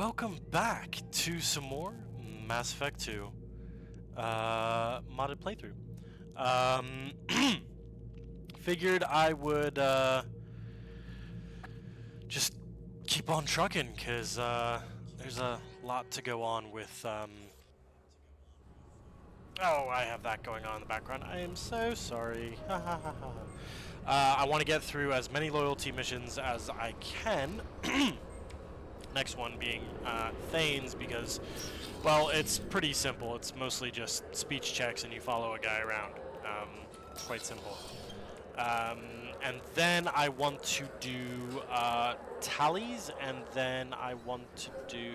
welcome back to some more Mass Effect 2 modded playthrough. Figured I would just keep on trucking because there's a lot to go on with. Oh, I have that going on in the background. I am so sorry. I want to get through as many loyalty missions as I can. Next one being Thane's because, well, it's pretty simple. It's mostly just speech checks and you follow a guy around. Quite simple. And then I want to do tallies, and then I want to do...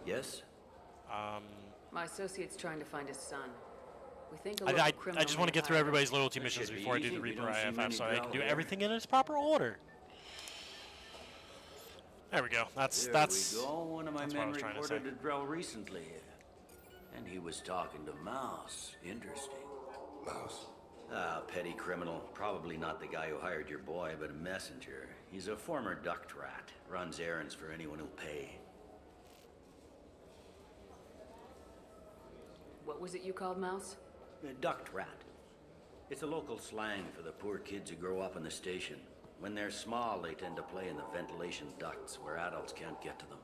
Yes? My associate's trying to find his son. We think a I local criminal just want to may get through hire everybody's him. loyalty That missions should be before I do easy. the We Reaper don't see IFF many so I can drow do here. everything in its proper order. There we go. That's There we go. One of my that's what I men was trying to reported say. to Drow recently. And he was talking to Mouse. Interesting. Mouse. Ah, petty criminal. Probably not the guy who hired your boy, but a messenger. He's a former duct rat. Runs errands for anyone who'll pay. What was it you called Mouse? A duct rat. It's a local slang for the poor kids who grow up in the station. When they're small, they tend to play in the ventilation ducts where adults can't get to them.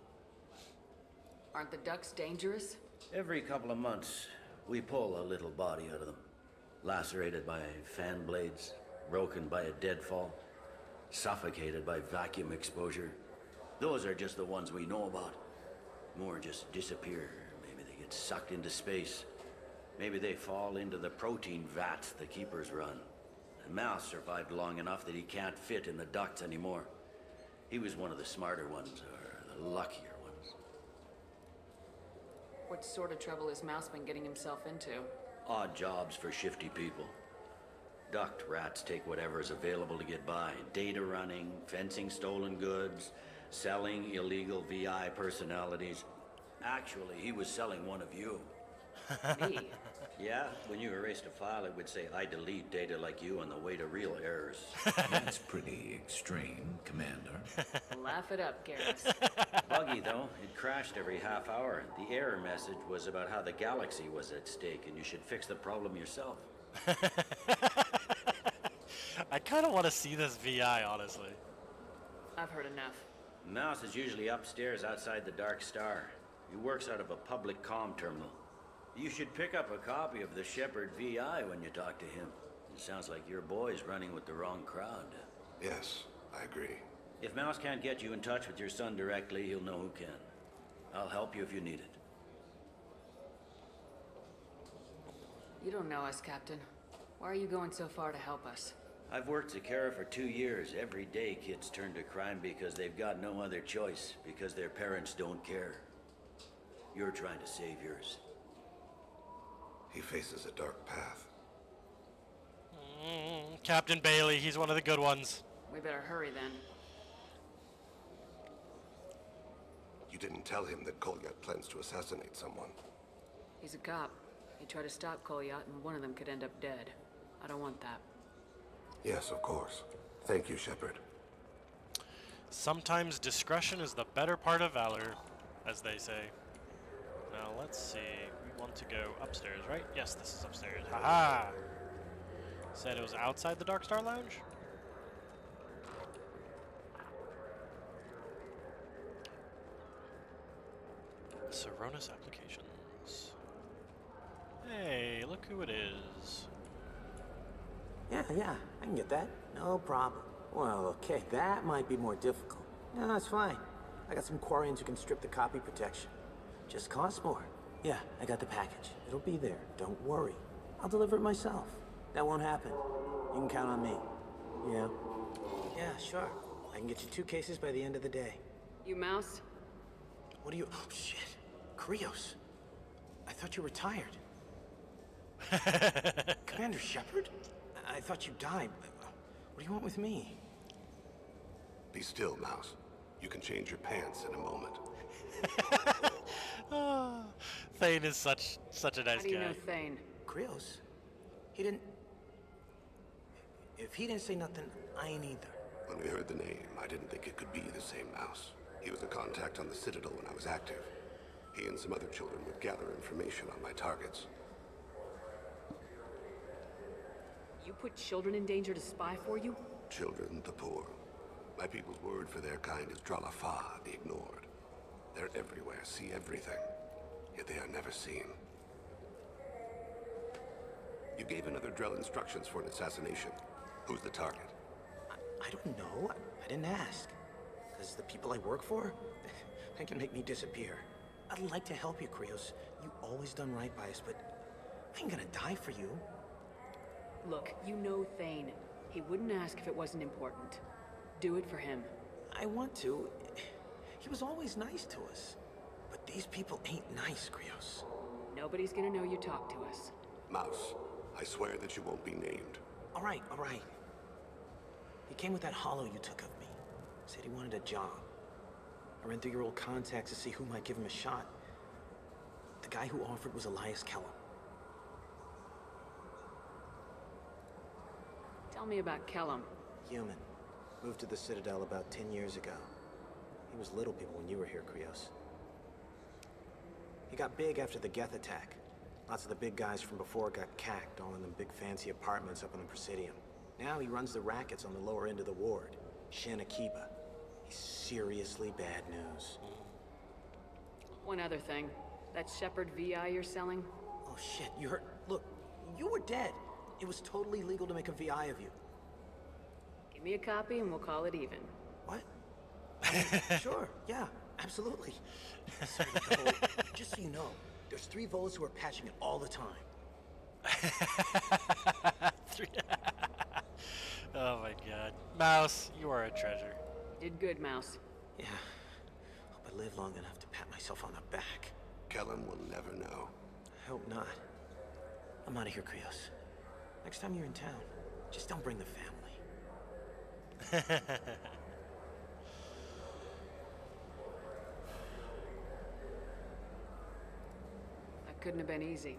Aren't the ducks dangerous? Every couple of months, we pull a little body out of them. Lacerated by fan blades, broken by a deadfall, suffocated by vacuum exposure. Those are just the ones we know about. More just disappear. Maybe they get sucked into space. Maybe they fall into the protein vats the keepers run. And Mouse survived long enough that he can't fit in the ducts anymore. He was one of the smarter ones, or the luckier ones. What sort of trouble has Mouse been getting himself into? Odd jobs for shifty people. Duct rats take whatever's available to get by. Data running, fencing stolen goods, selling illegal VI personalities. Actually, he was selling one of you. Me? Yeah, when you erased a file, it would say, I delete data like you on the way to real errors. That's pretty extreme, Commander. Laugh it up, Garrus. Buggy, though. It crashed every half hour. The error message was about how the galaxy was at stake, and you should fix the problem yourself. I kind of want to see this VI, honestly. I've heard enough. Mouse is usually upstairs outside the Dark Star. He works out of a public comm terminal. You should pick up a copy of the Shepard VI when you talk to him. It sounds like your boy's running with the wrong crowd. Yes, I agree. If Mouse can't get you in touch with your son directly, he'll know who can. I'll help you if you need it. You don't know us, Captain. Why are you going so far to help us? I've worked Zakara for 2 years. Every day kids turn to crime because they've got no other choice, because their parents don't care. You're trying to save yours. He faces a dark path. Captain Bailey, he's one of the good ones. We better hurry then. You didn't tell him that Kolyat plans to assassinate someone. He's a cop. He tried to stop Kolyat, and one of them could end up dead. I don't want that. Yes, of course. Thank you, Shepard. Sometimes discretion is the better part of valor, as they say. Now let's see. We want to go upstairs, right? Yes, this is upstairs. Haha! Said it was outside the Dark Star Lounge? Saronis Applications. Hey, look who it is. Yeah, I can get that. No problem. Well, okay, that might be more difficult. No, that's fine. I got some Quarians who can strip the copy protection. Just costs more. Yeah, I got the package. It'll be there. Don't worry. I'll deliver it myself. That won't happen. You can count on me. Yeah? Yeah, sure. I can get you 2 cases by the end of the day. You Mouse? What are you... Oh, shit. Krios. I thought you were retired. Commander Shepard? I thought you died. What do you want with me? Be still, Mouse. You can change your pants in a moment. Thane is such a nice How do you guy. know Thane? Krios? He didn't... If he didn't say nothing, I ain't either. When we heard the name, I didn't think it could be the same Mouse. He was a contact on the Citadel when I was active. He and some other children would gather information on my targets. You put children in danger to spy for you? Children, the poor. My people's word for their kind is Dralafa, the ignored. They're everywhere, see everything, yet they are never seen. You gave another Drell instructions for an assassination. Who's the target? I don't know. I didn't ask. Because the people I work for, they can make me disappear. I'd like to help you, Krios. You always done right by us, but I ain't gonna die for you. Look, you know Thane. He wouldn't ask if it wasn't important. Do it for him. I want to. He was always nice to us. But these people ain't nice, Krios. Nobody's gonna know you talked to us. Mouse, I swear that you won't be named. All right, all right. He came with that hollow you took of me. Said he wanted a job. I ran through your old contacts to see who might give him a shot. The guy who offered was Elias Kellum. Tell me about Kellum. Human. Moved to the Citadel about 10 years ago. He was little people when you were here, Krios. He got big after the Geth attack. Lots of the big guys from before got cacked, all in them big fancy apartments up on the Presidium. Now he runs the rackets on the lower end of the ward, Shin Akiba. He's seriously bad news. One other thing. That Shepard VI you're selling? Oh shit, you heard? Look, you were dead. It was totally legal to make a VI of you. Give me a copy and we'll call it even. What? Sure, yeah, absolutely. Sorry about the whole... Just so you know, there's 3 Volus who are patching it all the time. Oh my god. Mouse, you are a treasure. Did good, Mouse. Yeah. Hope I live long enough to pat myself on the back. Kellum will never know. I hope not. I'm out of here, Krios. Next time you're in town, just don't bring the family. That couldn't have been easy.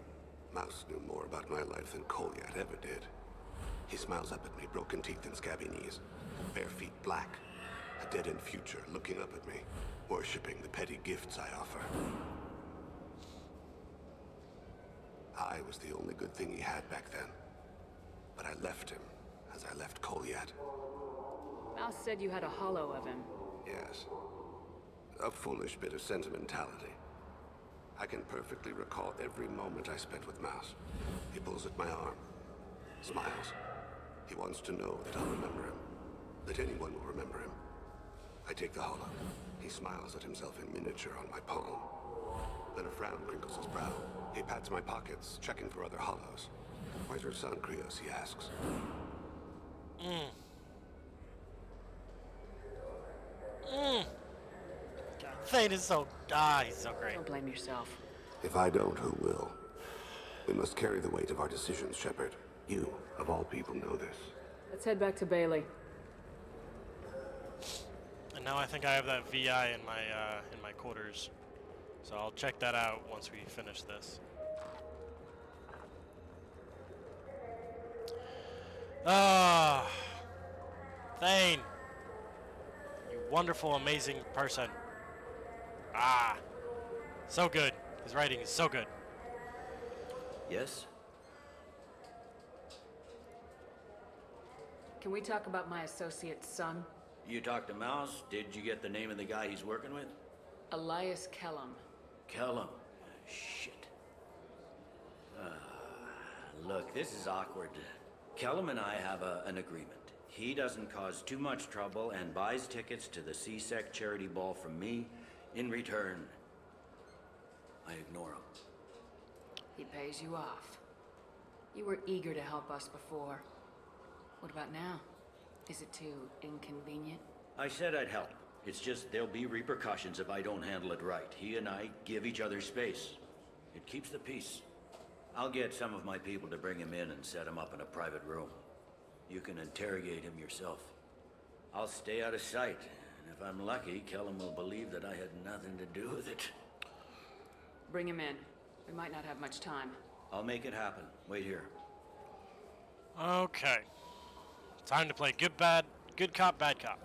Mouse knew more about my life than Kolyat ever did. He smiles up at me, broken teeth and scabby knees. Bare feet black. A dead-end future looking up at me, worshipping the petty gifts I offer. I was the only good thing he had back then. But I left him, as I left Kolyat. Mouse said you had a hollow of him. Yes. A foolish bit of sentimentality. I can perfectly recall every moment I spent with Mouse. He pulls at my arm, smiles. He wants to know that I'll remember him, that anyone will remember him. I take the hollow. He smiles at himself in miniature on my palm. Then a frown crinkles his brow. He pats my pockets, checking for other hollows. Where's your son, Krios? He asks. God, Thane is so... he's so great. Don't blame yourself. If I don't, who will? We must carry the weight of our decisions, Shepard. You, of all people, know this. Let's head back to Bailey. And now I think I have that VI in my quarters. So I'll check that out once we finish this. Ah, Thane, you wonderful, amazing person. Ah, so good. His writing is so good. Yes? Can we talk about my associate's son? You talked to Mouse? Did you get the name of the guy he's working with? Elias Kellum. Kellum. Shit. Look, this is awkward. Kellum and I have an agreement. He doesn't cause too much trouble and buys tickets to the C-Sec charity ball from me. In return, I ignore him. He pays you off. You were eager to help us before. What about now? Is it too inconvenient? I said I'd help. It's just there'll be repercussions if I don't handle it right. He and I give each other space. It keeps the peace. I'll get some of my people to bring him in and set him up in a private room. You can interrogate him yourself. I'll stay out of sight, and if I'm lucky, Kellum will believe that I had nothing to do with it. Bring him in. We might not have much time. I'll make it happen. Wait here. Okay. Time to play good cop, bad cop.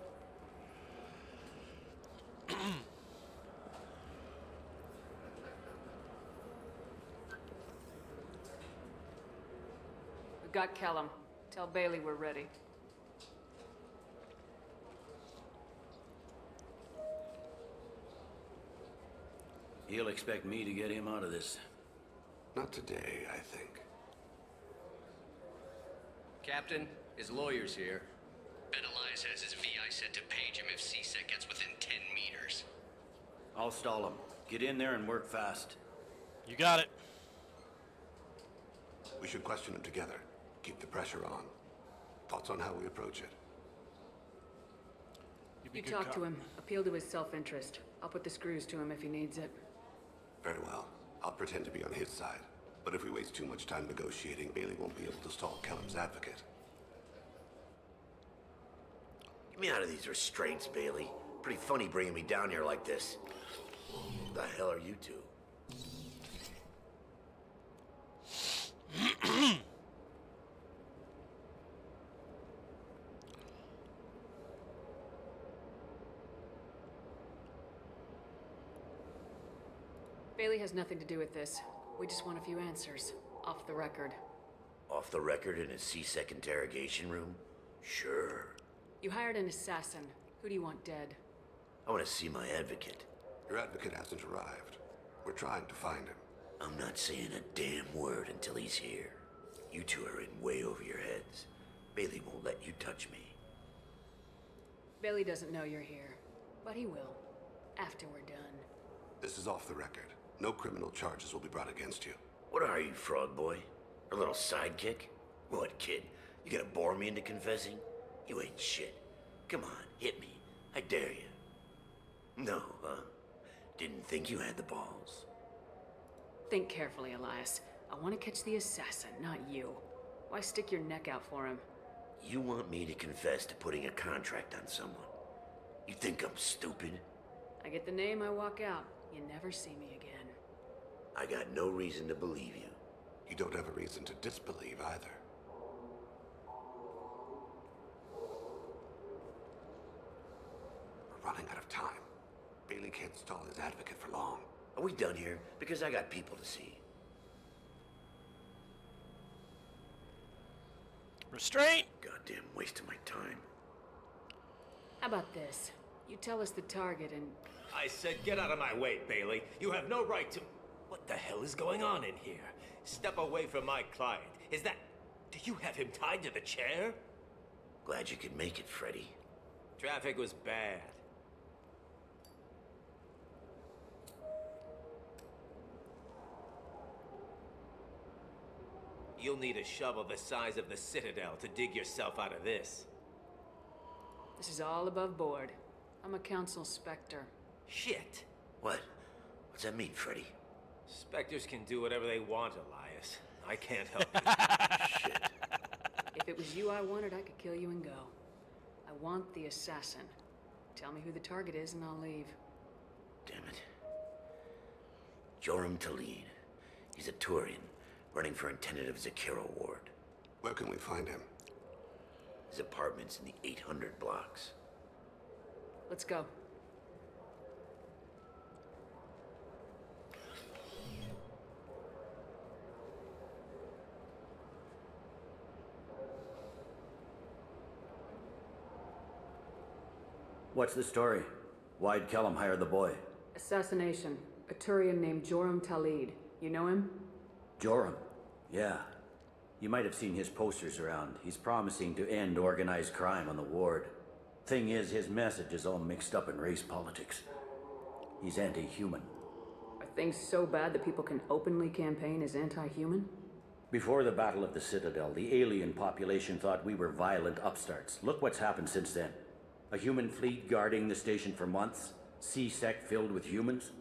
We got Kellum. Tell Bailey we're ready. He'll expect me to get him out of this. Not today, I think. Captain, his lawyer's here. Ben Elias has his VI set to page him if C-Sec gets within 10 meters. I'll stall him. Get in there and work fast. You got it. We should question him together. Keep the pressure on. Thoughts on how we approach it? Be You good talk cop. to him. Appeal to his self-interest. I'll put the screws to him if he needs it. Very well. I'll pretend to be on his side. But if we waste too much time negotiating, Bailey won't be able to stall Kellum's advocate. Get me out of these restraints, Bailey. Pretty funny bringing me down here like this. The hell are you two? Bailey has nothing to do with this. We just want a few answers. Off the record. Off the record in a C-Sec interrogation room? Sure. You hired an assassin. Who do you want dead? I want to see my advocate. Your advocate hasn't arrived. We're trying to find him. I'm not saying a damn word until he's here. You two are in way over your heads. Bailey won't let you touch me. Bailey doesn't know you're here. But he will. After we're done. This is off the record. No criminal charges will be brought against you. What are you, frog boy? A little sidekick? What, kid? You gonna bore me into confessing? You ain't shit. Come on, hit me. I dare you. No, huh? Didn't think you had the balls. Think carefully, Elias. I want to catch the assassin, not you. Why stick your neck out for him? You want me to confess to putting a contract on someone? You think I'm stupid? I get the name, I walk out. You never see me again. I got no reason to believe you. You don't have a reason to disbelieve either. We're running out of time. Bailey can't stall his advocate for long. Are we done here? Because I got people to see. Restraint! Goddamn waste of my time. How about this? You tell us the target and... I said get out of my way, Bailey. You have no right to... What the hell is going on in here? Step away from my client. Is that... Do you have him tied to the chair? Glad you could make it, Freddy. Traffic was bad. You'll need a shovel the size of the Citadel to dig yourself out of this. This is all above board. I'm a council specter. Shit. What? What's that mean, Freddy? Spectres can do whatever they want, Elias. I can't help it. Shit. If it was you I wanted, I could kill you and go. I want the assassin. Tell me who the target is and I'll leave. Damn it. Joram Talid. He's a Turian, running for intendant of Zakira Ward. Where can we find him? His apartment's in the 800 blocks. Let's go. What's the story? Why'd Kellum hire the boy? Assassination. A Turian named Joram Talid. You know him? Joram? Yeah. You might have seen his posters around. He's promising to end organized crime on the ward. Thing is, his message is all mixed up in race politics. He's anti-human. Are things so bad that people can openly campaign as anti-human? Before the Battle of the Citadel, the alien population thought we were violent upstarts. Look what's happened since then. A human fleet guarding the station for months. C-Sec filled with humans.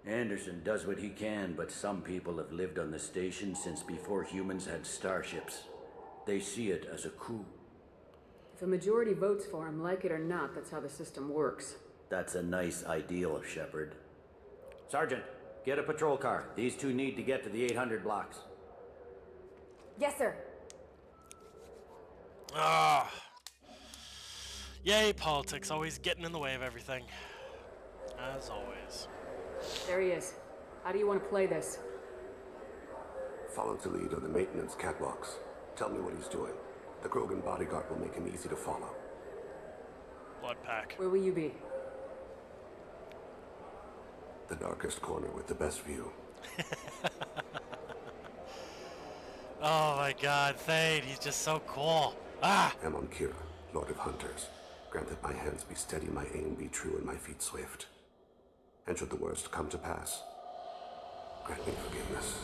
Anderson does what he can, but some people have lived on the station since before humans had starships. They see it as a coup. If a majority votes for him, like it or not, that's how the system works. That's a nice ideal, Shepard. Sergeant, get a patrol car. These two need to get to the 800 blocks. Yes, sir. Ah. Yay, politics, always getting in the way of everything. as always. There he is. How do you want to play this? Follow the lead on the maintenance catwalks. Tell me what he's doing. The Krogan bodyguard will make him easy to follow. Blood pack. Where will you be? The darkest corner with the best view. Oh my god, Thane, he's just so cool. Ah! Amon Kira, Lord of Hunters. Grant that my hands be steady, my aim be true, and my feet swift. And should the worst come to pass, grant me forgiveness.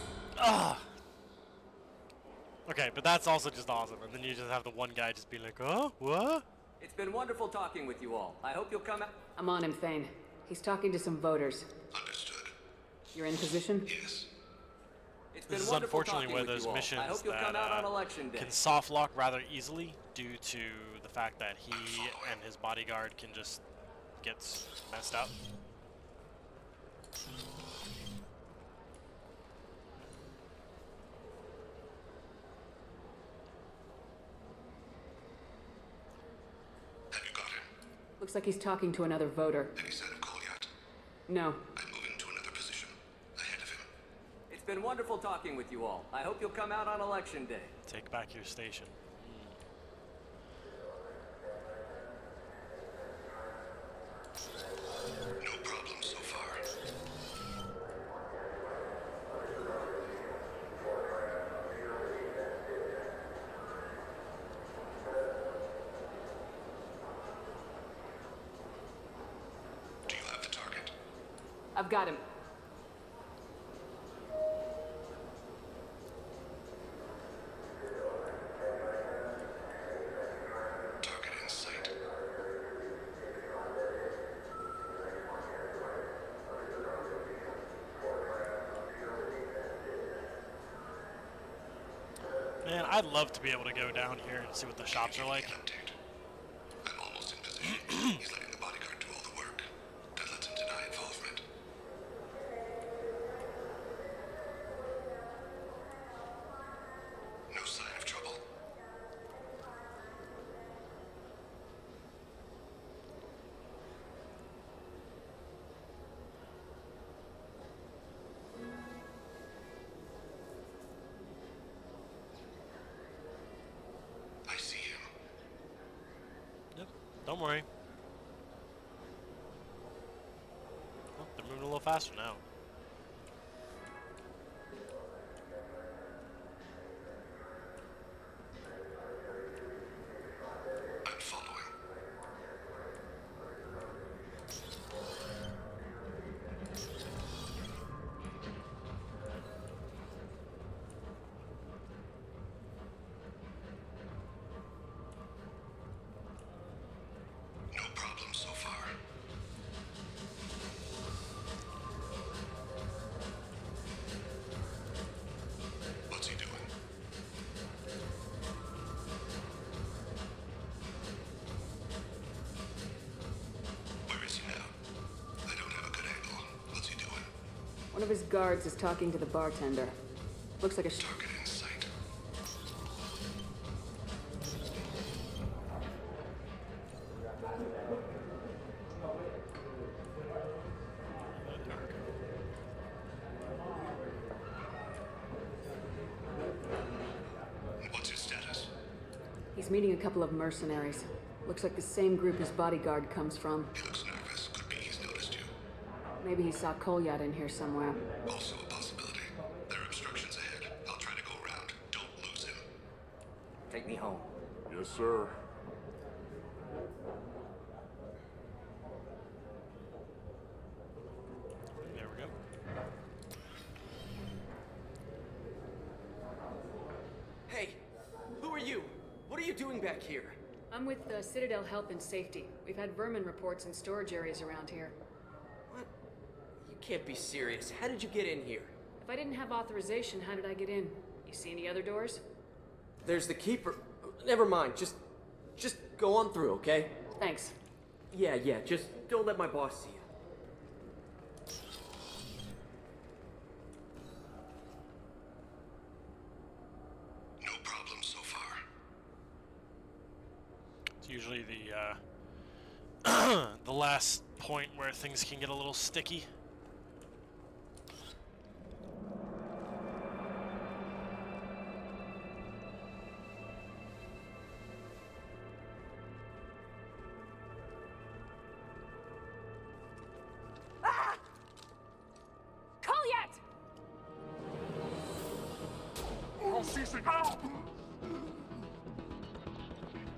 Okay, but that's also just awesome. And then you just have the one guy just be like, oh, what? It's been wonderful talking with you all. I hope you'll come out. I'm on him, Thane. He's talking to some voters. Understood. You're in position? Yes. It's been This is wonderful unfortunately talking where with those you all. I missions hope you'll come out on that election day. can soft lock rather easily due to the fact that he and his bodyguard can just get messed up. Have you got him? Looks like he's talking to another voter. Any sign of Kolyat? No. I'm moving to another position. Ahead of him. It's been wonderful talking with you all. I hope you'll come out on election day. Take back your station. No problem so far. Do you have the target? I've got him. Target in sight. Man, I'd love to be able to go down here and see what the shops are like. An update. I'm almost in position. He's letting the bodyguard do all the work. That lets him deny involvement. No sign of trouble. I see him. Yep, don't worry. Oh, they're moving a little faster now. I'm following. No problem so far. What's he doing? Where is he now? I don't have a good angle. What's he doing? One of his guards is talking to the bartender. Looks like a Target in sight. What's his status? He's meeting a couple of mercenaries. Looks like the same group his bodyguard comes from. He looks nervous. Could be he's noticed you. Maybe he saw Kolyat in here somewhere. Also a possibility. There are obstructions ahead. I'll try to go around. Don't lose him. Take me home. Yes, sir. There we go. Hey, who are you? What are you doing back here? I'm with Citadel Health and Safety. We've had vermin reports in storage areas around here. What? You can't be serious. How did you get in here? If I didn't have authorization, how did I get in? You see any other doors? There's the keeper. Never mind. Just go on through, okay? Thanks. Yeah, just don't let my boss see you. No problem so far. It's usually the the last point where things can get a little sticky.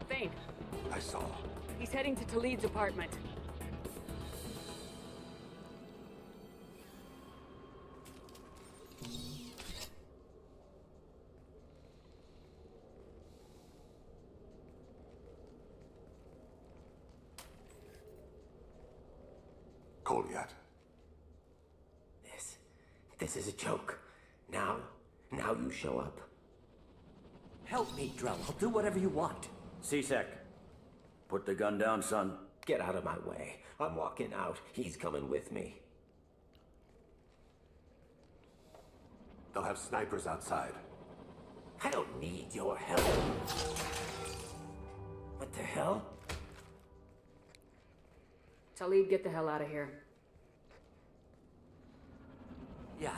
Thane, I saw. he's heading to Talid's apartment. Kolyat. This is a joke. Now you show up. Help me, Drell. I'll do whatever you want. C-Sec, put the gun down, son. Get out of my way. I'm walking out. He's coming with me. They'll have snipers outside. I don't need your help. What the hell? Talid, get the hell out of here.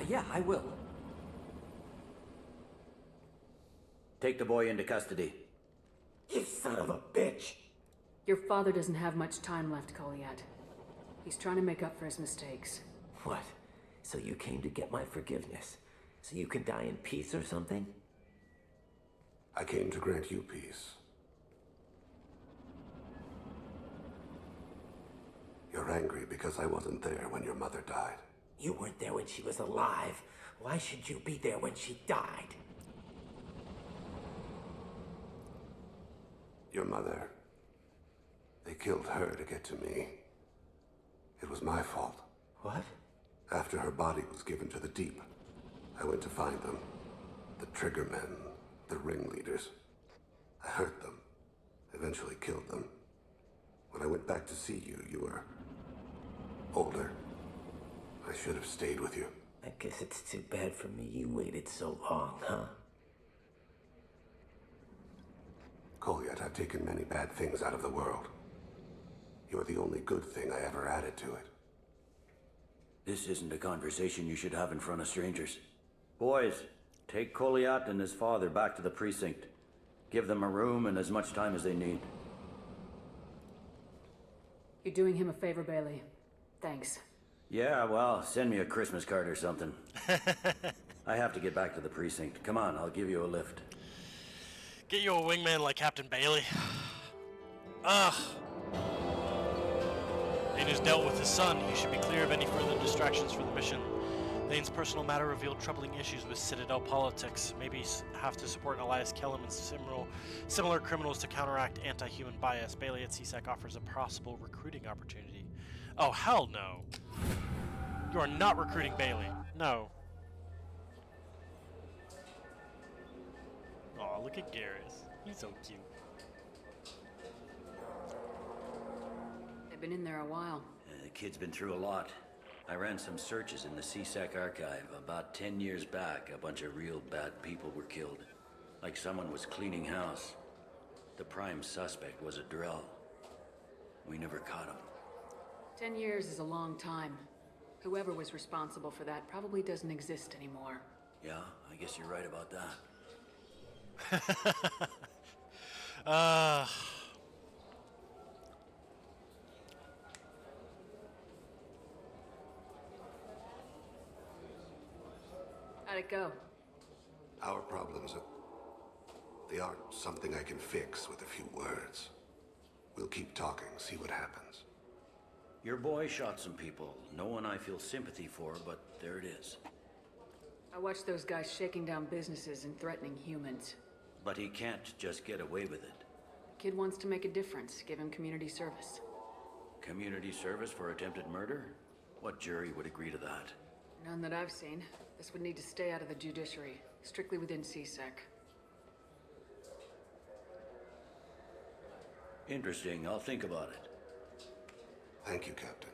Yeah, I will. Take the boy into custody. You son of a bitch! Your father doesn't have much time left, Kolyat. He's trying to make up for his mistakes. What? So you came to get my forgiveness? So you can die in peace or something? I came to grant you peace. You're angry because I wasn't there when your mother died. You weren't there when she was alive. Why should you be there when she died? Your mother. They killed her to get to me. It was my fault. What? After her body was given to the Deep, I went to find them. The Triggermen, the ringleaders. I hurt them. Eventually killed them. When I went back to see you, you were older. I should have stayed with you. I guess it's too bad for me you waited so long, huh? Kolyat, I've taken many bad things out of the world. You're the only good thing I ever added to it. This isn't a conversation you should have in front of strangers. Boys, take Kolyat and his father back to the precinct. Give them a room and as much time as they need. You're doing him a favor, Bailey. Thanks. Yeah, well, send me a Christmas card or something. I have to get back to the precinct. Come on, I'll give you a lift. Get you a wingman like Captain Bailey. Ugh. Thane has dealt with his son. He should be clear of any further distractions for the mission. Thane's personal matter revealed troubling issues with Citadel politics. Maybe have to support Elias Kellum and similar criminals to counteract anti-human bias. Bailey at CSEC offers a possible recruiting opportunity. Oh, hell no. You are not recruiting Bailey. No. Oh, look at Garrus. He's so cute. They've been in there a while. The kid's been through a lot. I ran some searches in the CSEC archive. About 10 years back, a bunch of real bad people were killed. Like someone was cleaning house. The prime suspect was a Drell. We never caught him. 10 years is a long time. Whoever was responsible for that probably doesn't exist anymore. Yeah, I guess you're right about that. How'd it go? Our problems they aren't something I can fix with a few words. We'll keep talking, see what happens. Your boy shot some people. No one I feel sympathy for, but there it is. I watched those guys shaking down businesses and threatening humans. But he can't just get away with it. Kid wants to make a difference. Give him community service. Community service for attempted murder? What jury would agree to that? None that I've seen. This would need to stay out of the judiciary. Strictly within CSEC. Interesting. I'll think about it. Thank you, Captain.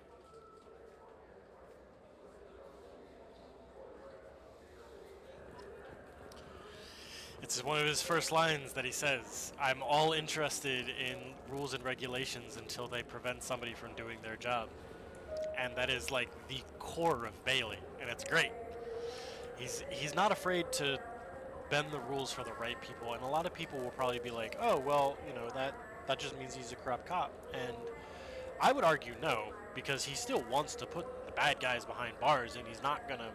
It's one of his first lines that he says, "I'm all interested in rules and regulations until they prevent somebody from doing their job." And that is like the core of Bailey, and it's great. He's not afraid to bend the rules for the right people, and a lot of people will probably be like, "Oh, well, you know, that just means he's a corrupt cop." And I would argue no, because he still wants to put the bad guys behind bars, and he's not gonna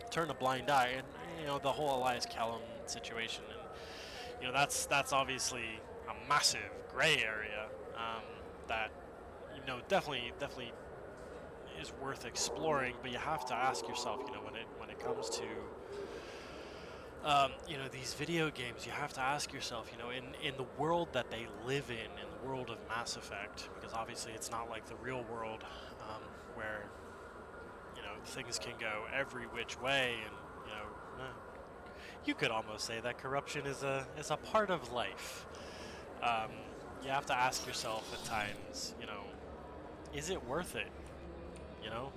turn a blind eye. And you know, the whole Elias Callum situation, and you know, that's obviously a massive gray area that, you know, definitely is worth exploring. But you have to ask yourself, you know, when it comes to you know, these video games, you have to ask yourself, you know, in the world that they live in the world of Mass Effect, because obviously it's not like the real world where, you know, things can go every which way, and you know, you could almost say that corruption is a part of life. You have to ask yourself at times, you know, is it worth it? You know,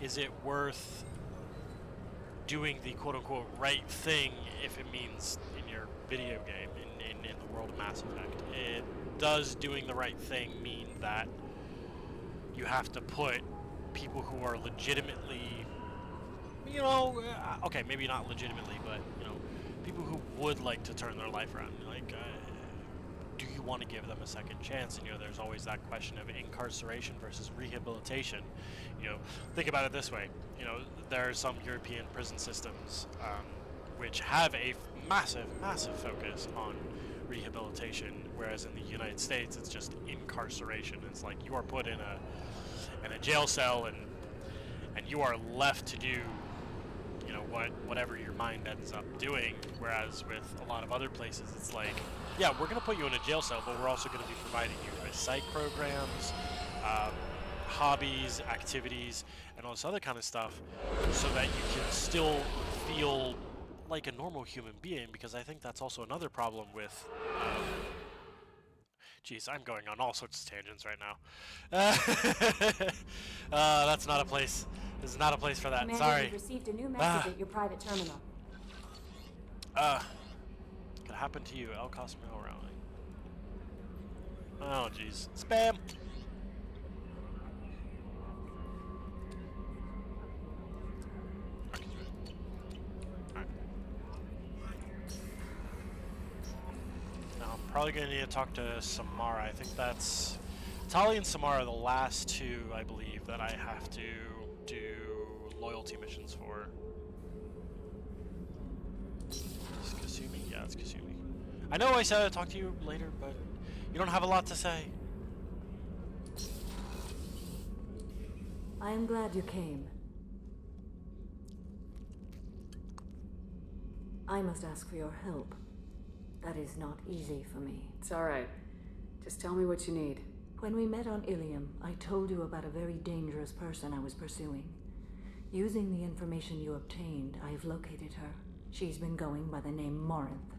is it worth doing the quote-unquote right thing if it means in your video game, in the world of Mass Effect? It does doing the right thing mean that you have to put people who are legitimately, you know, okay, maybe not legitimately, but, you know, people who would like to turn their life around, like, do you want to give them a second chance? And, you know, there's always that question of incarceration versus rehabilitation. You know, think about it this way. You know, there are some European prison systems which have a massive focus on rehabilitation, whereas in the United States, it's just incarceration. It's like you are put in a jail cell, and you are left to do, you know, whatever your mind ends up doing. Whereas with a lot of other places, it's like, yeah, we're going to put you in a jail cell, but we're also going to be providing you with psych programs, hobbies, activities, and all this other kind of stuff, so that you can still feel like a normal human being. Because I think that's also another problem with geez, I'm going on all sorts of tangents right now. That's not a place. This is not a place for that. Commander, Sorry. you've received a new message at your private terminal. Could happen to you, El Cosmo Rally. Oh, jeez. Spam! Alright. Now, I'm probably going to need to talk to Samara. I think that's... Tali and Samara are the last two, I believe, that I have to do loyalty missions for. Is Kasumi? Yeah, it's Kasumi. I know I said I'd talk to you later, but you don't have a lot to say. I am glad you came. I must ask for your help. That is not easy for me. It's all right. Just tell me what you need. When we met on Ilium, I told you about a very dangerous person I was pursuing. Using the information you obtained, I have located her. She's been going by the name Morinth.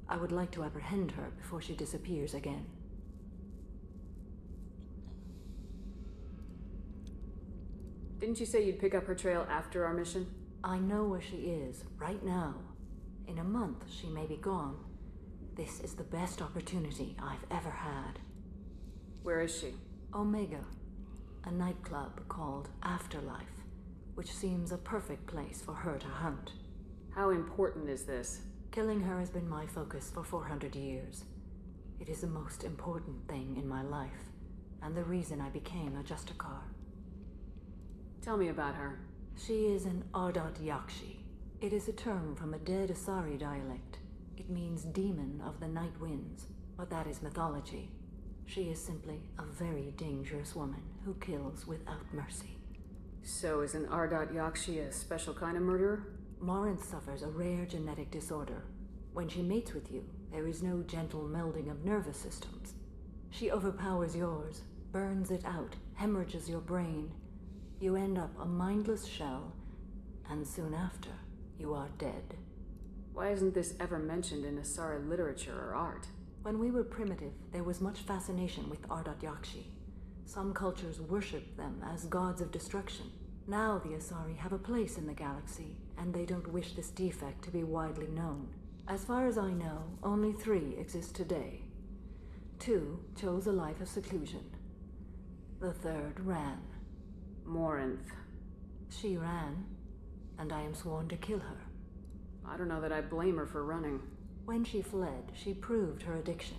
I would like to apprehend her before she disappears again. Didn't you say you'd pick up her trail after our mission? I know where she is, right now. In a month, she may be gone. This is the best opportunity I've ever had. Where is she? Omega, a nightclub called Afterlife, which seems a perfect place for her to hunt. How important is this? Killing her has been my focus for 400 years. It is the most important thing in my life, and the reason I became a Justicar. Tell me about her. She is an Ardat Yakshi. It is a term from a dead Asari dialect. It means demon of the night winds, but that is mythology. She is simply a very dangerous woman who kills without mercy. So is an Ardat Yakshi a special kind of murderer? Morinth suffers a rare genetic disorder. When she mates with you, there is no gentle melding of nervous systems. She overpowers yours, burns it out, hemorrhages your brain. You end up a mindless shell, and soon after, you are dead. Why isn't this ever mentioned in Asari literature or art? When we were primitive, there was much fascination with Ardat Yakshi. Some cultures worshipped them as gods of destruction. Now the Asari have a place in the galaxy, and they don't wish this defect to be widely known. As far as I know, only 3 exist today. 2 chose a life of seclusion. The 3rd ran. Morinth. She ran, and I am sworn to kill her. I don't know that I blame her for running. When she fled, she proved her addiction.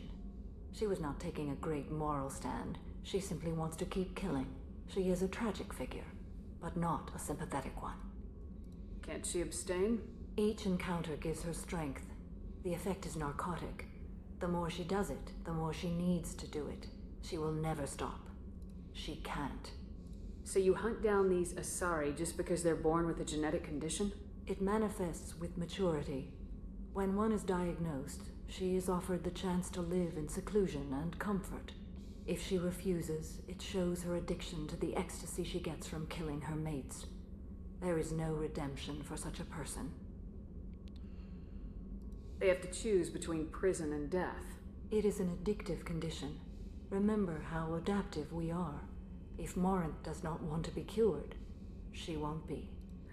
She was not taking a great moral stand. She simply wants to keep killing. She is a tragic figure, but not a sympathetic one. Can't she abstain? Each encounter gives her strength. The effect is narcotic. The more she does it, the more she needs to do it. She will never stop. She can't. So you hunt down these Asari just because they're born with a genetic condition? It manifests with maturity. When one is diagnosed, she is offered the chance to live in seclusion and comfort. If she refuses, it shows her addiction to the ecstasy she gets from killing her mates. There is no redemption for such a person. They have to choose between prison and death. It is an addictive condition. Remember how adaptive we are. If Morinth does not want to be cured, she won't be.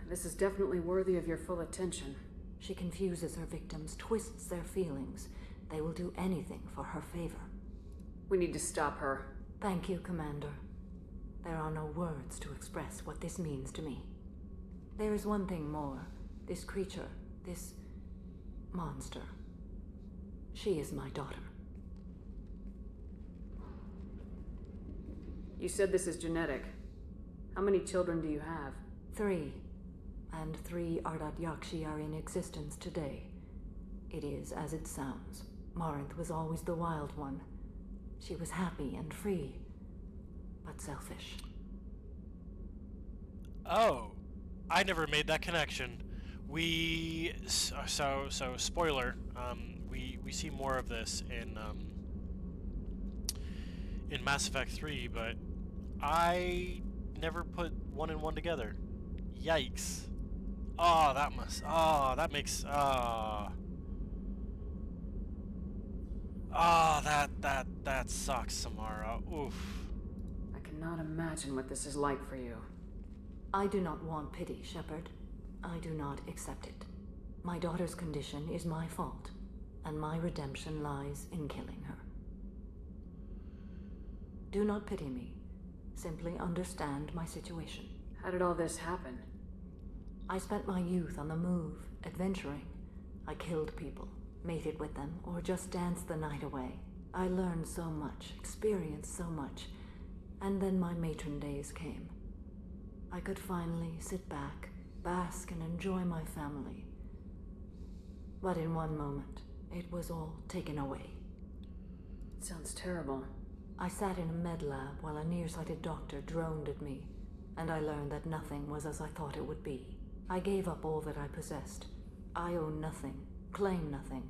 This is definitely worthy of your full attention. She confuses her victims, twists their feelings. They will do anything for her favor. We need to stop her. Thank you, Commander. There are no words to express what this means to me. There is one thing more. This creature, this monster. She is my daughter. You said this is genetic. How many children do you have? 3. And 3 Ardat Yakshi are in existence today. It is as it sounds. Morinth was always the wild one. She was happy and free, but selfish. Oh, I never made that connection. So spoiler. We see more of this in Mass Effect 3, but I never put 1 and 1 together. Yikes. Oh, that makes, that sucks, Samara. Oof. I cannot imagine what this is like for you. I do not want pity, Shepard. I do not accept it. My daughter's condition is my fault, and my redemption lies in killing her. Do not pity me. Simply understand my situation. How did all this happen? I spent my youth on the move, adventuring. I killed people, mated with them, or just danced the night away. I learned so much, experienced so much, and then my matron days came. I could finally sit back, bask, and enjoy my family. But in one moment, it was all taken away. It sounds terrible. I sat in a med lab while a nearsighted doctor droned at me, and I learned that nothing was as I thought it would be. I gave up all that I possessed. I own nothing, claim nothing.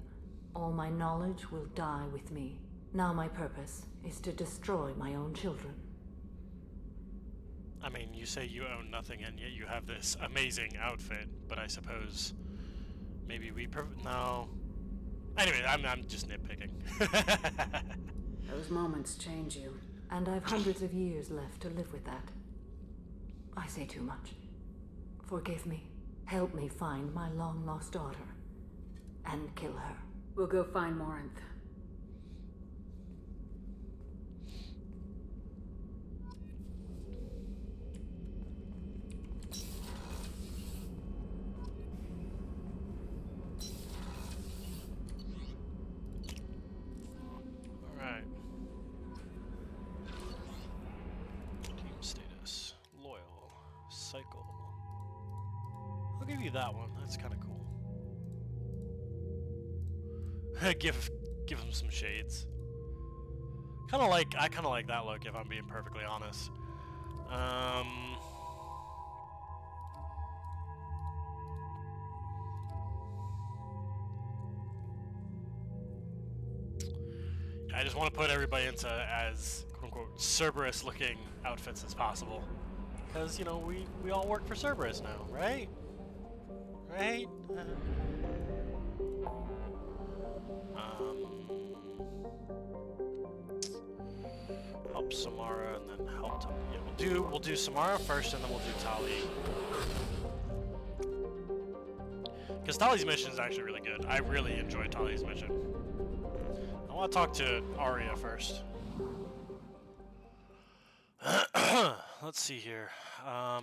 All my knowledge will die with me. Now my purpose is to destroy my own children. I mean, you say you own nothing, and yet you have this amazing outfit, but I suppose maybe no. Anyway, I'm just nitpicking. Those moments change you. And I've hundreds of years left to live with that. I say too much. Forgive me. Help me find my long-lost daughter. And kill her. We'll go find Morinth. Alright. Team status. Loyal. Cycle. I'll give you that one. That's kind of cool. give him some shades. I kind of like that look, if I'm being perfectly honest. I just want to put everybody into as quote-unquote Cerberus looking outfits as possible. Because, you know, we all work for Cerberus now, right? Right? Help Samara and then help to, yeah, we'll we'll do Samara first, and then we'll do Tali. Because Tali's mission is actually really good. I really enjoy Tali's mission. I want to talk to Arya first. Let's see here. I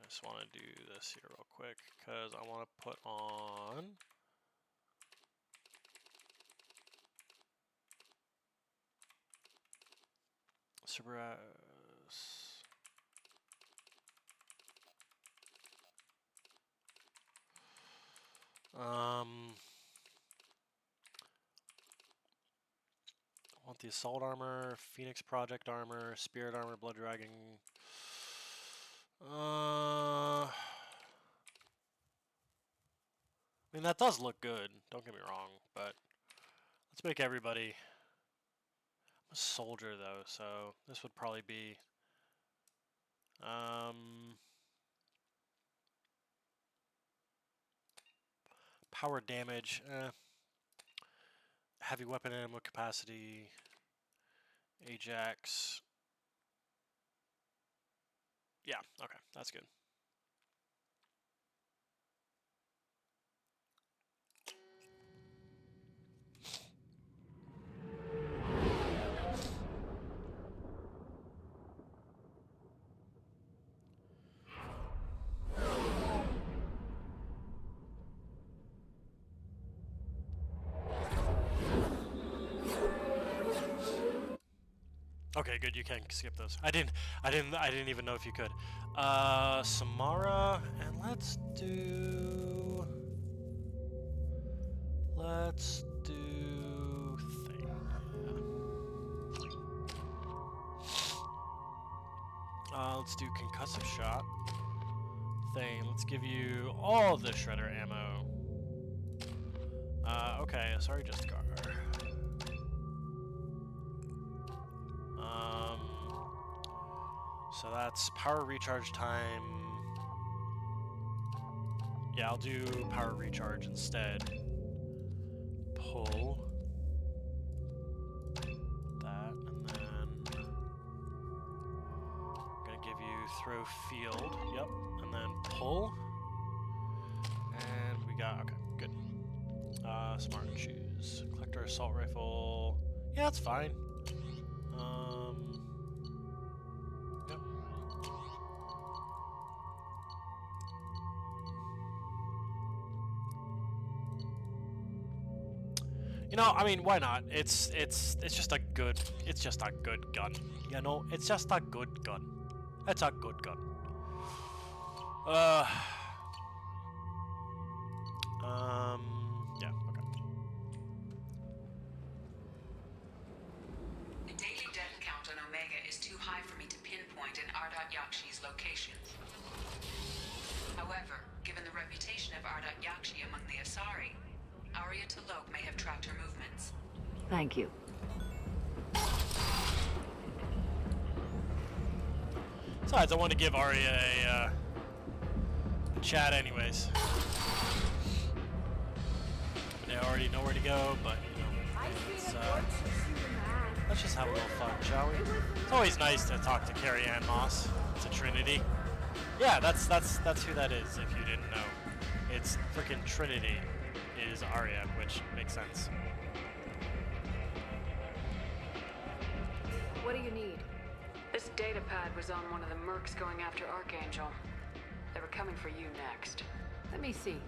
just want to do this here real quick because I want to put on. Cerberus. I want the assault armor, Phoenix Project armor, Spirit armor, Blood Dragon. I mean, that does look good, don't get me wrong, but let's make everybody. I'm a soldier though, so this would probably be power damage, heavy weapon ammo capacity, Ajax. Yeah, okay, that's good. Okay, good. You can skip those. I didn't even know if you could. Samara, and let's do thing. Let's do concussive shot. Thing. Let's give you all the shredder ammo. Okay. Sorry, just Gar. So that's power recharge time. Yeah, I'll do power recharge instead. Pull. That, and then I'm gonna give you throw field. Yep, and then pull. And we got, okay, good. Smart choose. Collector assault rifle. Yeah, that's fine. Yep. You know, I mean, why not? It's just a good gun. You know, it's just a good gun. It's a good gun. Yeah, okay. The daily death count on Omega is too high for me to pinpoint in Ardat Yakshi's location. However, given the reputation of Ardat Yakshi among the Asari, Arya T'Loak may have tracked her movements. Thank you. Besides, I want to give Arya a chat anyways. They already know where to go, but you know, let's just have a little fun, shall we? It's always nice to talk to Carrie Ann Moss. It's a Trinity. Yeah, that's who that is. If you didn't know, it's frickin' Trinity is Arya, which makes sense. What do you need? This data pad was on one of the mercs going after Archangel. They were coming for you next. Let me see.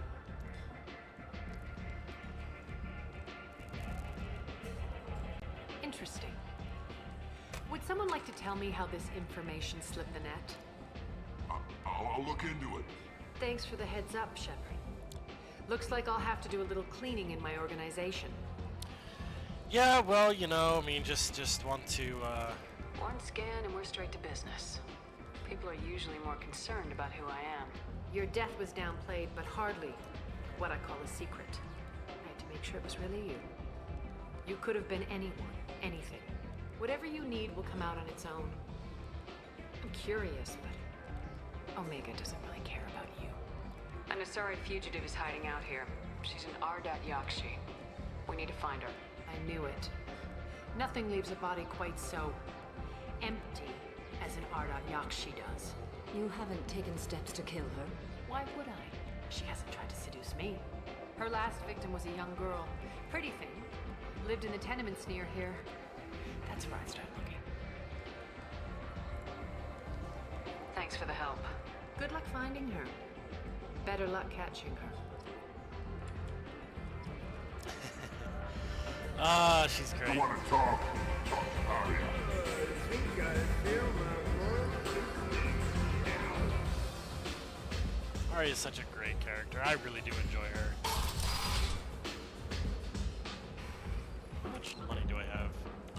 Interesting. Would someone like to tell me how this information slipped the net? I'll look into it. Thanks for the heads up, Shepard. Looks like I'll have to do a little cleaning in my organization. Yeah, well, you know, I mean, just want to, One scan and we're straight to business. People are usually more concerned about who I am. Your death was downplayed, but hardly what I call a secret. I had to make sure it was really you. You could have been anyone, anything. Whatever you need will come out on its own. I'm curious, but Omega doesn't really care about you. An Asari fugitive is hiding out here. She's an Ardat Yakshi. We need to find her. I knew it. Nothing leaves a body quite so empty as an Ardat Yakshi does. You haven't taken steps to kill her? Why would I? She hasn't tried to seduce me. Her last victim was a young girl. Pretty thing. Lived in the tenements near here. That's where I started looking. Thanks for the help. Good luck finding her. Better luck catching her. Ah, she's great. You want to talk? Talk to Arya. Arya is such a great character. I really do enjoy her. How much money do I have?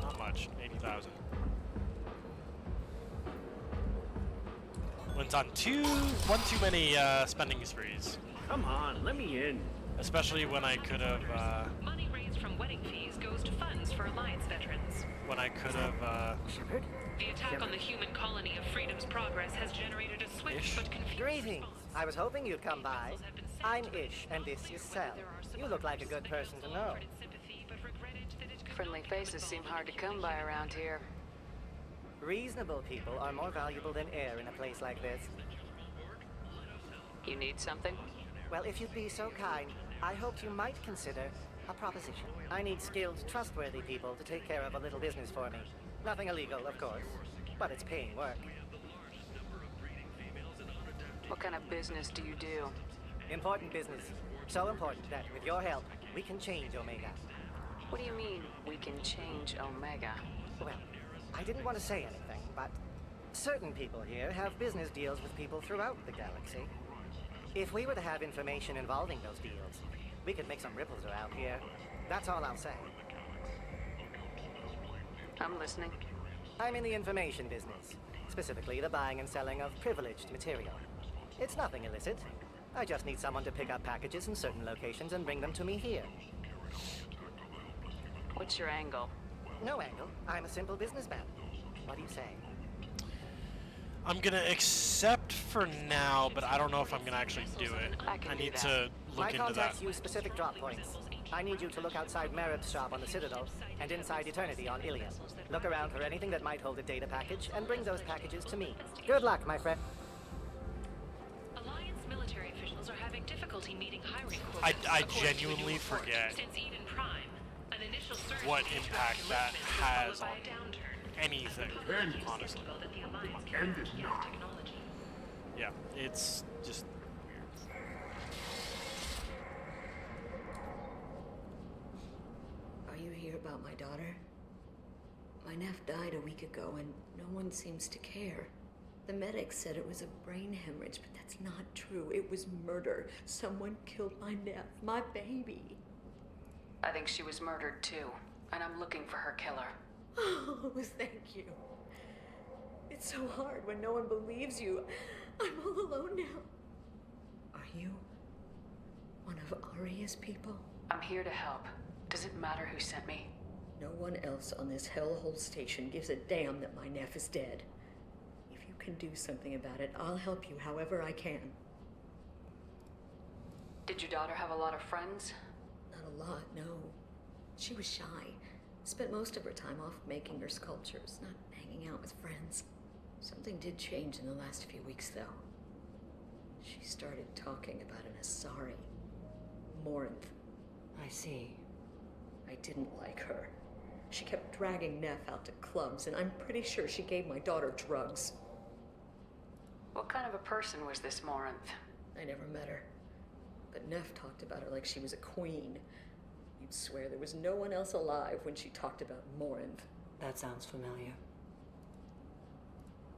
Not much. 80,000. Went on one too many spending sprees. Come on, let me in. Especially when I could have. Money raised from wedding fees goes to funds for Alliance veterans. When I could have. Shepard? The attack on the human colony of Freedom's Progress has generated a swift but confusing Greetings. response. I was hoping you'd come by. I'm Ish, and this is Sel. You look like a good person to know. Friendly faces seem hard to come by around here. Reasonable people are more valuable than air in a place like this. You need something? Well, if you'd be so kind, I hoped you might consider a proposition. I need skilled, trustworthy people to take care of a little business for me. Nothing illegal, of course, but it's paying work. What kind of business do you do? Important business. So important that, with your help, we can change Omega. What do you mean, we can change Omega? Well, I didn't want to say anything, but certain people here have business deals with people throughout the galaxy. If we were to have information involving those deals, we could make some ripples around here. That's all I'll say. I'm listening. I'm in the information business, specifically the buying and selling of privileged material. It's nothing illicit. I just need someone to pick up packages in certain locations and bring them to me here. What's your angle? No angle. I'm a simple businessman. What do you say? I'm gonna accept for now, but I don't know if I'm gonna actually do it. I need to look My into that. contacts use specific drop points. I need you to look outside Merib's shop on the Citadel and inside Eternity on Ilion. Look around for anything that might hold a data package and bring those packages to me. Good luck, my friend. Alliance military officials are having difficulty meeting hiring quotas. I genuinely forget Since Eden Prime, an initial surge what in impact interaction that movements was has followed on by a downturn. anything, honestly. That the Alliance can End it now. technology. Yeah, it's just weird. Are you here about my daughter? My nephew died a week ago and no one seems to care. The medics said it was a brain hemorrhage, but that's not true. It was murder. Someone killed my nephew, my baby. I think she was murdered too, and I'm looking for her killer. Oh, thank you. It's so hard when no one believes you. I'm all alone now. Are you one of Arya's people? I'm here to help. Does it matter who sent me? No one else on this hellhole station gives a damn that my nephew is dead. If you can do something about it, I'll help you however I can. Did your daughter have a lot of friends? Not a lot, no. She was shy. Spent most of her time off making her sculptures, not hanging out with friends. Something did change in the last few weeks, though. She started talking about an Asari. Morinth. I see. I didn't like her. She kept dragging Neff out to clubs, and I'm pretty sure she gave my daughter drugs. What kind of a person was this Morinth? I never met her. But Neff talked about her like she was a queen. You'd swear there was no one else alive when she talked about Morinth. That sounds familiar.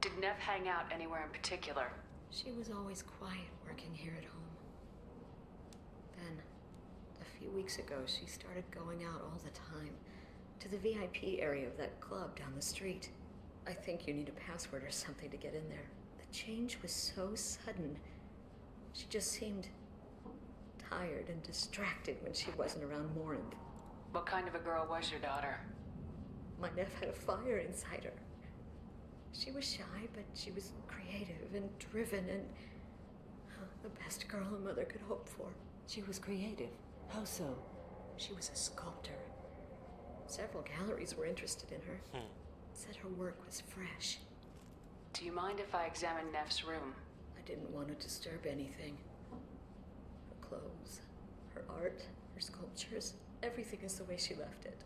Did Neff hang out anywhere in particular? She was always quiet working here at home. Then, a few weeks ago, she started going out all the time. To the VIP area of that club down the street. I think you need a password or something to get in there. The change was so sudden. She just seemed tired and distracted when she wasn't around Morinth. What kind of a girl was your daughter? My nephew had a fire inside her. She was shy, but she was creative and driven and the best girl a mother could hope for. She was creative. How so? She was a sculptor. Several galleries were interested in her. Said her work was fresh. Do you mind if I examine Neff's room? I didn't want to disturb anything. Her clothes, her art, her sculptures, everything is the way she left it.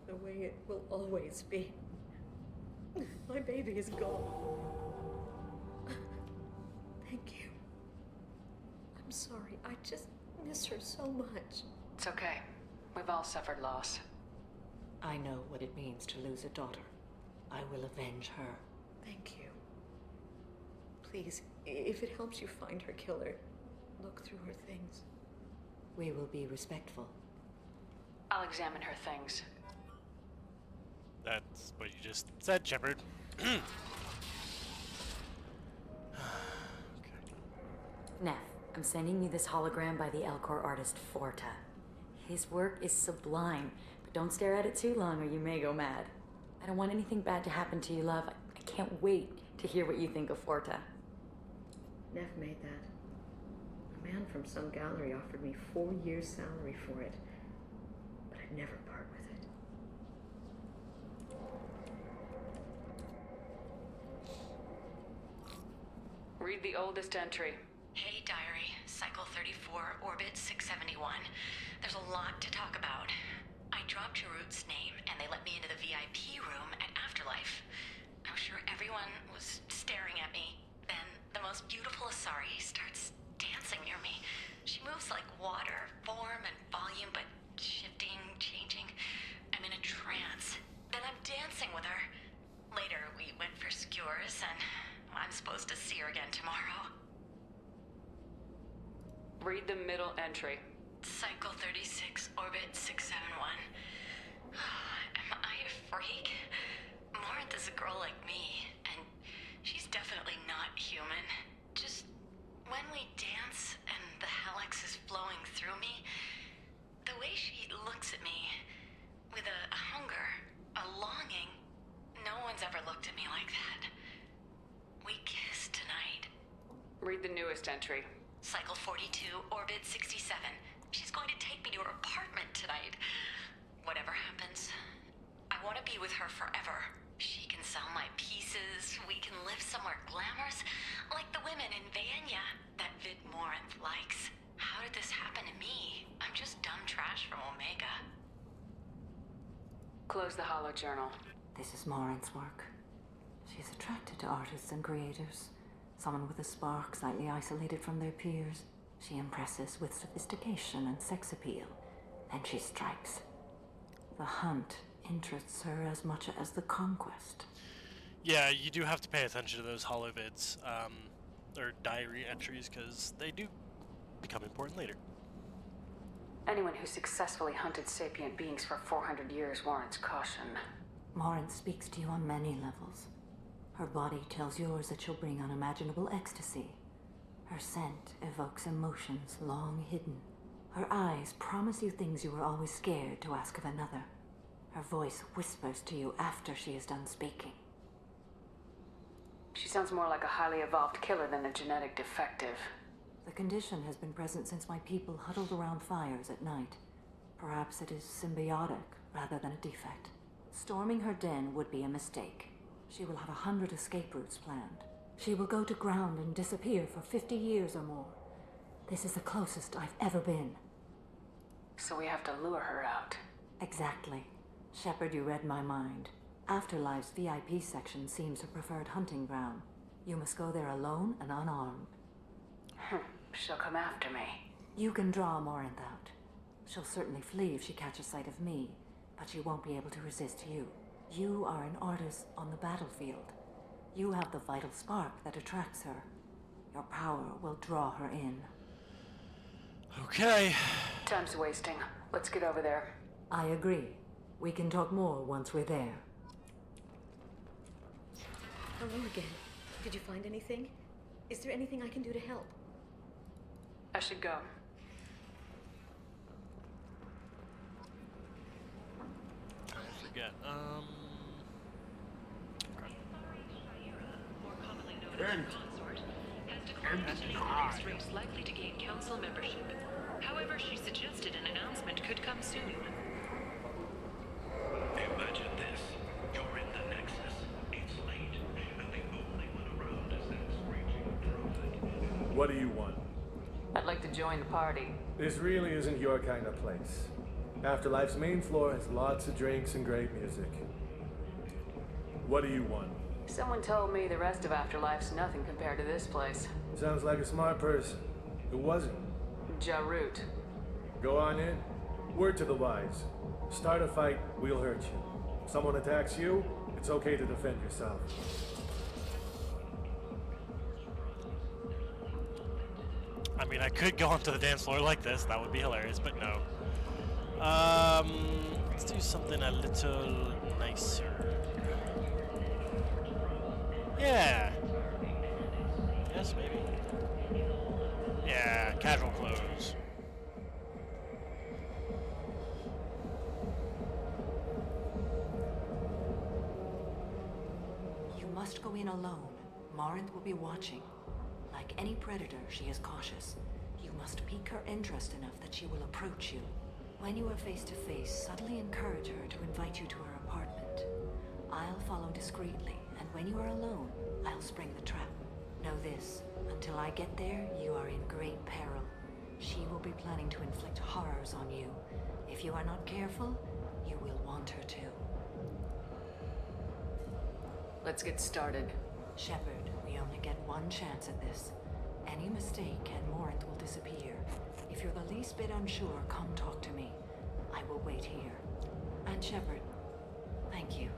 The way it will always be. My baby is gone. Thank you. I'm sorry. I just miss her so much. It's okay. We've all suffered loss. I know what it means to lose a daughter. I will avenge her. Thank you. Please, if it helps you find her killer, look through her things. We will be respectful. I'll examine her things. That's what you just said, Shepard. Okay. Neff, I'm sending you this hologram by the Elcor artist Forta. His work is sublime, but don't stare at it too long or you may go mad. I don't want anything bad to happen to you, love. I can't wait to hear what you think of Forta. Neff made that. A man from some gallery offered me 4 years' salary for it, but I'd never part with it. Read the oldest entry. Hey, Diary. Cycle 34, Orbit 671. There's a lot to talk about. I dropped Jarut's name, and they let me into the VIP room at Afterlife. I'm sure everyone was staring at me. Then the most beautiful Asari starts dancing near me. She moves like water, form and volume, but shifting, changing. I'm in a trance. Then I'm dancing with her. Later, we went for skewers, and I'm supposed to see her again tomorrow. Read the middle entry. Cycle 36, Orbit 671. Am I a freak? Morinth is a girl like me, and she's definitely not human. Just when we dance and the Helix is flowing through me, the way she looks at me with a hunger, a longing, no one's ever looked at me like that. We kiss tonight. Read the newest entry. Cycle 42, Orbit 67. She's going to take me to her apartment tonight. Whatever happens, I want to be with her forever. She can sell my pieces. We can live somewhere glamorous, like the women in Vanya that Vid Morinth likes. How did this happen to me? I'm just dumb trash from Omega. Close the holo journal. This is Morinth's work. She's attracted to artists and creators. Someone with a spark, slightly isolated from their peers. She impresses with sophistication and sex appeal. Then she strikes. The hunt interests her as much as the conquest. Yeah, you do have to pay attention to those holovids, or diary entries, because they do become important later. Anyone who successfully hunted sapient beings for 400 years warrants caution. Morinth speaks to you on many levels. Her body tells yours that she'll bring unimaginable ecstasy. Her scent evokes emotions long hidden. Her eyes promise you things you were always scared to ask of another. Her voice whispers to you after she is done speaking. She sounds more like a highly evolved killer than a genetic defective. The condition has been present since my people huddled around fires at night. Perhaps it is symbiotic rather than a defect. Storming her den would be a mistake. She will have 100 escape routes planned. She will go to ground and disappear for 50 years or more. This is the closest I've ever been. So we have to lure her out. Exactly. Shepard, you read my mind. Afterlife's VIP section seems her preferred hunting ground. You must go there alone and unarmed. She'll come after me. You can draw Morinth out. She'll certainly flee if she catches sight of me, but she won't be able to resist you. You are an artist on the battlefield. You have the vital spark that attracts her. Your power will draw her in. Okay. Time's wasting. Let's get over there. I agree. We can talk more once we're there. Hello again. Did you find anything? Is there anything I can do to help? I should go. I forget. More commonly known as Consort, has declared the name of the next race likely to gain council membership. However, she suggested an announcement could come soon. What do you want? I'd like to join the party. This really isn't your kind of place. Afterlife's main floor has lots of drinks and great music. What do you want? Someone told me the rest of Afterlife's nothing compared to this place. Sounds like a smart person. Who was it? Jarut. Go on in. Word to the wise. Start a fight, we'll hurt you. Someone attacks you, it's okay to defend yourself. I mean, I could go onto the dance floor like this. That would be hilarious, but no. Let's do something a little nicer. Yeah. Yes, maybe. Yeah, casual clothes. You must go in alone. Marinth will be watching. Like any predator, she is cautious. You must pique her interest enough that she will approach you. When you are face to face, subtly encourage her to invite you to her apartment. I'll follow discreetly, and when you are alone, I'll spring the trap. Know this, until I get there, you are in great peril. She will be planning to inflict horrors on you. If you are not careful, you will want her to. Let's get started. Shepard, we only get one chance at this. Any mistake and Morinth will disappear. If you're the least bit unsure, come talk to me. I will wait here. And Shepard, thank you.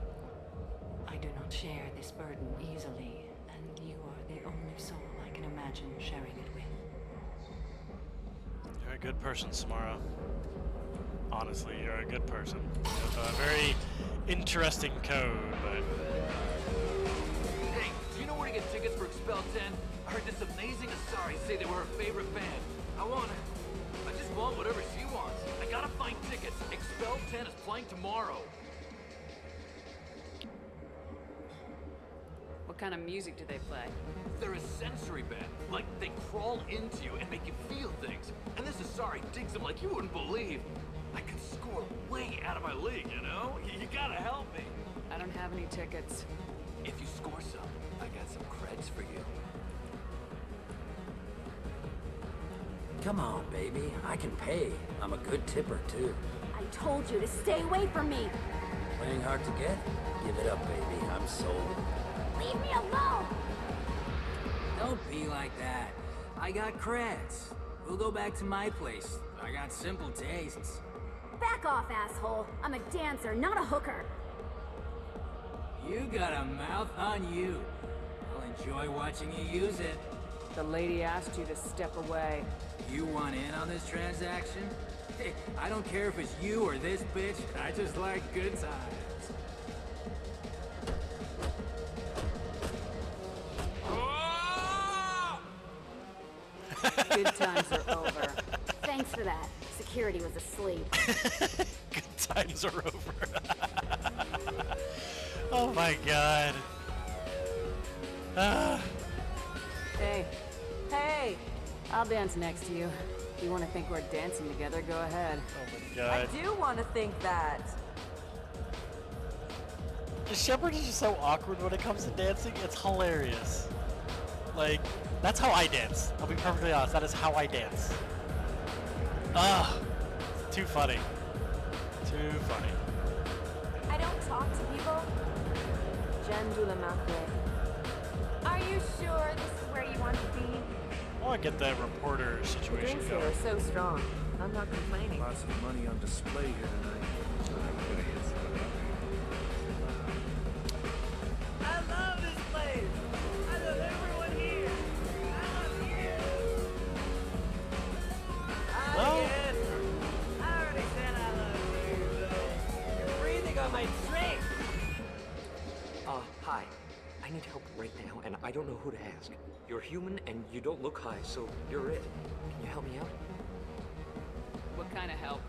I do not share this burden easily, and you are the only soul I can imagine sharing it with. You're a good person, Samara. Honestly, you're a good person. You have a very interesting code, but... Hey, do you know where to get tickets for Expel 10? I heard this amazing Asari say they were her favorite band. I just want whatever she wants. I gotta find tickets. Expel 10 is playing tomorrow. What kind of music do they play? They're a sensory band. Like, they crawl into you and make you feel things. And this Asari digs them like you wouldn't believe. I could score way out of my league, you know? You gotta help me. I don't have any tickets. If you score some, I got some creds for you. Come on, baby. I can pay. I'm a good tipper, too. I told you to stay away from me! Playing hard to get? Give it up, baby. I'm sold. Leave me alone! Don't be like that. I got creds. We'll go back to my place. I got simple tastes. Back off, asshole. I'm a dancer, not a hooker. You got a mouth on you. I'll enjoy watching you use it. The lady asked you to step away. You want in on this transaction? Hey, I don't care if it's you or this bitch. I just like good times. Good times are over. Thanks for that. Security was asleep. Good times are over. Oh my god. Hey. Hey! I'll dance next to you. If you want to think we're dancing together, go ahead. Oh my god. I do want to think that. Shepard is just so awkward when it comes to dancing. It's hilarious. Like, that's how I dance. I'll be perfectly honest. That is how I dance. Ugh. Too funny. Too funny. I don't talk to people. Are you sure this is where you want to be? I want to get that reporter situation Drinks going. here are so strong. I'm not complaining. Lots of money on display here tonight. I love this place. I love everyone here. I love you. Again. I already said I love you, though. You're breathing on my drink. Hi. I need help right now, and I don't know who to ask. You're human, and you don't look high, so you're it. Can you help me out? What kind of help?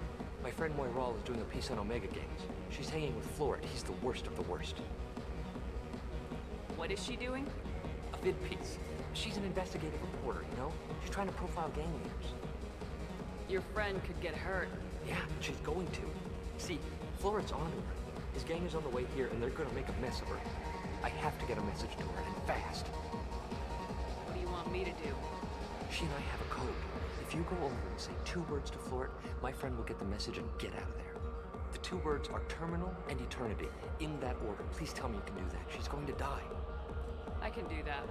My friend Moiral is doing a piece on Omega Gangs. She's hanging with Florid. He's the worst of the worst. What is she doing? A vid piece. She's an investigative reporter, you know? She's trying to profile gang leaders. Your friend could get hurt. Yeah, she's going to. See, Florid's on her. His gang is on the way here, and they're gonna make a mess of her. I have to get a message to her, and fast. What do you want me to do? She and I have a code. If you go over and say 2 words to Flort, my friend will get the message and get out of there. The 2 words are terminal and eternity, in that order. Please tell me you can do that. She's going to die. I can do that.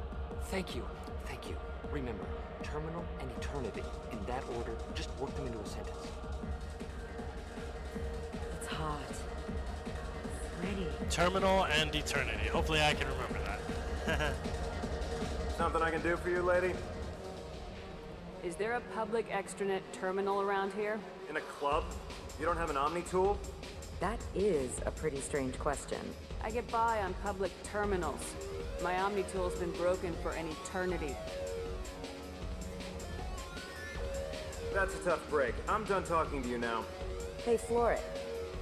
Thank you. Thank you. Remember, terminal and eternity, in that order. Just work them into a sentence. It's hot. Pretty. Terminal and eternity. Hopefully I can remember that. Something I can do for you, lady? Is there a public extranet terminal around here? In a club? You don't have an Omni tool? That is a pretty strange question. I get by on public terminals. My Omni tool's been broken for an eternity. That's a tough break. I'm done talking to you now. Hey, Floret.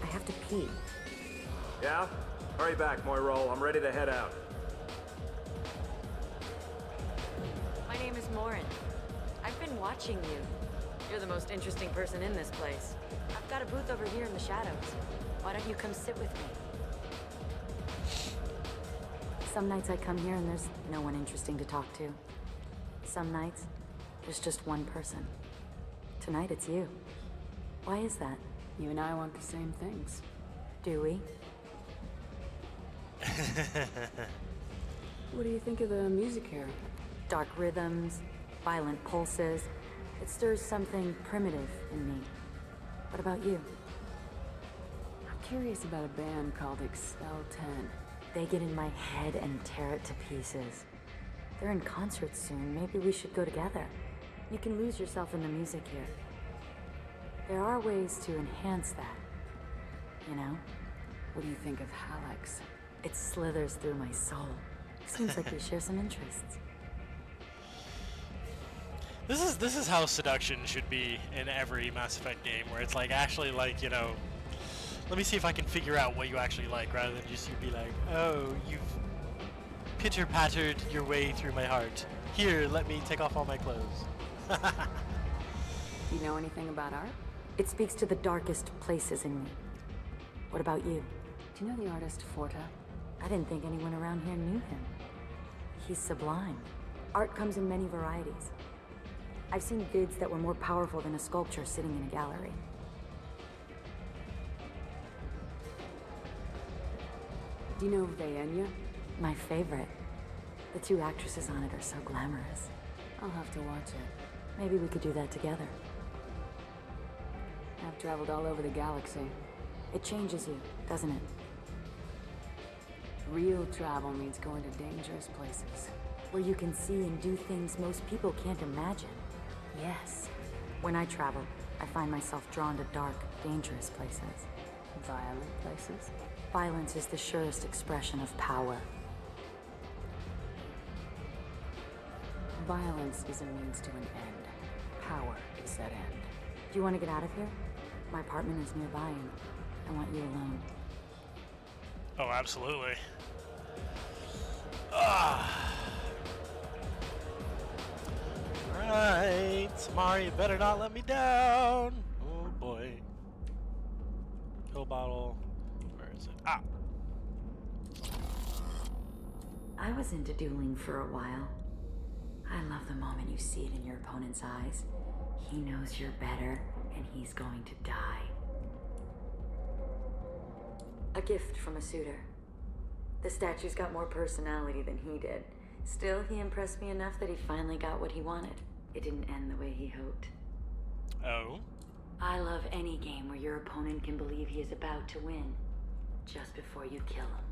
I have to pee. Yeah? Hurry back, Moirol. I'm ready to head out. My name is Morin. I've been watching you. You're the most interesting person in this place. I've got a booth over here in the shadows. Why don't you come sit with me? Some nights I come here and there's no one interesting to talk to. Some nights, there's just one person. Tonight it's you. Why is that? You and I want the same things. Do we? What do you think of the music here? Dark rhythms, violent pulses. It stirs something primitive in me. What about you? I'm curious about a band called Expel 10. They get in my head and tear it to pieces. They're in concert soon. Maybe we should go together. You can lose yourself in the music here. There are ways to enhance that. You know? What do you think of Hallex? It slithers through my soul. Seems like we share some interests. This is how seduction should be in every Mass Effect game, where it's like actually like, you know, let me see if I can figure out what you actually like, rather than just you be like, oh, you've pitter-pattered your way through my heart. Here, let me take off all my clothes. Do you know anything about art? It speaks to the darkest places in me. What about you? Do you know the artist Forta? I didn't think anyone around here knew him. He's sublime. Art comes in many varieties. I've seen vids that were more powerful than a sculpture sitting in a gallery. Do you know Vaenya? My favorite. The 2 actresses on it are so glamorous. I'll have to watch it. Maybe we could do that together. I've traveled all over the galaxy. It changes you, doesn't it? Real travel means going to dangerous places. Where you can see and do things most people can't imagine. Yes. When I travel, I find myself drawn to dark, dangerous places. Violent places? Violence is the surest expression of power. Violence is a means to an end. Power is that end. Do you want to get out of here? My apartment is nearby and I want you alone. Oh, absolutely. Ah. Alright, Samari, you better not let me down. Oh boy. Pill bottle. Where is it? Ah. I was into dueling for a while. I love the moment you see it in your opponent's eyes. He knows you're better, and he's going to die. A gift from a suitor. The statue's got more personality than he did. Still, he impressed me enough that he finally got what he wanted. It didn't end the way he hoped. Oh? I love any game where your opponent can believe he is about to win, just before you kill him.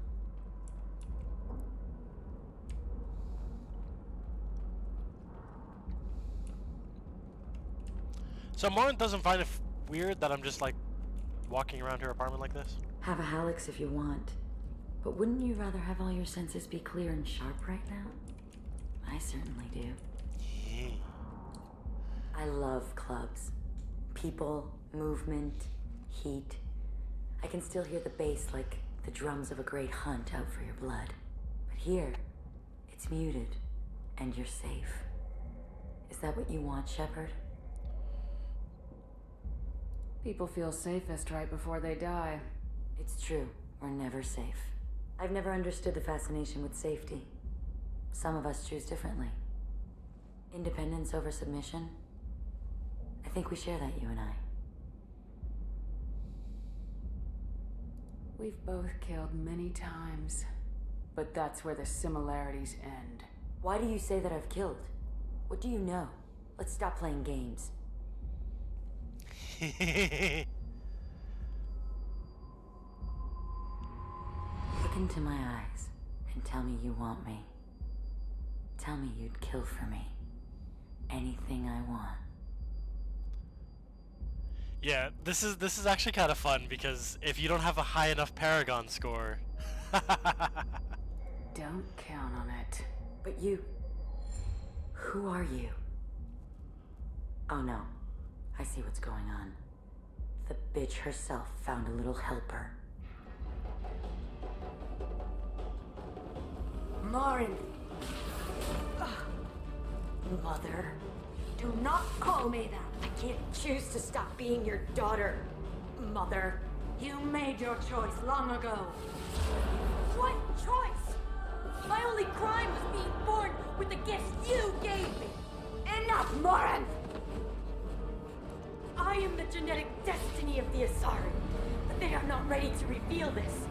So Morin doesn't find it weird that I'm just like walking around her apartment like this? Have a Hallex if you want. But wouldn't you rather have all your senses be clear and sharp right now? I certainly do. Yeah. I love clubs. People, movement, heat. I can still hear the bass like the drums of a great hunt out for your blood. But here, it's muted, and you're safe. Is that what you want, Shepard? People feel safest right before they die. It's true. We're never safe. I've never understood the fascination with safety. Some of us choose differently. Independence over submission? I think we share that, you and I. We've both killed many times, but that's where the similarities end. Why do you say that I've killed? What do you know? Let's stop playing games. Look into my eyes and tell me you want me. Tell me you'd kill for me. Anything I want. Yeah, this is actually kind of fun because if you don't have a high enough Paragon score, Don't count on it. But you... Who are you? Oh no. I see what's going on. The bitch herself found a little helper. Morin! Mother. Do not call me that. I can't choose to stop being your daughter. Mother. You made your choice long ago. What choice? My only crime was being born with the gifts you gave me. Enough, Morin! I am the genetic destiny of the Asari, but they are not ready to reveal this.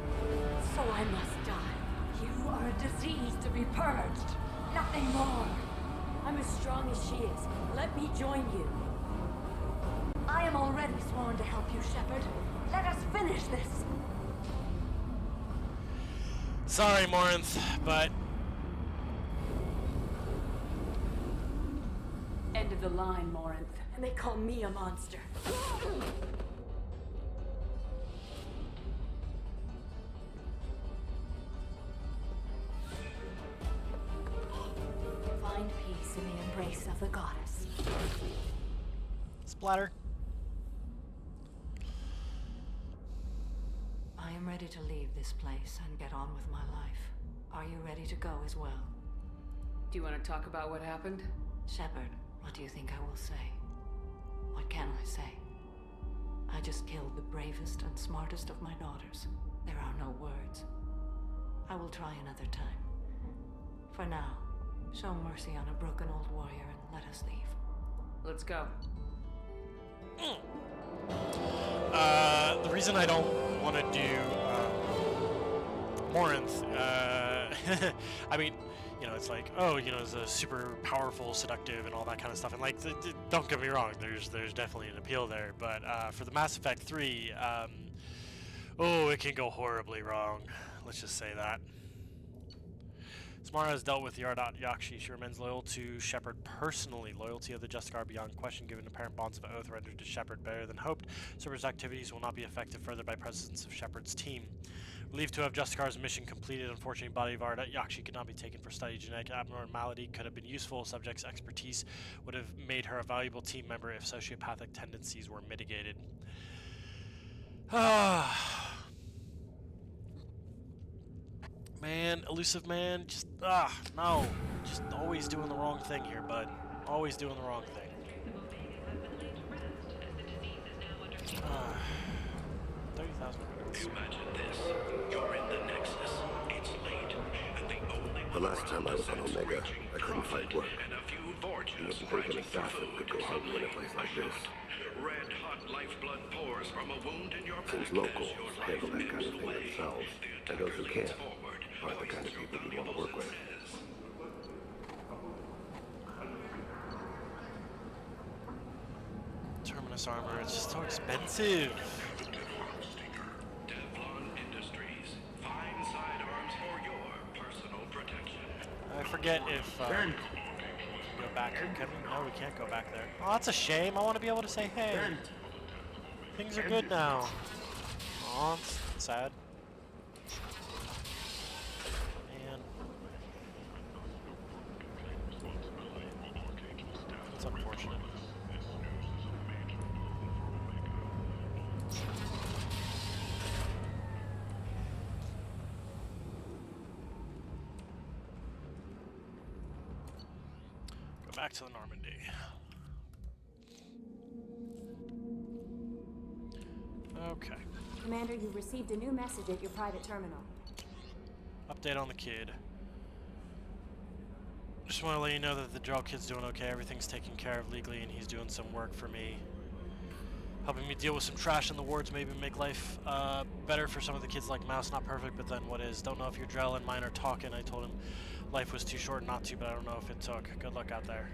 So I must die. You are a disease to be purged. Nothing more. I'm as strong as she is. Let me join you. I am already sworn to help you, Shepard. Let us finish this. sorry, Morinth, but End of the line, Morinth. And they call me a monster. Find peace in the embrace of the goddess. splatter. I am ready to leave this place and get on with my life. Are you ready to go as well? Do you want to talk about what happened? Shepard, what do you think I will say? What can I say? I just killed the bravest and smartest of my daughters. There are no words. I will try another time. For now, show mercy on a broken old warrior and let us leave. Let's go. The reason I don't want to do Morinth, I mean, you know, it's like, oh, you know, it's a super powerful, seductive, and all that kind of stuff. And like, don't get me wrong, there's definitely an appeal there. But for the Mass Effect 3, oh, it can go horribly wrong. Let's just say that. Samara has dealt with Yardat Yakshi. She remains loyal to Shepard personally. Loyalty of the Justicar beyond question, given apparent bonds of oath rendered to Shepard better than hoped. Cerberus activities will not be affected further by presence of Shepard's team. Relieved to have Justicar's mission completed. Unfortunately, body of Yardat Yakshi could not be taken for study. Genetic abnormality could have been useful. Subject's expertise would have made her a valuable team member if sociopathic tendencies were mitigated. Man, elusive man, just, no. Just always doing the wrong thing here, bud. Always doing the wrong thing. 30,000 credits. Imagine this. You're in the Nexus. It's late. And the only The last time I was on Omega, I couldn't find work. and a few You fortunes wouldn't think an scratching for assassin food could go is a hungry in a blink place of like a this. shot. Red hot lifeblood pours from a wound in your back Since as locals your life handle that kind ebbs of thing away. themselves, The and those who attacker leans can't forward, aren't the kind of people you want to work with. Terminus armor, it's just so expensive. Teflon Industries. Fine sidearms for your personal protection. I forget if go back. Can we? No, we can't go back there. Oh, that's a shame. I want to be able to say, hey, things are good now. Aw, it's sad. Man. That's unfortunate. Go back to the Normandy. Okay. Commander, you've received a new message at your private terminal. Update on the kid. Just want to let you know that the Drill Kid's doing okay. Everything's taken care of legally, and he's doing some work for me. Helping me deal with some trash in the wards, maybe make life better for some of the kids like Mouse. Not perfect, but then what is? Don't know if your Drell and mine are talking. I told him life was too short not to, but I don't know if it took. Good luck out there.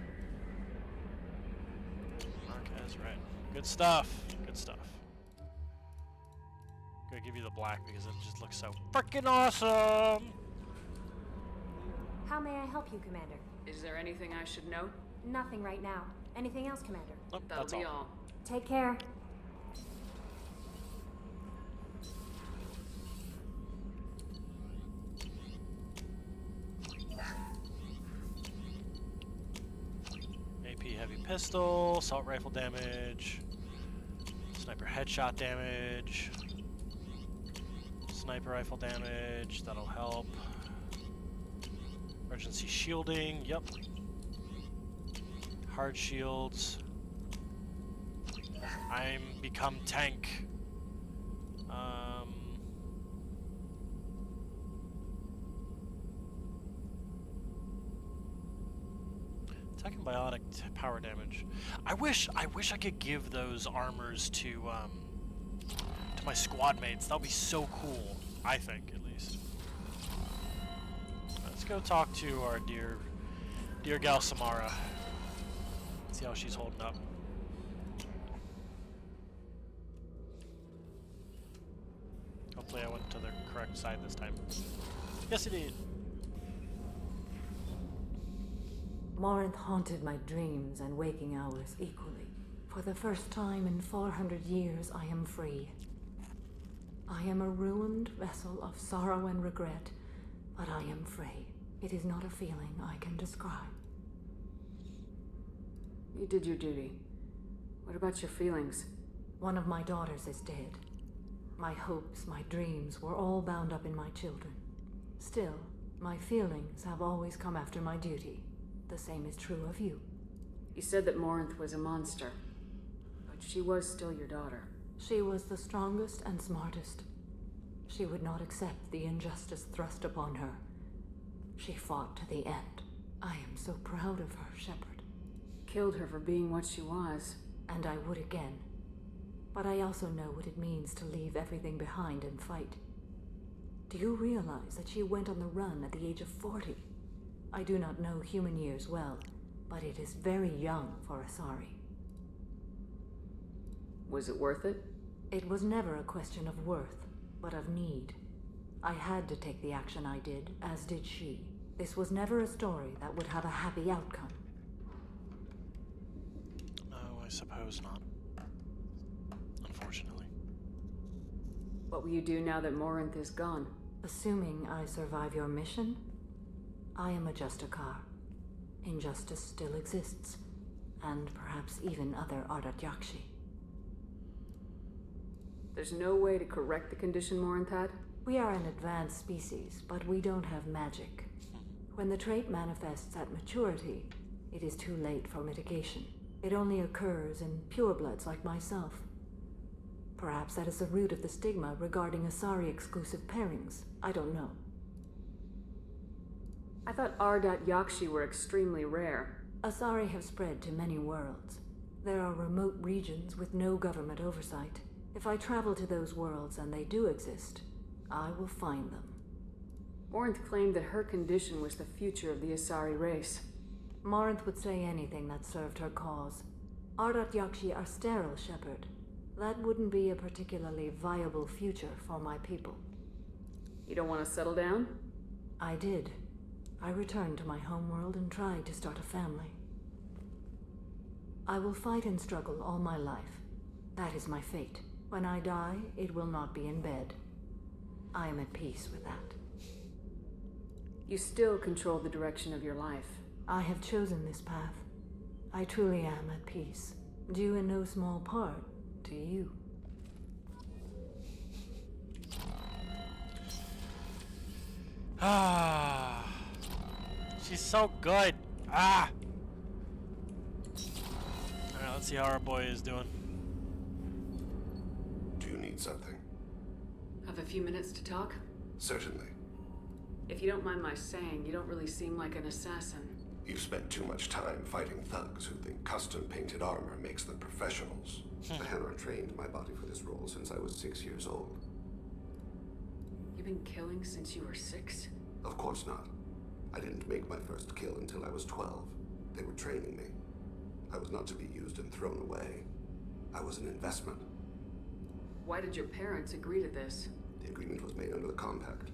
Marquez, right. Good stuff. Good stuff. Gonna give you the black because it just looks so freaking awesome. How may I help you, Commander? Is there anything I should know? Nothing right now. Anything else, Commander? Nope, That'll that's be all. all. Take care. AP heavy pistol, assault rifle damage, sniper headshot damage, sniper rifle damage, that'll help. Emergency shielding, yep. Hard shields. I'm become tank. Attack and biotic power damage. I wish I could give those armors to my squad mates. That'll be so cool. I think, at least. Let's go talk to our dear gal Samara. See how she's holding up. Hopefully I went to the correct side this time. Yes, it did. Morinth haunted my dreams and waking hours equally. For the first time in 400 years, I am free. I am a ruined vessel of sorrow and regret, but I am free. It is not a feeling I can describe. You did your duty. What about your feelings? One of my daughters is dead. My hopes, my dreams were all bound up in my children. Still, my feelings have always come after my duty. The same is true of you. You said that Morinth was a monster, but she was still your daughter. She was the strongest and smartest. She would not accept the injustice thrust upon her. She fought to the end. I am so proud of her, Shepard. Killed her for being what she was. And I would again. But I also know what it means to leave everything behind and fight. Do you realize that she went on the run at the age of 40? I do not know human years well, but it is very young for Asari. Was it worth it? It was never a question of worth, but of need. I had to take the action I did, as did she. This was never a story that would have a happy outcome. No, I suppose not. Unfortunately. What will you do now that Morinth is gone? Assuming I survive your mission, I am a Justicar. Injustice still exists, and perhaps even other Ardat Yakshi. There's no way to correct the condition Morinth had? We are an advanced species, but we don't have magic. When the trait manifests at maturity, it is too late for mitigation. It only occurs in purebloods like myself. Perhaps that is the root of the stigma regarding Asari-exclusive pairings. I don't know. I thought Ardat Yakshi were extremely rare. Asari have spread to many worlds. There are remote regions with no government oversight. If I travel to those worlds, and they do exist, I will find them. Morinth claimed that her condition was the future of the Asari race. Morinth would say anything that served her cause. Ardat Yakshi are sterile, Shepard. That wouldn't be a particularly viable future for my people. You don't want to settle down? I did. I returned to my homeworld and tried to start a family. I will fight and struggle all my life. That is my fate. When I die, it will not be in bed. I am at peace with that. You still control the direction of your life. I have chosen this path. I truly am at peace, due in no small part to you. Ah, she's so good. Ah. All right, let's see how our boy is doing. Do you need something? Have a few minutes to talk? Certainly. If you don't mind my saying, you don't really seem like an assassin. You spent too much time fighting thugs who think custom-painted armor makes them professionals. The Hanar trained my body for this role since I was 6 years old. You've been killing since you were 6? Of course not. I didn't make my first kill until I was 12. They were training me. I was not to be used and thrown away. I was an investment. Why did your parents agree to this? The agreement was made under the Compact.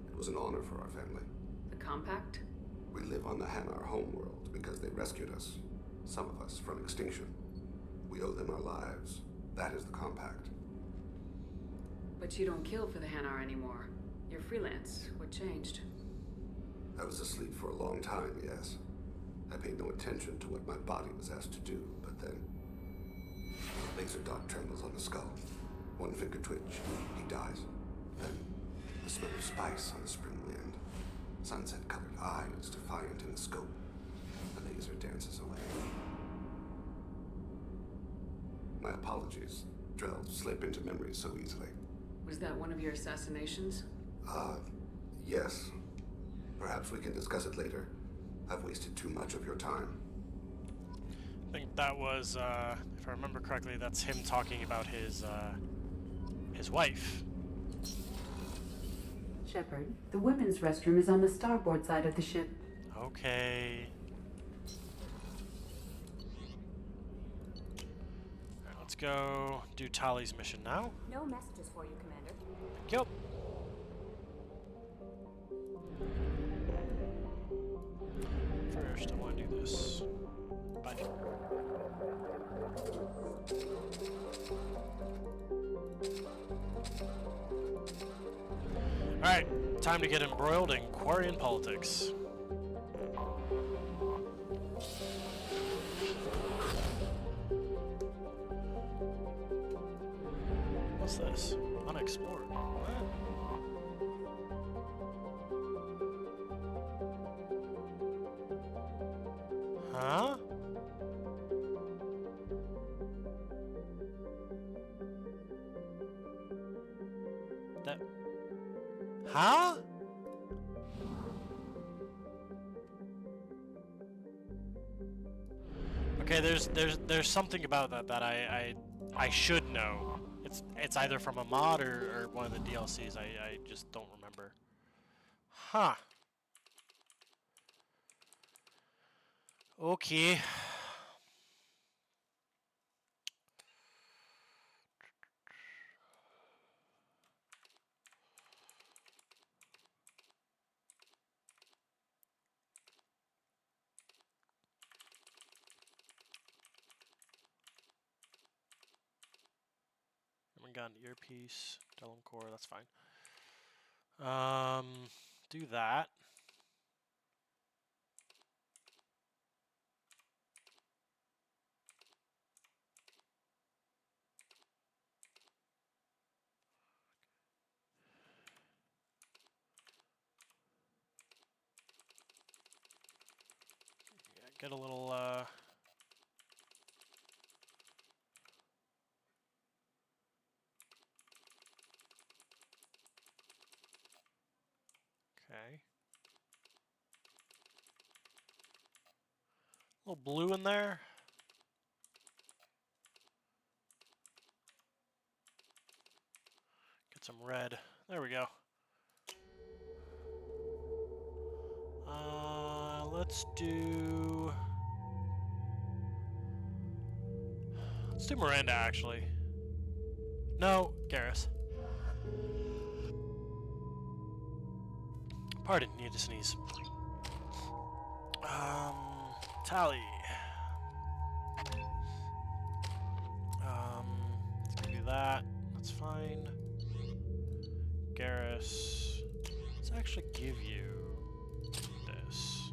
It was an honor for our family. The Compact? We live on the Hanar homeworld because they rescued us. Some of us from extinction. We owe them our lives. That is the Compact. But you don't kill for the Hanar anymore. You're freelance. What changed? I was asleep for a long time, yes. I paid no attention to what my body was asked to do, but then... a laser dot trembles on the skull. One finger twitch. He dies. Then, the smell of spice on the spring wind. Sunset-colored eyes defiant in the scope. The laser dances away. My apologies. Drells slip into memory so easily. Was that one of your assassinations? Yes. Perhaps we can discuss it later. I've wasted too much of your time. I think that was, if I remember correctly, that's him talking about his wife. Shepard, the women's restroom is on the starboard side of the ship. Okay. Alright, let's go do Tali's mission now. No messages for you, Commander. Yep. First, I want to do this. Bye. Alright, time to get embroiled in Quarian politics. What's this? Unexplored. What? Huh? That... Huh? Okay, there's something about that I should know. It's either from a mod or one of the DLCs. I just don't remember. Huh. Okay. Haven't got an earpiece, Delon Core, that's fine. Do that. Yeah, get a little okay. A little blue in there. Get some red. There we go. Let's do Miranda, actually. No, Garrus. Pardon, need to sneeze. Tali. Let's do that. That's fine. Garrus. Let's actually give you this.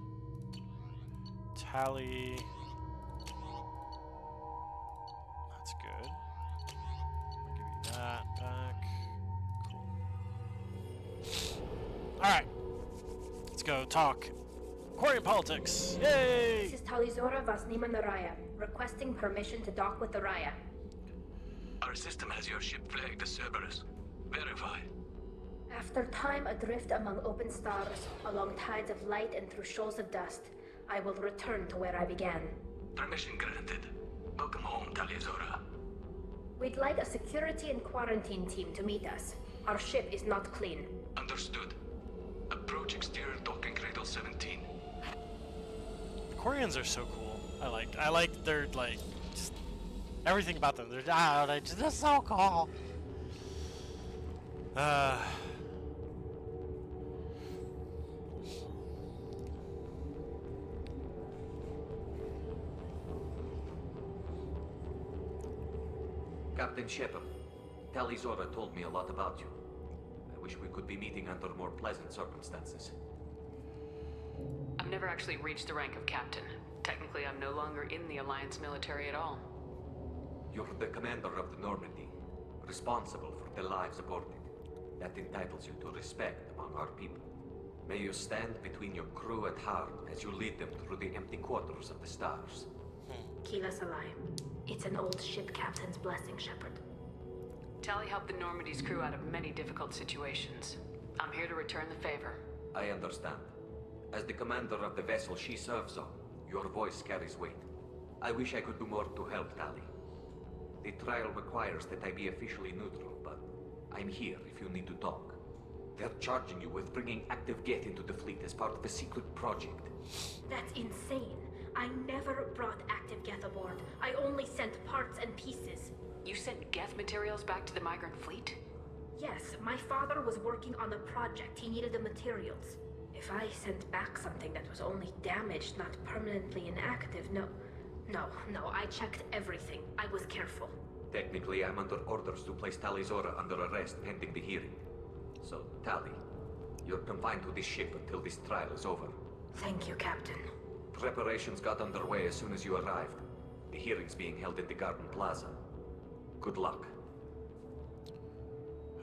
Tali. That's good. I'll give you that back. Cool. Alright. Let's go talk Quarian politics. Yay! This is Talizora Vasnima Naraya, requesting permission to dock with the Raya. Our system has your ship flagged as Cerberus. Verify. After time adrift among open stars, along tides of light and through shoals of dust, I will return to where I began. Permission granted. Welcome home, Tali'Zorah. We'd like a security and quarantine team to meet us. Our ship is not clean. Understood. Approach exterior docking cradle 17. The Quarians are so cool. I like their, like, just everything about them. They're just so cool. Captain Shepard, Tali'Zorah told me a lot about you. I wish we could be meeting under more pleasant circumstances. I've never actually reached the rank of captain. Technically, I'm no longer in the Alliance military at all. You're the commander of the Normandy, responsible for the lives aboard it. That entitles you to respect among our people. May you stand between your crew and harm as you lead them through the empty quarters of the stars. Keep us alive. It's an old ship captain's blessing, Shepard. Tali helped the Normandy's crew out of many difficult situations. I'm here to return the favor. I understand. As the commander of the vessel she serves on, your voice carries weight. I wish I could do more to help Tali. The trial requires that I be officially neutral, but I'm here if you need to talk. They're charging you with bringing active Geth into the fleet as part of a secret project. That's insane. I never brought active Geth aboard. I only sent parts and pieces. You sent Geth materials back to the migrant fleet? Yes, my father was working on a project. He needed the materials. If I sent back something that was only damaged, not permanently inactive, no, I checked everything. I was careful. Technically, I'm under orders to place Tali'Zorah under arrest pending the hearing. So, Tali, you're confined to this ship until this trial is over. Thank you, Captain. Preparations got underway as soon as you arrived. The hearing's being held in the Garden Plaza. Good luck.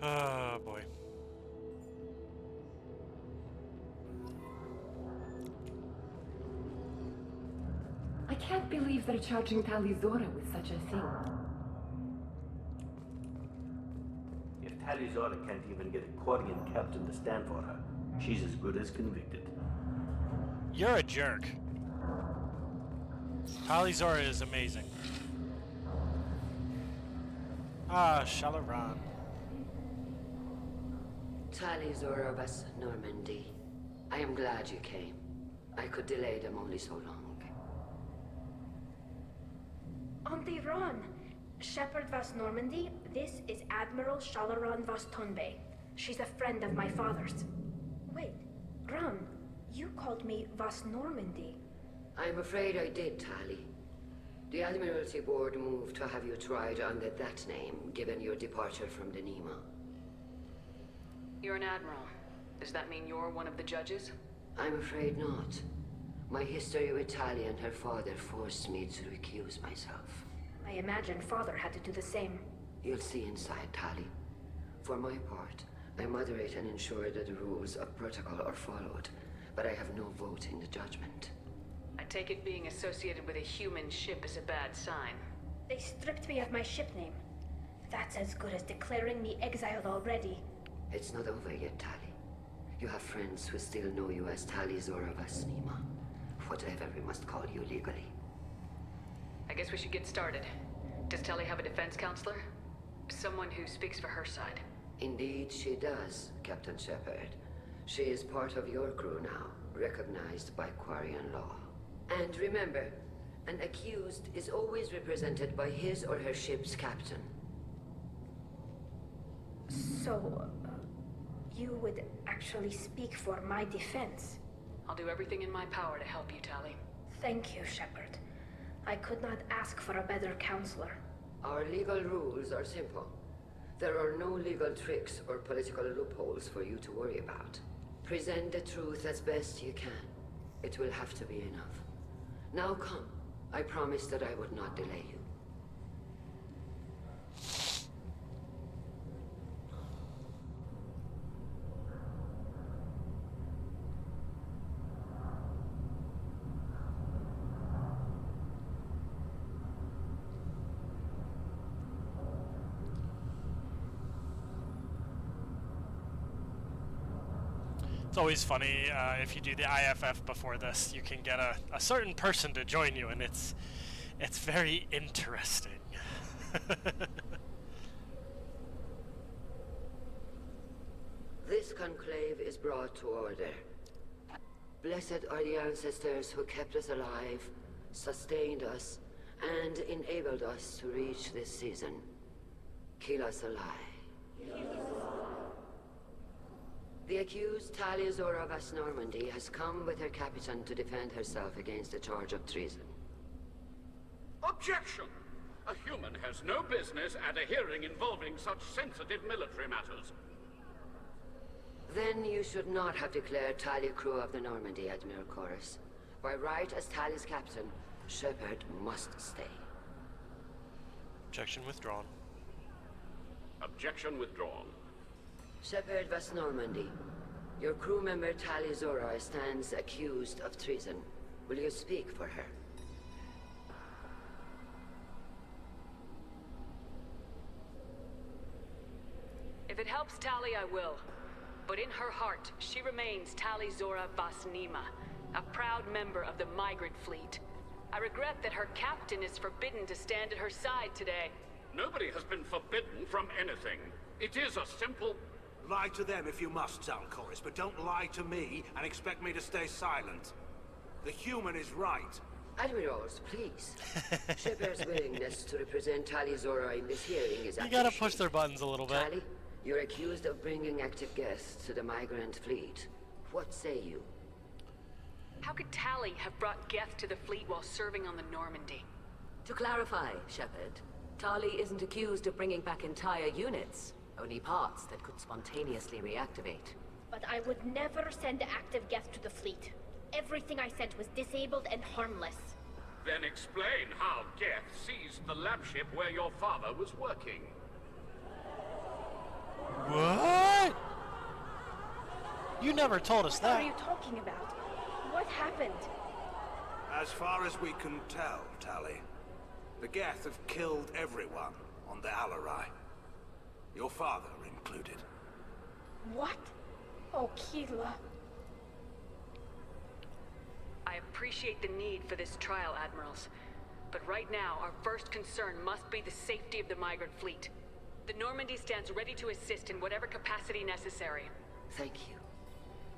Oh, boy. I can't believe they're charging Tali'Zorah with such a thing. If Tali'Zorah can't even get a Quarian captain to stand for her, she's as good as convicted. You're a jerk. Tali'Zorah is amazing. Ah, Shalaran. Tali'Zorah Vas Normandy. I am glad you came. I could delay them only so long. On the run! Shepard Vas Normandy, this is Admiral Shalaran Vas Tonbe. She's a friend of my father's. Wait, Ran, you called me Vas Normandy. I'm afraid I did, Tali. The Admiralty Board moved to have you tried under that name, given your departure from the Nima. You're an admiral. Does that mean you're one of the judges? I'm afraid not. My history with Tali and her father forced me to recuse myself. I imagine father had to do the same. You'll see inside, Tali. For my part, I moderate and ensure that the rules of protocol are followed, but I have no vote in the judgment. I take it being associated with a human ship is a bad sign. They stripped me of my ship name. That's as good as declaring me exiled already. It's not over yet, Tali. You have friends who still know you as Tali'Zorah Vas Nima. Whatever we must call you legally. I guess we should get started. Does Tali have a defense counselor? Someone who speaks for her side. Indeed she does, Captain Shepard. She is part of your crew now, recognized by Quarian law. And remember, an accused is always represented by his or her ship's captain. So, you would actually speak for my defense? I'll do everything in my power to help you, Tali. Thank you, Shepard. I could not ask for a better counselor. Our legal rules are simple. There are no legal tricks or political loopholes for you to worry about. Present the truth as best you can. It will have to be enough. Now come. I promised that I would not delay you. It's always funny if you do the IFF before this, you can get a certain person to join you, and it's very interesting. This conclave is brought to order. Blessed are the ancestors who kept us alive, sustained us, and enabled us to reach this season. Keelah Se'lai. The accused Talia Zora Vas Normandy has come with her Capitan to defend herself against a charge of treason. Objection! A human has no business at a hearing involving such sensitive military matters. Then you should not have declared Talia crew of the Normandy, Admiral Chorus. By right as Talia's captain, Shepard must stay. Objection withdrawn. Objection withdrawn. Shepard Vas Normandy, your crew member Talia Zora stands accused of treason. Will you speak for her? If it helps Tali, I will. But in her heart, she remains Tali Zora Vas Nima, a proud member of the migrant fleet. I regret that her captain is forbidden to stand at her side today. Nobody has been forbidden from anything. It is a simple... Lie to them if you must, Zalcoris, but don't lie to me and expect me to stay silent. The human is right. Admirals, please. Shepard's willingness to represent Tali Zora in this hearing is You gotta push their buttons a little bit. Tali, you're accused of bringing active guests to the migrant fleet. What say you? How could Tali have brought Geth to the fleet while serving on the Normandy? To clarify, Shepard, Tali isn't accused of bringing back entire units, only parts that could spontaneously reactivate. But I would never send active Geth to the fleet. Everything I sent was disabled and harmless. Then explain how Geth seized the lab ship where your father was working. What? You never told us What that. are you talking about? What happened? As far as we can tell, Tali, the Geth have killed everyone on the Alarai. Your father included. What? Oh, Keelah. I appreciate the need for this trial, Admirals. But right now, our first concern must be the safety of the migrant fleet. The Normandy stands ready to assist in whatever capacity necessary. Thank you.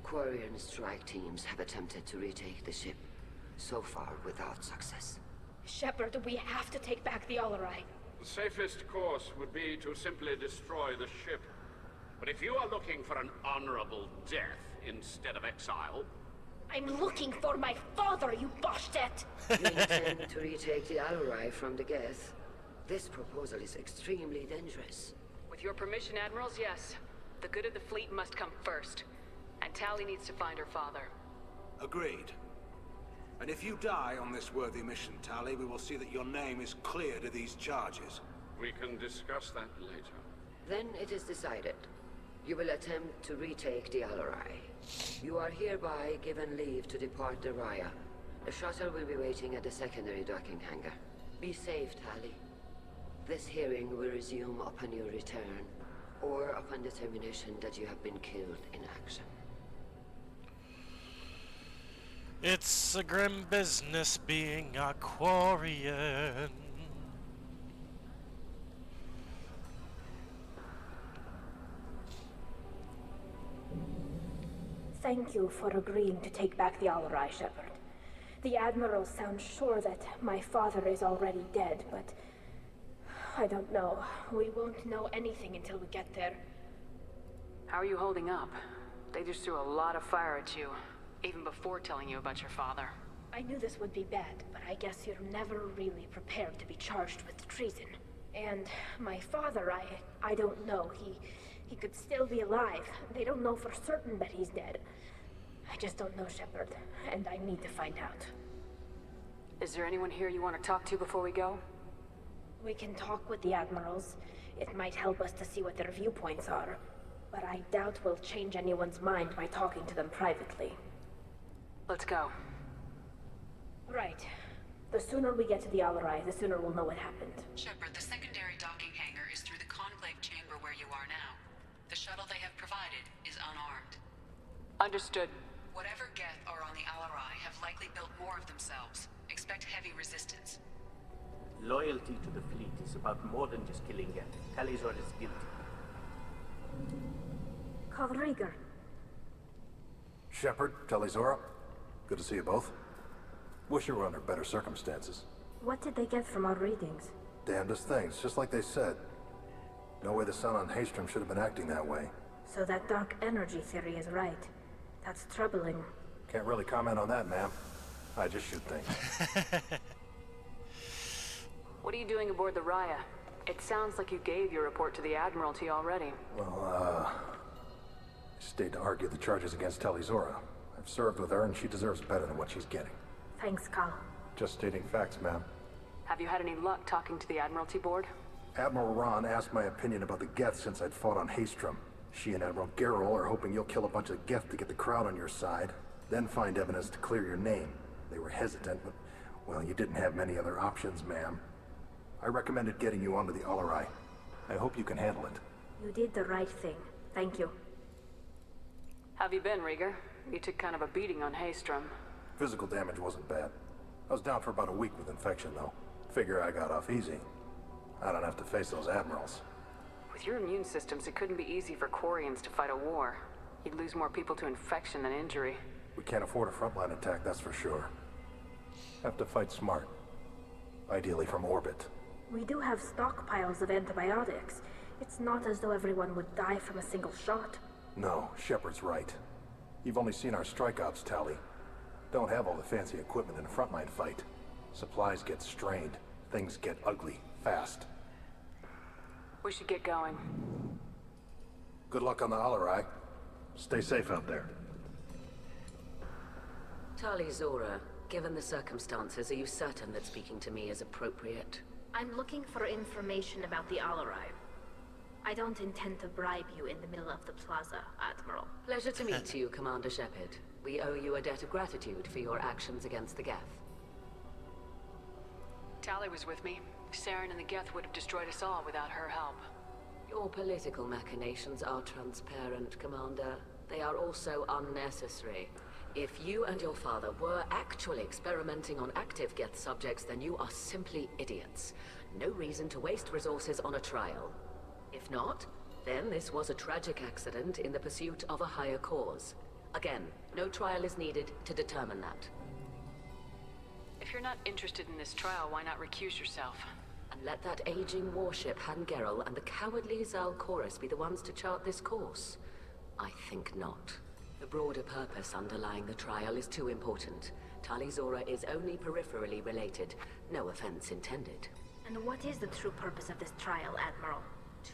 Quarian strike teams have attempted to retake the ship, so far without success. Shepard, we have to take back the Alarai. The safest course would be to simply destroy the ship. But if you are looking for an honorable death instead of exile... I'm looking for my father, you Bastet! You intend to retake the Alarai from the Geth? This proposal is extremely dangerous. With your permission, Admirals, yes. The good of the fleet must come first. And Tali needs to find her father. Agreed. And if you die on this worthy mission, Tali, we will see that your name is cleared of these charges. We can discuss that later. Then it is decided. You will attempt to retake the Alarai. You are hereby given leave to depart the Raya. The shuttle will be waiting at the secondary docking hangar. Be safe, Tali. This hearing will resume upon your return, or upon determination that you have been killed in action. It's a grim business being a Quarian. Thank you for agreeing to take back the Alarai, Shepard. The Admiral sounds sure that my father is already dead, but... I don't know. We won't know anything until we get there. How are you holding up? They just threw a lot of fire at you, even before telling you about your father. I knew this would be bad, but I guess you're never really prepared to be charged with treason. And my father, I don't know. He could still be alive. They don't know for certain that he's dead. I just don't know, Shepard, and I need to find out. Is there anyone here you want to talk to before we go? We can talk with the Admirals. It might help us to see what their viewpoints are. But I doubt we'll change anyone's mind by talking to them privately. Let's go. Right. The sooner we get to the Alarai, the sooner we'll know what happened. Shepard, the secondary docking hangar is through the conclave chamber where you are now. The shuttle they have provided is unarmed. Understood. Whatever Geth are on the Alarai have likely built more of themselves. Expect heavy resistance. Loyalty to the fleet is about more than just killing Geth. Talizor is guilty. Call Rieger. Shepard, Talizora, good to see you both. Wish you were under better circumstances. What did they get from our readings? Damnedest things, just like they said. No way the sun on Haystrom should have been acting that way. So that dark energy theory is right. That's troubling. Can't really comment on that, ma'am. I just shoot things. What are you doing aboard the Raya? It sounds like you gave your report to the Admiralty already. Well, I stayed to argue the charges against Talizora. I've served with her, and she deserves better than what she's getting. Thanks, Cal. Just stating facts, ma'am. Have you had any luck talking to the Admiralty board? Admiral Ron asked my opinion about the Geth since I'd fought on Haystrom. She and Admiral Gerrel are hoping you'll kill a bunch of Geth to get the crowd on your side, then find evidence to clear your name. They were hesitant, but, well, you didn't have many other options, ma'am. I recommended getting you onto the Alarai. I hope you can handle it. You did the right thing. Thank you. Have you been, Rieger? You took kind of a beating on Haystrom. Physical damage wasn't bad. I was down for about a week with infection, though. Figure I got off easy. I don't have to face those admirals. With your immune systems, it couldn't be easy for Quarians to fight a war. You'd lose more people to infection than injury. We can't afford a frontline attack, that's for sure. Have to fight smart. Ideally from orbit. We do have stockpiles of antibiotics. It's not as though everyone would die from a single shot. No, Shepard's right. You've only seen our strike ops tally. Don't have all the fancy equipment in a frontline fight. Supplies get strained. Things get ugly, fast. We should get going. Good luck on the Alarai. Stay safe out there. Talizora, given the circumstances, are you certain that speaking to me is appropriate? I'm looking for information about the Alarai. I don't intend to bribe you in the middle of the plaza, Admiral. Pleasure to meet you, Commander Shepard. We owe you a debt of gratitude for your actions against the Geth. Tali was with me. Saren and the Geth would have destroyed us all without her help. Your political machinations are transparent, Commander. They are also unnecessary. If you and your father were actually experimenting on active Geth subjects, then you are simply idiots. No reason to waste resources on a trial. If not, then this was a tragic accident in the pursuit of a higher cause. Again, no trial is needed to determine that. If you're not interested in this trial, why not recuse yourself? And let that aging warship Han Gerrel and the cowardly Zal Chorus be the ones to chart this course? I think not. The broader purpose underlying the trial is too important. Talizora is only peripherally related. No offense intended. And what is the true purpose of this trial, Admiral?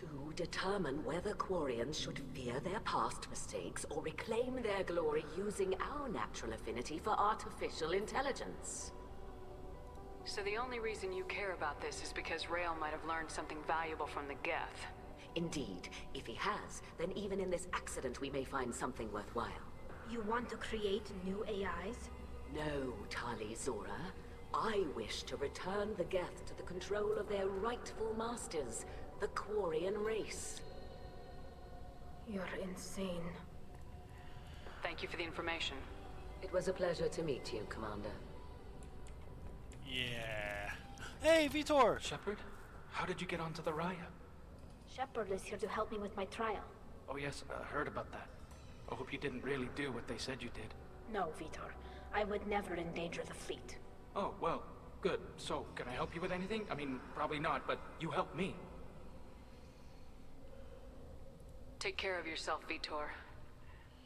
To determine whether Quarians should fear their past mistakes or reclaim their glory using our natural affinity for artificial intelligence. So the only reason you care about this is because Rael might have learned something valuable from the Geth. Indeed. If he has, then even in this accident we may find something worthwhile. You want to create new AIs? No, Talizora. I wish to return the Geth to the control of their rightful masters, the Quarian race. You're insane. Thank you for the information. It was a pleasure to meet you, Commander. Yeah. Hey, Vitor! Shepard, how did you get onto the Raya? Shepard is here to help me with my trial. Oh yes, I heard about that. I hope you didn't really do what they said you did. No, Vitor. I would never endanger the fleet. Oh, well, good. So, can I help you with anything? I mean, probably not, but you helped me. Take care of yourself, Vitor.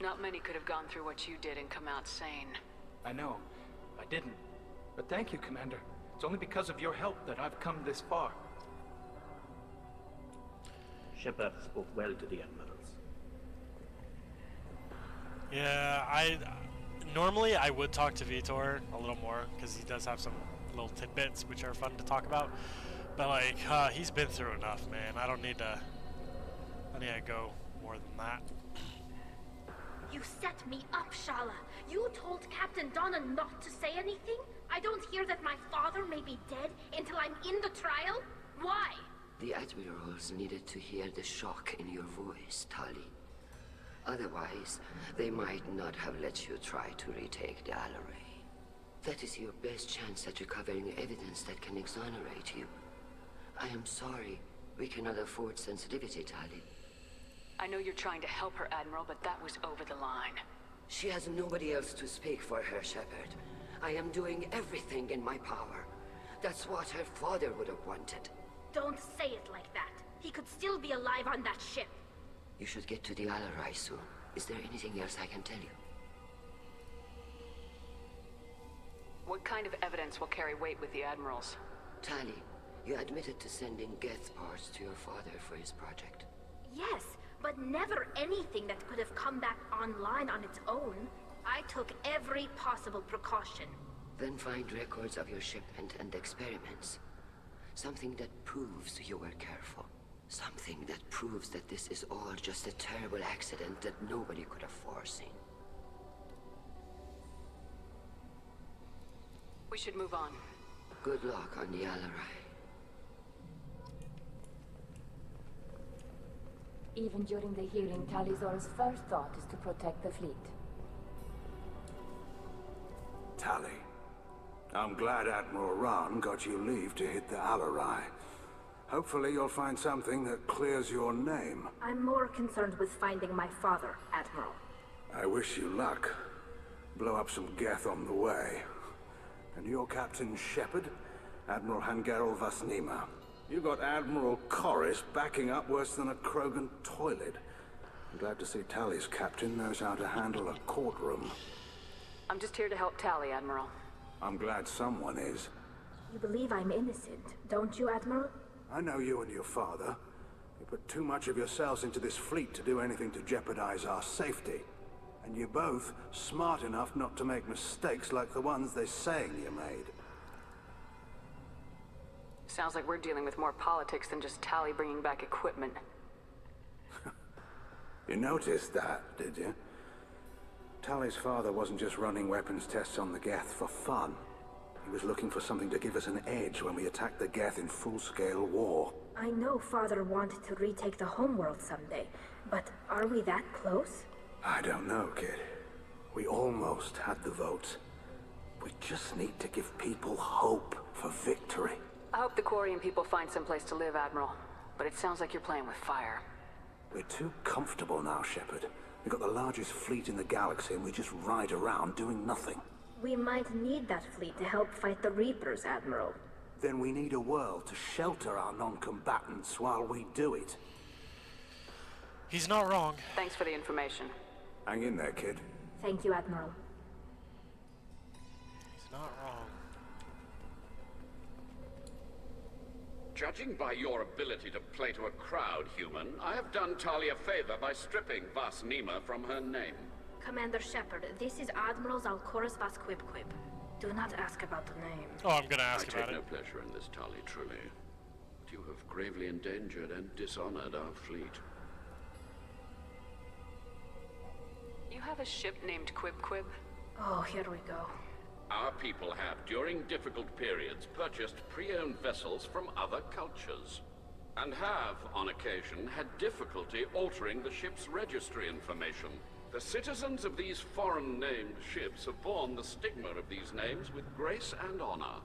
Not many could have gone through what you did and come out sane. I know. I didn't. But thank you, Commander. It's only because of your help that I've come this far. Shepard spoke well to the admirals. Yeah, normally I would talk to Vitor a little more because he does have some little tidbits which are fun to talk about. But like, he's been through enough, man. I need to go more than that. You set me up, Shala. You told Captain Donna not to say anything? I don't hear that my father may be dead until I'm in the trial? Why? The admirals needed to hear the shock in your voice, Tali. Otherwise, they might not have let you try to retake the Alarai. That is your best chance at recovering evidence that can exonerate you. I am sorry. We cannot afford sensitivity, Tali. I know you're trying to help her, Admiral, but that was over the line. She has nobody else to speak for her, Shepard. I am doing everything in my power. That's what her father would have wanted. Don't say it like that. He could still be alive on that ship. You should get to the Alarai soon. Is there anything else I can tell you? What kind of evidence will carry weight with the Admirals? Tali, you admitted to sending Geth parts to your father for his project. Yes, but never anything that could have come back online on its own. I took every possible precaution. Then find records of your shipment and experiments. Something that proves you were careful. Something that proves that this is all just a terrible accident that nobody could have foreseen. We should move on. Good luck on the Alarai. Even during the hearing, Tali'Zorah's first thought is to protect the fleet. Tali, I'm glad Admiral Rahn got you leave to hit the Alarai. Hopefully you'll find something that clears your name. I'm more concerned with finding my father, Admiral. I wish you luck. Blow up some Geth on the way. And your Captain Shepard, Admiral Hangerel Vasnima. You got Admiral Corris backing up worse than a Krogan toilet. I'm glad to see Tali's captain knows how to handle a courtroom. I'm just here to help Tali, Admiral. I'm glad someone is. You believe I'm innocent, don't you, Admiral? I know you and your father. You put too much of yourselves into this fleet to do anything to jeopardize our safety. And you're both smart enough not to make mistakes like the ones they're saying you made. Sounds like we're dealing with more politics than just Tali bringing back equipment. You noticed that, did you? Tali's father wasn't just running weapons tests on the Geth for fun. He was looking for something to give us an edge when we attacked the Geth in full-scale war. I know Father wanted to retake the homeworld someday, but are we that close? I don't know, kid. We almost had the votes. We just need to give people hope for victory. I hope the Quarian people find someplace to live, Admiral. But it sounds like you're playing with fire. We're too comfortable now, Shepard. We've got the largest fleet in the galaxy and we just ride around doing nothing. We might need that fleet to help fight the Reapers, Admiral. Then we need a world to shelter our non-combatants while we do it. He's not wrong. Thanks for the information. Hang in there, kid. Thank you, Admiral. He's not wrong. Judging by your ability to play to a crowd, human, I have done Tali a favor by stripping Vasnima from her name. Commander Shepard, this is Admiral Zalkoris Vasquibquib. Do not ask about the name. Oh, I'm gonna ask about it. I take no pleasure in this, Tali, truly. But you have gravely endangered and dishonored our fleet. You have a ship named Quib? Oh, here we go. Our people have, during difficult periods, purchased pre-owned vessels from other cultures. And have, on occasion, had difficulty altering the ship's registry information. The citizens of these foreign-named ships have borne the stigma of these names with grace and honor.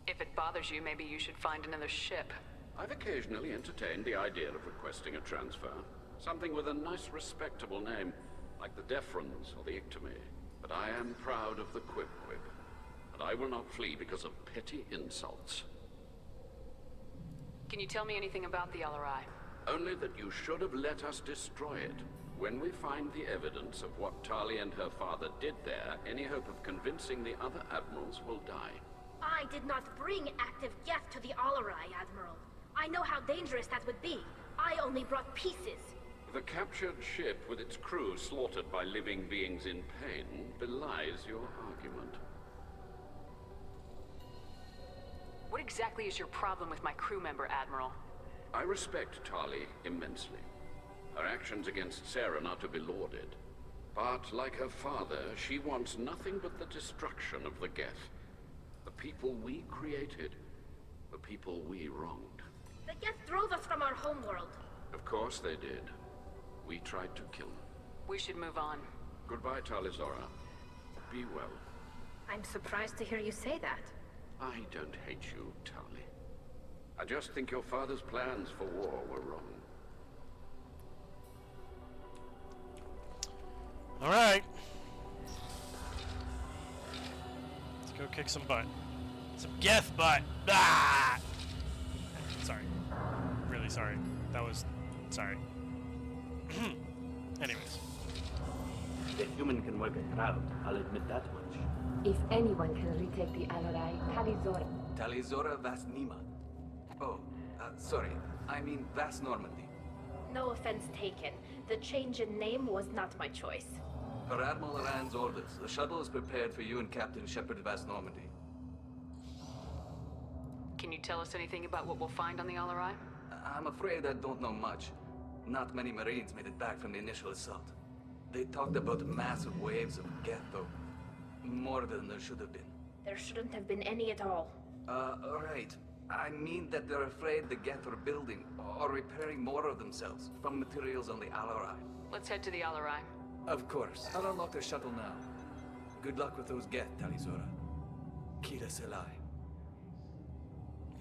If it bothers you, maybe you should find another ship. I've occasionally entertained the idea of requesting a transfer. Something with a nice, respectable name, like the Defrons or the Ictomy. But I am proud of the Quib, and I will not flee because of petty insults. Can you tell me anything about the Alarai? Only that you should have let us destroy it. When we find the evidence of what Tali and her father did there, any hope of convincing the other admirals will die. I did not bring active Geth to the Alarai, Admiral. I know how dangerous that would be. I only brought pieces. The captured ship with its crew slaughtered by living beings in pain belies your argument. What exactly is your problem with my crew member, Admiral? I respect Tali immensely. Her actions against Saren are to be lauded. But, like her father, she wants nothing but the destruction of the Geth. The people we created. The people we wronged. The Geth drove us from our homeworld. Of course they did. We tried to kill them. We should move on. Goodbye, Talizora. Be well. I'm surprised to hear you say that. I don't hate you, Tali. I just think your father's plans for war were wrong. Alright. Let's go kick some butt. Some Geth butt. Ah! Sorry. Really sorry. That was... sorry. Anyways. The human can work a crowd, I'll admit that much. If anyone can retake the Alarai, Talizora. Talizora Vas Nima. Oh, sorry. I mean Vas Normandy. No offense taken. The change in name was not my choice. Per Admiral Rand's orders, the shuttle is prepared for you and Captain Shepard Vas Normandy. Can you tell us anything about what we'll find on the Alarai? I'm afraid I don't know much. Not many Marines made it back from the initial assault. They talked about massive waves of Geth, though. More than there should have been. There shouldn't have been any at all. Right. I mean that they're afraid the Geth are building or repairing more of themselves from materials on the Alarai. Let's head to the Alarai. Of course. I'll unlock the shuttle now. Good luck with those Geth, Talizora. Kira Selai.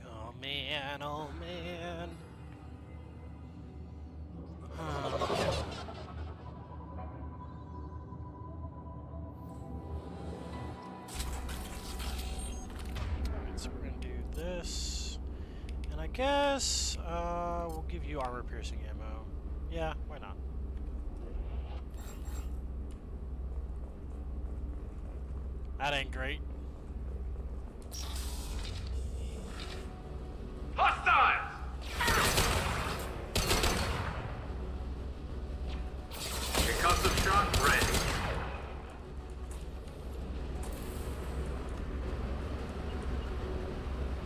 Oh man, oh man. So we're gonna do this, and I guess we'll give you armor-piercing ammo. Yeah, why not? That ain't great. Hostiles! Concussive shot ready.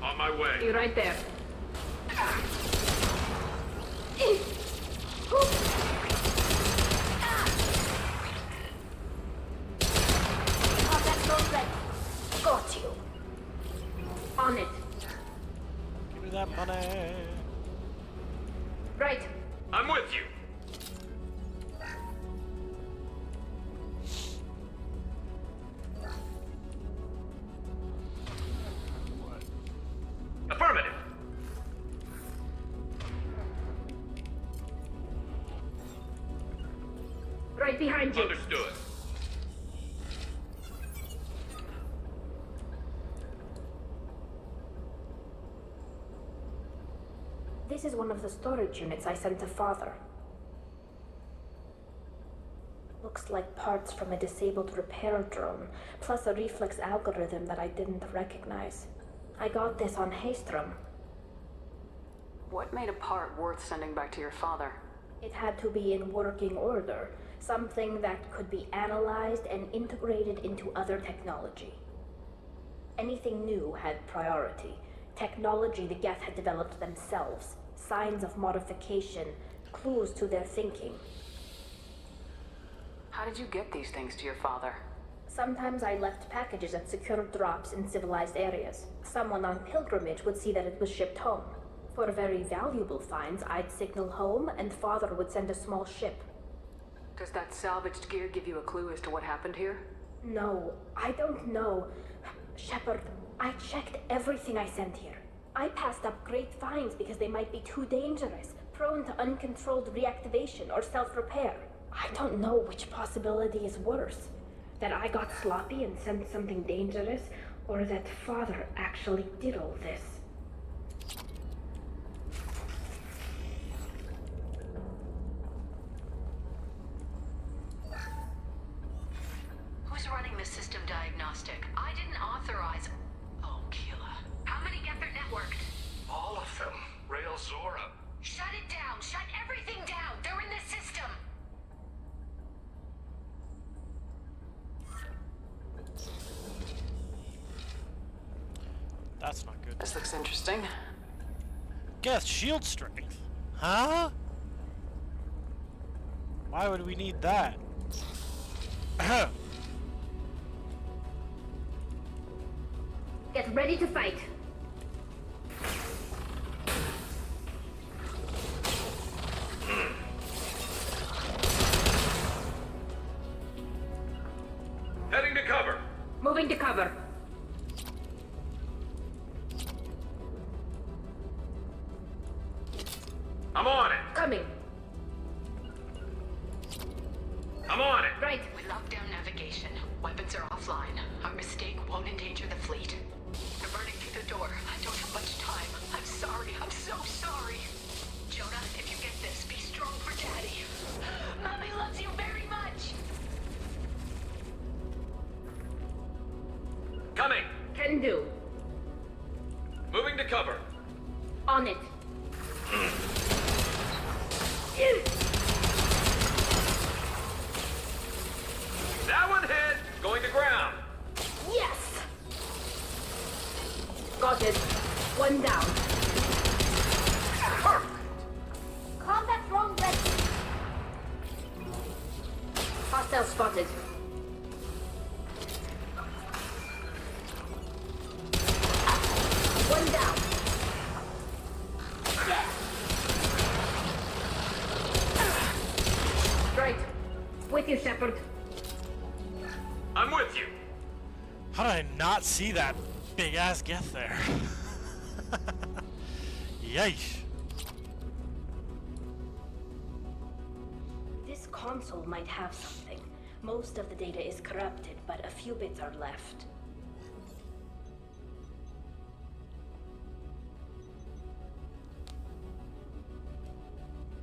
On my way. You're right there. Oh, that's so good. Got you. On it. Give me that money. Right. I'm with you. Affirmative. Right behind you. Understood. This is one of the storage units I sent to Father. Looks like parts from a disabled repair drone, plus a reflex algorithm that I didn't recognize. I got this on Haestrom. What made a part worth sending back to your father? It had to be in working order, something that could be analyzed and integrated into other technology. Anything new had priority. Technology the Geth had developed themselves, signs of modification, clues to their thinking. How did you get these things to your father? Sometimes I left packages at secure drops in civilized areas. Someone on pilgrimage would see that it was shipped home. For very valuable finds, I'd signal home, and Father would send a small ship. Does that salvaged gear give you a clue as to what happened here? No, I don't know. Shepard, I checked everything I sent here. I passed up great finds because they might be too dangerous, prone to uncontrolled reactivation or self-repair. I don't know which possibility is worse. That I got sloppy and sent something dangerous, or that Father actually did all this. Who's running the system diagnostic? I didn't authorize... Oh, Keela. How many get their networked? All of them. Rail Zora. Shut it down! Shut everything down! They're in the system! That's not good. This looks interesting. Geth shield strength? Huh? Why would we need that? Get ready to fight. I'm on it. Coming. I'm on it. Right. We locked down navigation. Weapons are offline. Our mistake won't endanger the fleet. They're burning through the door. I don't have much time. I'm sorry. I'm so sorry. Jonah, if you get this, be strong for Daddy. Mommy loves you very much. Coming. Can do. Moving to cover. On it. That one hit. Going to ground. Yes! Got it. One down. Combat drone ready. Hostile spotted. One down. Right. With you, Shepard. I'm with you. How did I not see that big ass Geth there? Yeesh. This console might have something. Most of the data is corrupted, but a few bits are left.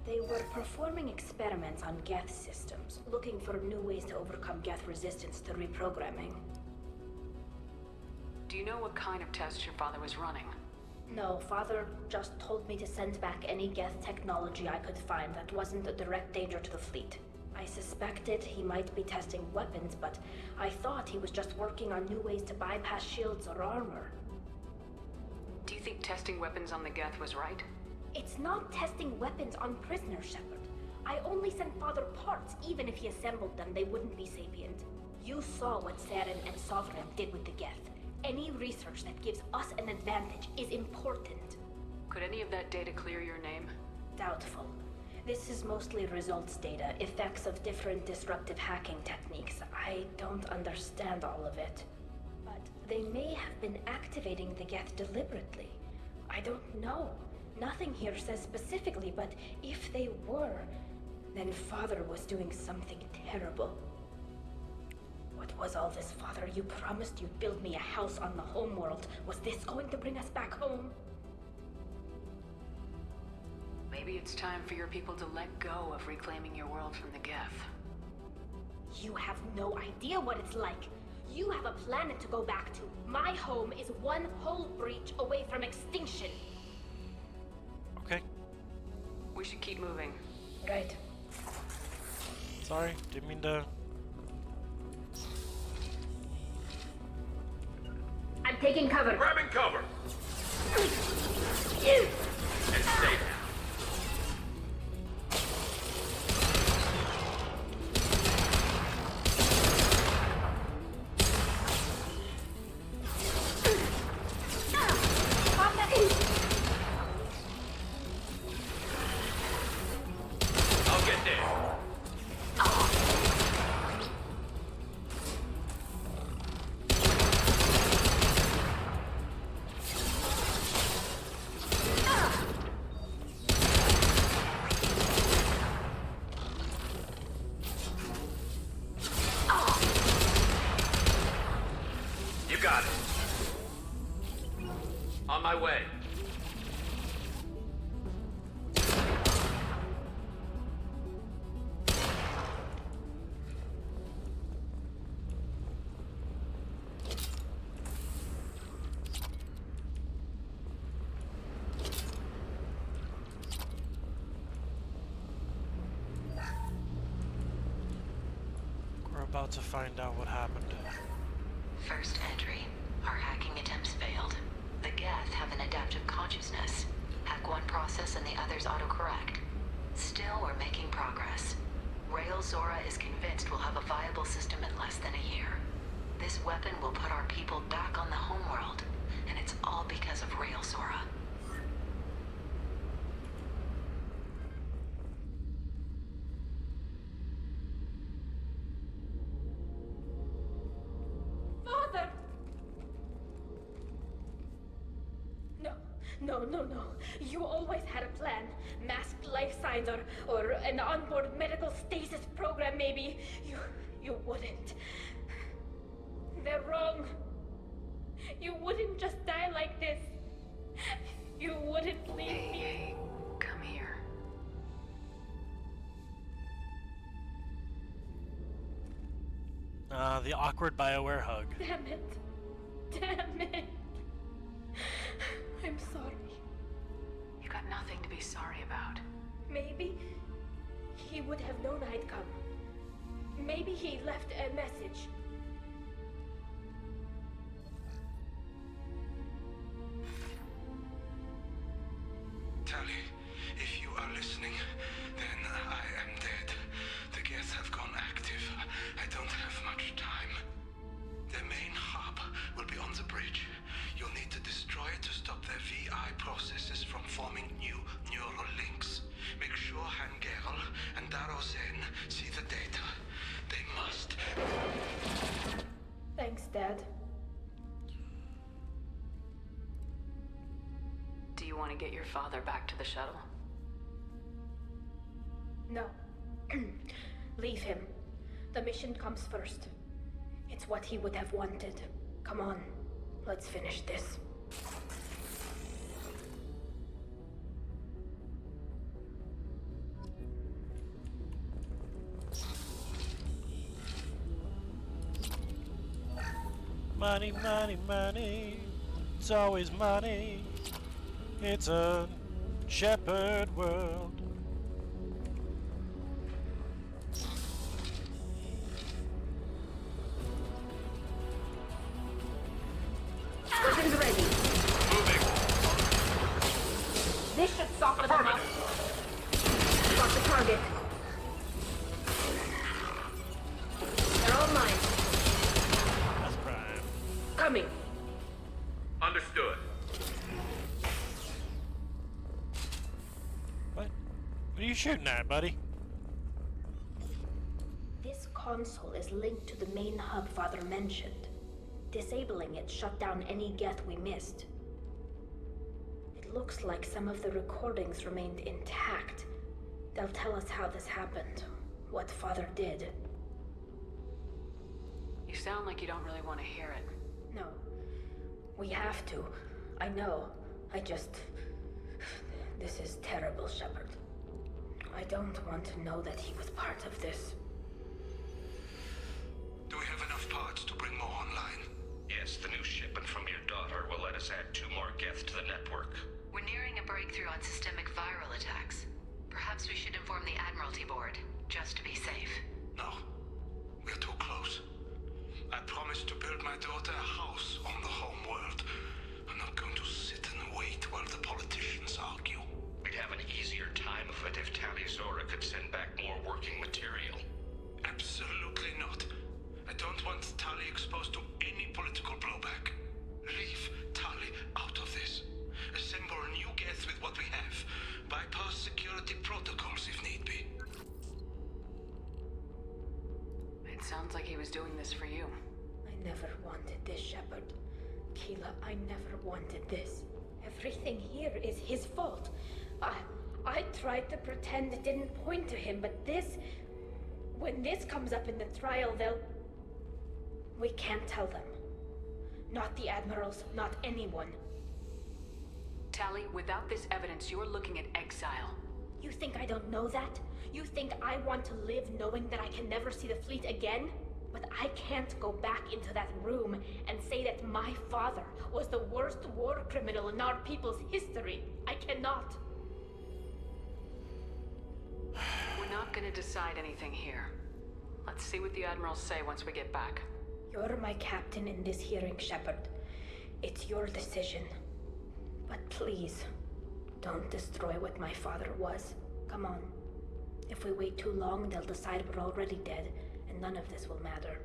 They were performing experiments on Geth systems, looking for new ways to overcome Geth resistance to reprogramming. Do you know what kind of tests your father was running? No, Father just told me to send back any Geth technology I could find that wasn't a direct danger to the fleet. I suspected he might be testing weapons, but I thought he was just working on new ways to bypass shields or armor. Do you think testing weapons on the Geth was right? It's not testing weapons on prisoners, Shepard. I only sent Father parts. Even if he assembled them, they wouldn't be sapient. You saw what Saren and Sovereign did with the Geth. Any research that gives us an advantage is important. Could any of that data clear your name? Doubtful. This is mostly results data, effects of different disruptive hacking techniques. I don't understand all of it. But they may have been activating the Geth deliberately. I don't know. Nothing here says specifically, but if they were, then Father was doing something terrible. What was all this, Father? You promised you'd build me a house on the homeworld. Was this going to bring us back home? Maybe it's time for your people to let go of reclaiming your world from the Geth. You have no idea what it's like. You have a planet to go back to. My home is one hull breach away from extinction. Okay. We should keep moving. Right. Sorry, didn't mean to. I'm taking cover. Grabbing cover. You. And stay down. I'll get there. You got it. On my way. We're about to find out what happened. First entry. Our hacking attempts failed. The Geth have an adaptive consciousness. Hack one process and the others autocorrect. Still, we're making progress. Rael Zora is convinced we'll have a viable system in less than a year. This weapon will put our people back on the homeworld, and it's all because of Rael Zora. Father! No. No. You always had a plan. Masked life signs or an onboard medical stasis program, maybe. You wouldn't. They're wrong. You wouldn't just die like this. You wouldn't leave me. Hey, come here. The awkward BioWare hug. Damn it. I'm sorry. You got nothing to be sorry about. Maybe he would have known I'd come. Maybe he left a message. Tali, if you are listening, then I am dead. The Geth have gone active. I don't have much time. The main hub will be on the bridge. You'll need to destroy it to stop their VI processes from forming new neural links. Make sure Hangerel and Darozen see the data. They must. Thanks, Dad. Do you want to get your father back to the shuttle? No. Leave him. The mission comes first. It's what he would have wanted. Come on, let's finish this. Money, money, money. It's always money. It's a shepherd world. Weapons ready. Moving. This should soften them up. Got the target. They're all mine. That's prime. Coming. Understood. What are you shooting at, buddy? This console is linked to the main hub Father mentioned. Disabling it shut down any Geth we missed. It looks like some of the recordings remained intact. They'll tell us how this happened, what Father did. You sound like you don't really want to hear it. No. We have to. I know. This is terrible, Shepard. I don't want to know that he was part of this. Do we have enough parts to bring more online? Yes, the new shipment from your daughter will let us add 2 more Geth to the network. We're nearing a breakthrough on systemic viral attacks. Perhaps we should inform the Admiralty Board, just to be safe. No. We're too close. I promised to build my daughter a house on the home world. I'm not going to sit and wait while the politicians argue. We'd have an easier time of it if Tali Zora could send back more working material. Absolutely not. I don't want Tali exposed to any political blowback. Leave Tali out of this. Assemble a new Geth with what we have. Bypass security protocols if need be. It sounds like he was doing this for you. I never wanted this, Shepard. Keela, I never wanted this. Everything here is his fault. I tried to pretend it didn't point to him, but this... When this comes up in the trial, they'll... We can't tell them. Not the Admirals, not anyone. Tali, without this evidence, you're looking at exile. You think I don't know that? You think I want to live knowing that I can never see the fleet again? But I can't go back into that room and say that my father was the worst war criminal in our people's history. I cannot. We're not gonna decide anything here. Let's see what the Admirals say once we get back. You're my captain in this hearing, Shepard. It's your decision. But please, don't destroy what my father was. Come on. If we wait too long, they'll decide we're already dead, and none of this will matter.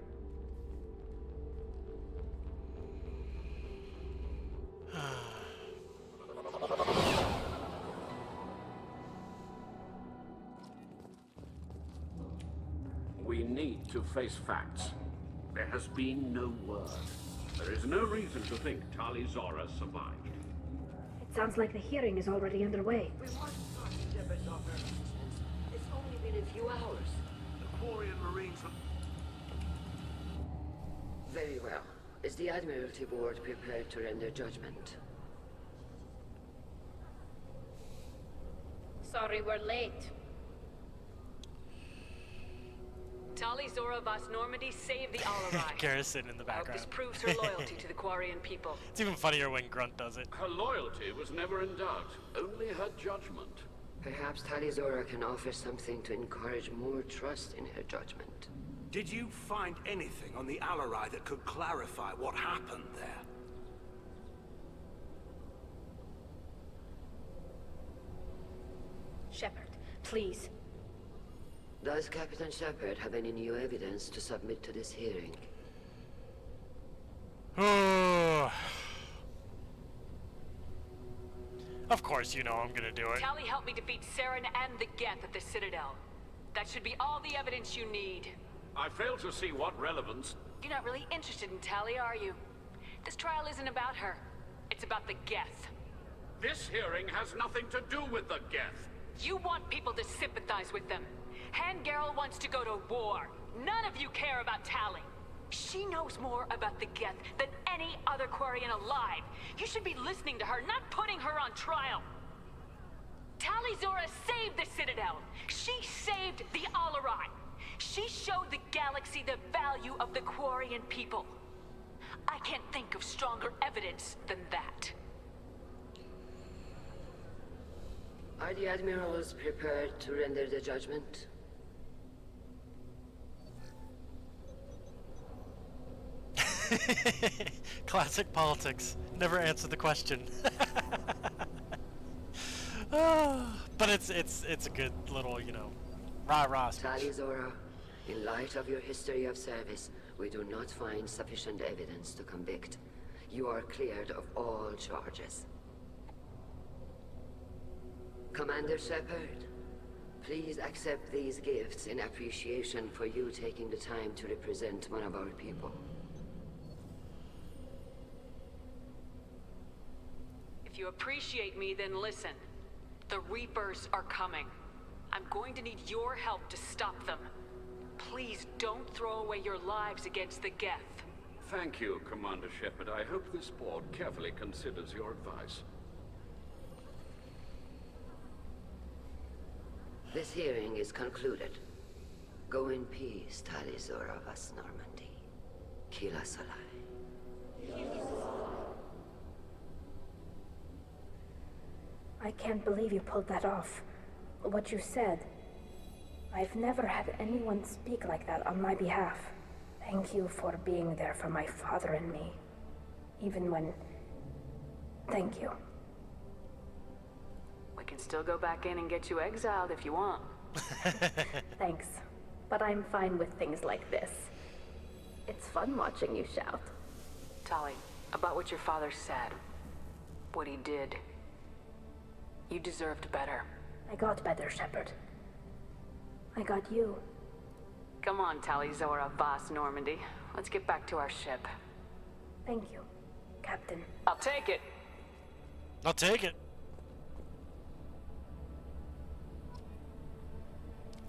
We need to face facts. There has been no word. There is no reason to think Tali Zora survived. Sounds like the hearing is already underway. We want Shepard's offer of assistance. It's only been a few hours. The Quarian Marines from... Very well. Is the Admiralty Board prepared to render judgment? Sorry we're late. Tali Zora Vas Normandy saved the Alarai. Garrison in the I hope background. this proves her loyalty to the Quarian people. It's even funnier when Grunt does it. Her loyalty was never in doubt, only her judgment. Perhaps Tali Zora can offer something to encourage more trust in her judgment. Did you find anything on the Alarai that could clarify what happened there? Shepard, please. Does Captain Shepard have any new evidence to submit to this hearing? Of course you know I'm gonna do it. Tali helped me defeat Saren and the Geth at the Citadel. That should be all the evidence you need. I fail to see what relevance... You're not really interested in Tali, are you? This trial isn't about her. It's about the Geth. This hearing has nothing to do with the Geth. You want people to sympathize with them. Hangarel wants to go to war. None of you care about Tali. She knows more about the Geth than any other Quarian alive. You should be listening to her, not putting her on trial. Tali Zora saved the Citadel. She saved the Alarai. She showed the galaxy the value of the Quarian people. I can't think of stronger evidence than that. Are the admirals prepared to render the judgment? Classic politics. Never answer the question. But it's a good little, you know, rah-rah speech. Tali Zora, in light of your history of service, we do not find sufficient evidence to convict. You are cleared of all charges. Commander Shepard, please accept these gifts in appreciation for you taking the time to represent one of our people. If you appreciate me, then listen. The Reapers are coming. I'm going to need your help to stop them. Please don't throw away your lives against the Geth. Thank you, Commander Shepard. I hope this board carefully considers your advice. This hearing is concluded. Go in peace, Tali Zora Vas Normandy. Kila Salai. I can't believe you pulled that off. What you said. I've never had anyone speak like that on my behalf. Thank you for being there for my father and me. Even when... Thank you. We can still go back in and get you exiled if you want. Thanks. But I'm fine with things like this. It's fun watching you shout. Tali, about what your father said. What he did. You deserved better. I got better, Shepard. I got you. Come on, Tali Zora Vas Normandy. Let's get back to our ship. Thank you, Captain. I'll take it. I'll take it.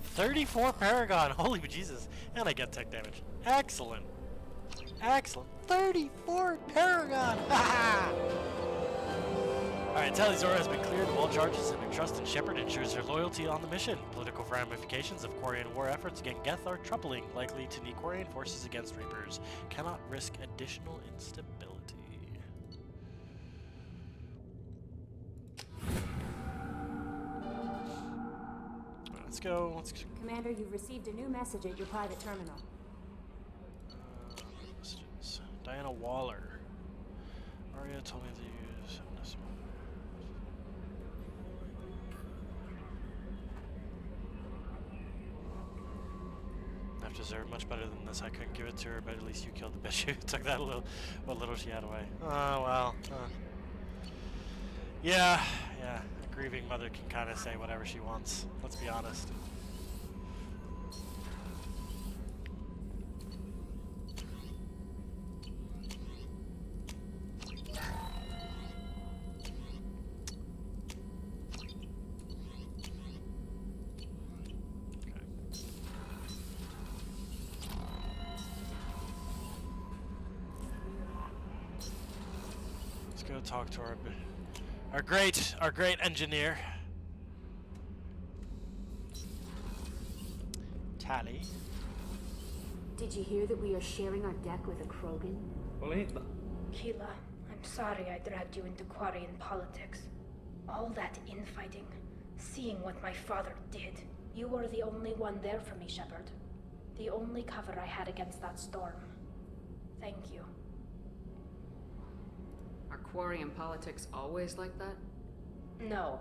34 Paragon. Holy Jesus. And I get tech damage. Excellent. Excellent. 34 Paragon. Alright, Tali Zora has been cleared of all charges, and her trust in Shepard ensures her loyalty on the mission. Political ramifications of Quarian war efforts against Geth are troubling, likely to need Quarian forces against Reapers. Cannot risk additional instability. Let's go. Commander, you've received a new message at your private terminal. Messages. Diana Waller. Arya told me to use... I've deserved much better than this. I couldn't give it to her, but at least you killed the bitch who took that what little she had away. Oh, well. Yeah. A grieving mother can kind of say whatever she wants. Let's be honest. Let's go talk to our great engineer. Tali. Did you hear that we are sharing our deck with a Krogan? Keela, I'm sorry I dragged you into Quarian politics. All that infighting, seeing what my father did. You were the only one there for me, Shepard. The only cover I had against that storm. Thank you. Are Quarian politics always like that? No.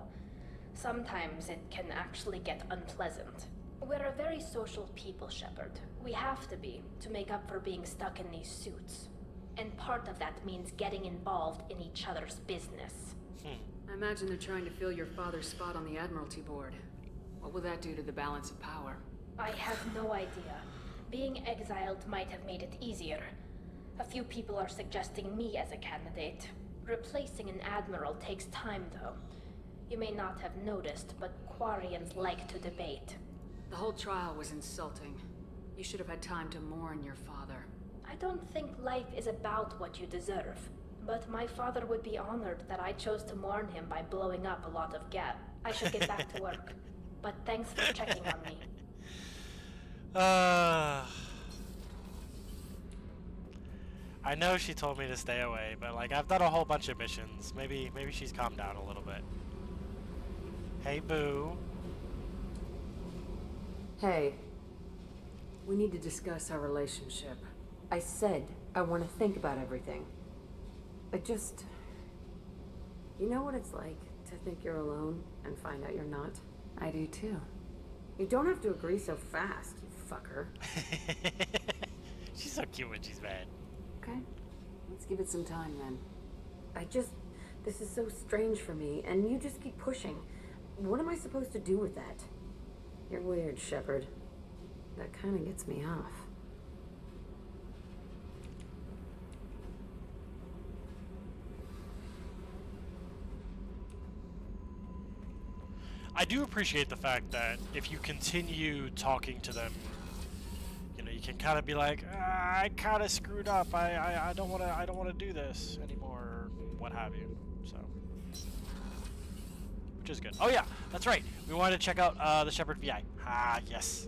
Sometimes it can actually get unpleasant. We're a very social people, Shepard. We have to be, to make up for being stuck in these suits. And part of that means getting involved in each other's business. I imagine they're trying to fill your father's spot on the Admiralty Board. What will that do to the balance of power? I have no idea. Being exiled might have made it easier. A few people are suggesting me as a candidate. Replacing an admiral takes time, though. You may not have noticed, but Quarians like to debate. The whole trial was insulting. You should have had time to mourn your father. I don't think life is about what you deserve. But my father would be honored that I chose to mourn him by blowing up a lot of gas. I should get back to work. But thanks for checking on me. I know she told me to stay away, but like I've done a whole bunch of missions. Maybe she's calmed down a little bit. Hey, Boo. Hey. We need to discuss our relationship. I said I want to think about everything. I just... You know what it's like to think you're alone and find out you're not? I do too. You don't have to agree so fast, you fucker. She's so cute when she's mad. Okay. Let's give it some time then. This is so strange for me, and you just keep pushing. What am I supposed to do with that? You're weird, Shepard. That kind of gets me off. I do appreciate the fact that if you continue talking to them, you know, you can kind of be like, I kind of screwed up. I don't want to do this anymore, or what have you. So, which is good. Oh yeah, that's right. We wanted to check out the Shepard VI. Ah, yes.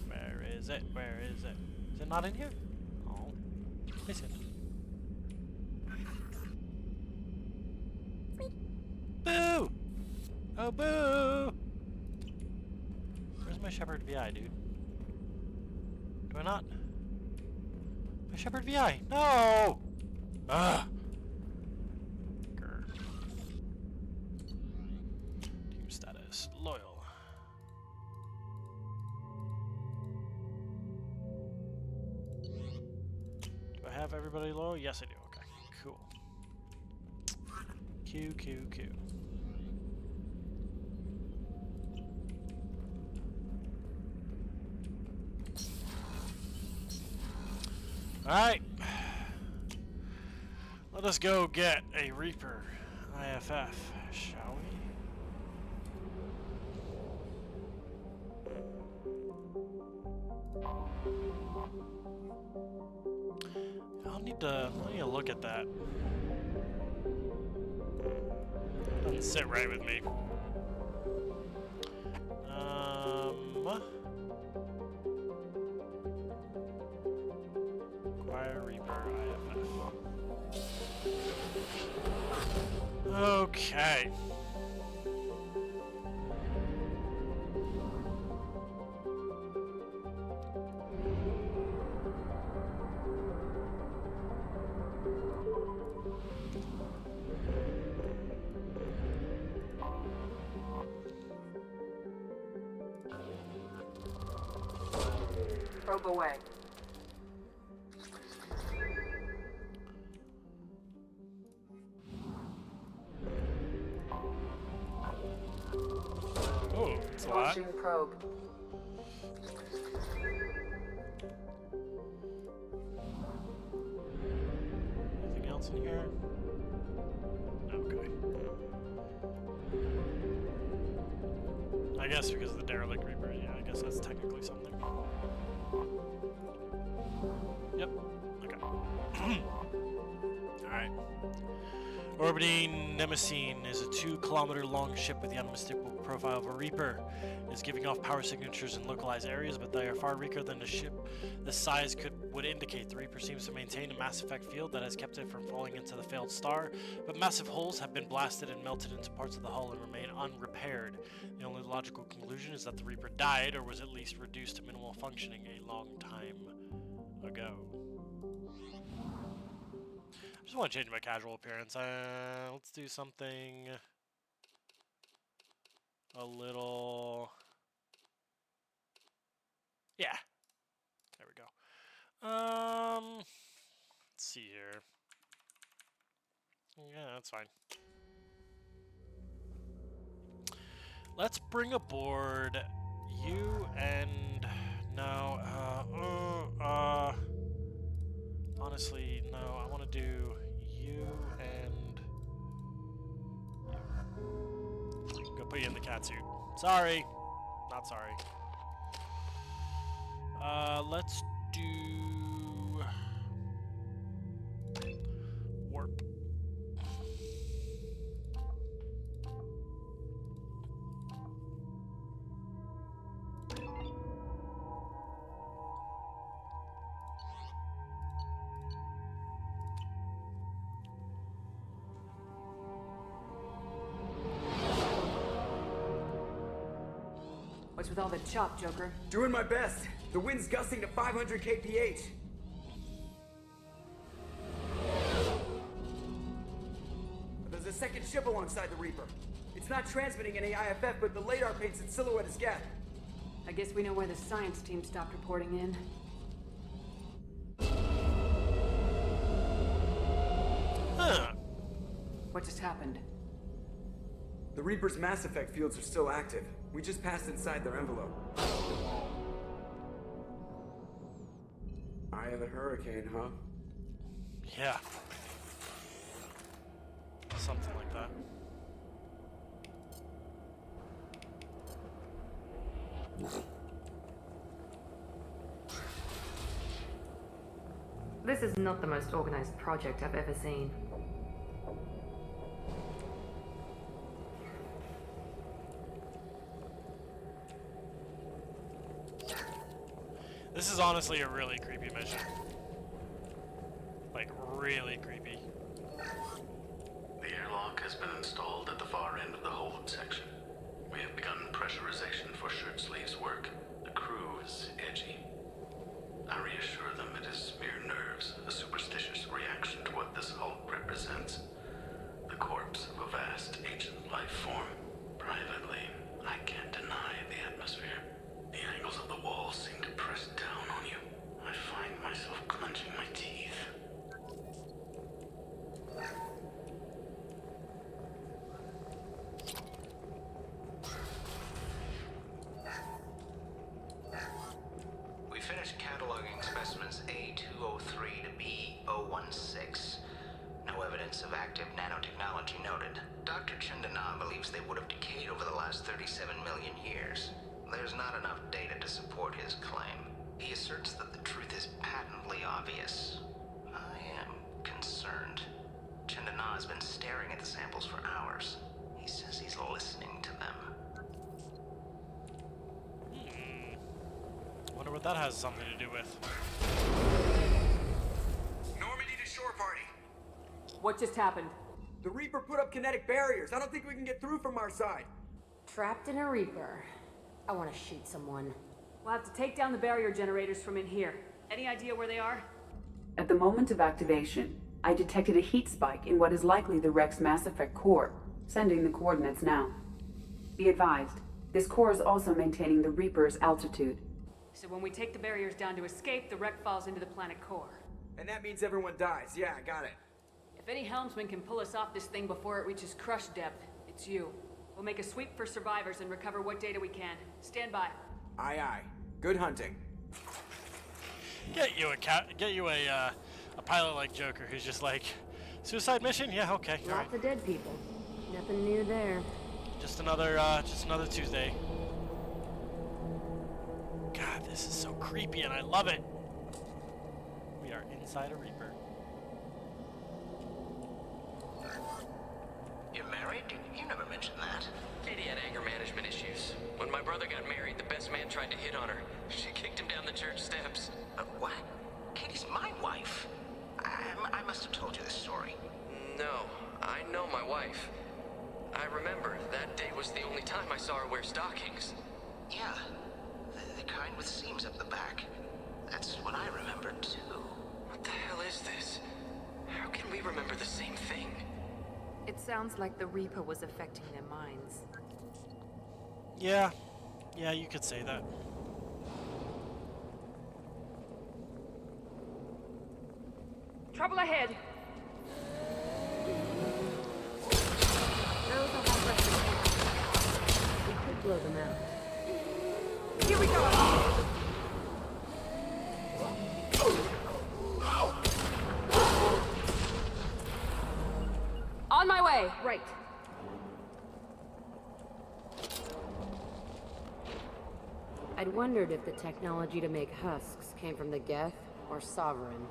Where is it? Where is it? Is it not in here? Oh, miss it. Boo! Oh, boo! Where's my Shepard VI, dude? Do I not? My Shepard VI! No! Ugh! Grr. Team status. Loyal. Do I have everybody loyal? Yes, I do. Okay, cool. Q. Alright. Let us go get a Reaper IFF, shall we? I'll need to look at that. Doesn't sit right with me. Acquire Reaper IFF. Okay. Probe away. Oh, it's a lot. Launching probe. Anything else in here? Okay. I guess because of the derelict Reaper, yeah, I guess that's technically something. Yep. Okay. Alright. Orbiting Nemesine is a 2-kilometer-long ship with the unmistakable profile of a Reaper. It is giving off power signatures in localized areas, but they are far weaker than a ship this size would indicate. The Reaper seems to maintain a mass effect field that has kept it from falling into the failed star, but massive holes have been blasted and melted into parts of the hull and remain unrepaired. The only logical conclusion is that the Reaper died, or was at least reduced to minimal functioning a long time ago. I just want to change my casual appearance. Let's do something a little... Yeah. There we go. Let's see here. Yeah, that's fine. Let's bring aboard you and... No, honestly, no, I want to do you and you. Go put you in the cat suit. Sorry. Not sorry. Let's do warp. What's with all the chop, Joker? Doing my best. The wind's gusting to 500 kph. There's a second ship alongside the Reaper. It's not transmitting any IFF, but the radar paints its silhouette as Geth. I guess we know why the science team stopped reporting in. Huh. What just happened? The Reaper's mass effect fields are still active. We just passed inside their envelope. Eye of the hurricane, huh? Yeah. Something like that. This is not the most organized project I've ever seen. This is honestly a really creepy mission. Like, really creepy. The airlock has been installed at the far end of the hold section. We have begun pressurization for shirt sleeves work. The crew is edgy. I reassure them it is mere nerves, a superstitious reaction to what this hulk represents. The corpse of a vast ancient life form. Privately, I can't deny the atmosphere. The angles of the walls seem to press down on you. I find myself clenching my teeth. We finished cataloging specimens A203 to B016. No evidence of active nanotechnology noted. Dr. Chandana believes they would have decayed over the last 37 million years. There's not enough data to support his claim. He asserts that the truth is patently obvious. I am concerned. Chandana has been staring at the samples for hours. He says he's listening to them. Wonder what that has something to do with. Normandy to shore party. What just happened? The Reaper put up kinetic barriers. I don't think we can get through from our side. Trapped in a Reaper. I want to shoot someone. We'll have to take down the barrier generators from in here. Any idea where they are? At the moment of activation, I detected a heat spike in what is likely the Rex Mass Effect core, sending the coordinates now. Be advised, this core is also maintaining the Reaper's altitude. So when we take the barriers down to escape, the wreck falls into the planet core. And that means everyone dies. Yeah, I got it. If any helmsman can pull us off this thing before it reaches crush depth, it's you. We'll make a sweep for survivors and recover what data we can. Stand by. Aye, aye. Good hunting. Get you a pilot like Joker who's just like, suicide mission? Yeah, okay. All right. Lots of dead people. Nothing new there. Just another Tuesday. God, this is so creepy and I love it. We are inside a Reaper. You're married? You never mentioned that. Katie had anger management issues. When my brother got married, the best man tried to hit on her. She kicked him down the church steps. What? Katie's my wife. I must have told you this story. No, I know my wife. I remember that day was the only time I saw her wear stockings. Yeah, the kind with seams up the back. That's what I remember, too. What the hell is this? How can we remember the same thing? It sounds like the Reaper was affecting their minds. Yeah, you could say that. Trouble ahead! Those are hot weapons. We could blow them out. Here we go! On my way! Right. I'd wondered if the technology to make husks came from the Geth or Sovereign.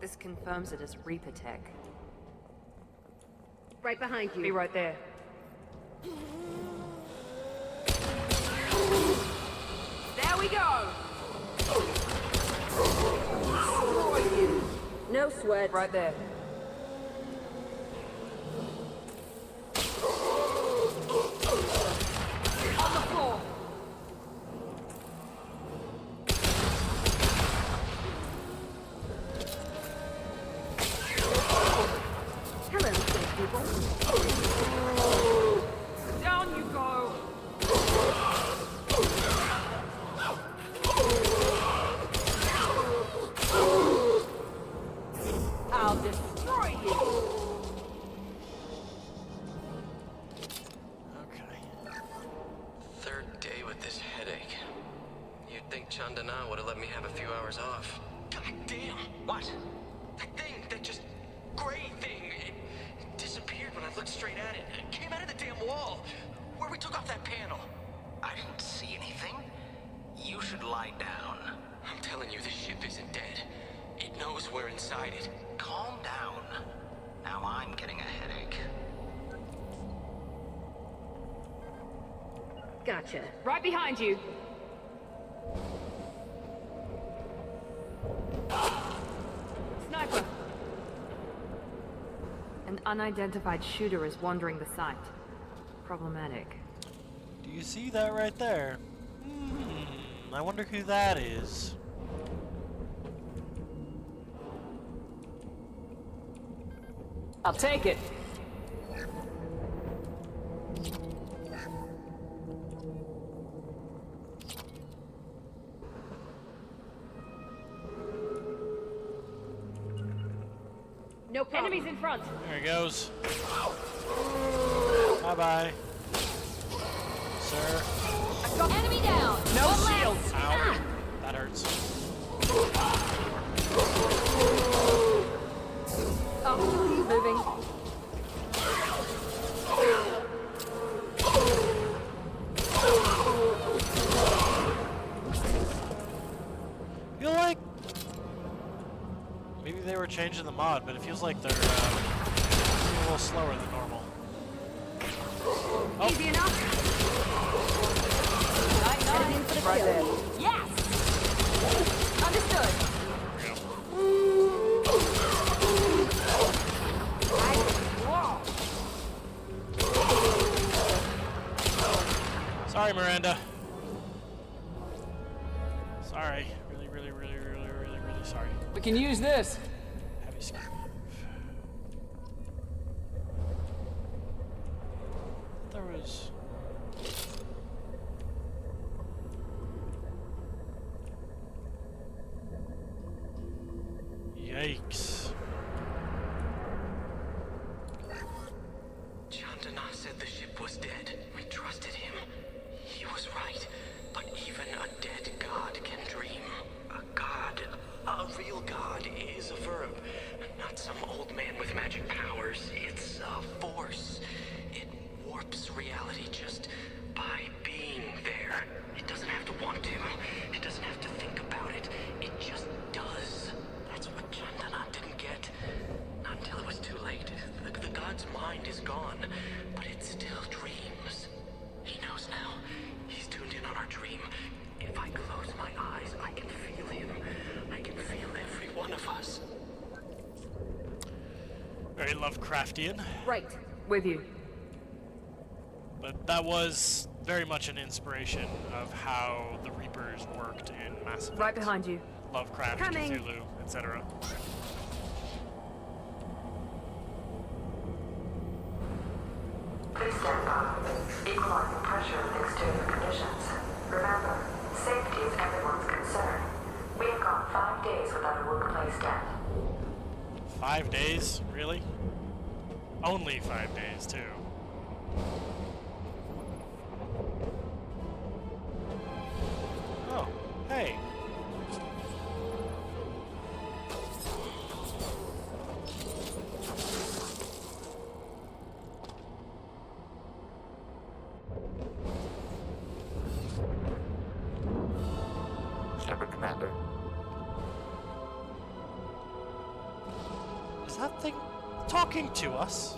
This confirms it as Reaper tech. Right behind you. Be right there. There we go! No sweat. Right there. On the floor! Hello, safe people. Down you go! I'll destroy you! Okay. Third day with this headache. You'd think Chandana would have let me have a few hours off. God damn! What? That thing, that just gray thing, it disappeared when I looked straight at it. It came out of the damn wall, where we took off that panel. I didn't see anything. You should lie down. I'm telling you, this ship isn't dead. It knows we're inside it. Calm down. Now I'm getting a headache. Gotcha. Right behind you! Sniper! An unidentified shooter is wandering the site. Problematic. Do you see that right there? I wonder who that is. I'll take it! No problem. Enemies in front! There he goes. Bye-bye. Sir. I've got enemy down! No shields! Ow. That hurts. Oh, he's moving. Feel like maybe they were changing the mod, but it feels like they're a little slower than normal. Oh. Easy enough. Heading for the Right kill. there. Yes. Understood. Sorry, Miranda. Sorry. Really sorry. We can use this. Heavy skin. There was... Yikes. Chandana said the ship was dead. We trusted him. He was right. But even a dead god can dream. A god, a real god, is a verb. Not some old man with magic powers. It's a force. It warps reality just by being there. It doesn't have to want to. It doesn't have to think about it. It just does. That's what Chandana didn't get. Not until it was too late. The god's mind very Lovecraftian. Right. With you. But that was very much an inspiration of how the Reapers worked in Mass Effect. Right behind you. Lovecraft, Coming. Cthulhu, etc. Please stand by. Equalizing pressure with exterior conditions. Remember, safety is everyone's concern. We have gone 5 days without a workplace death. 5 days? Really? Only 5 days, too. Oh, hey. Shepard, Commander. Is that thing talking to us?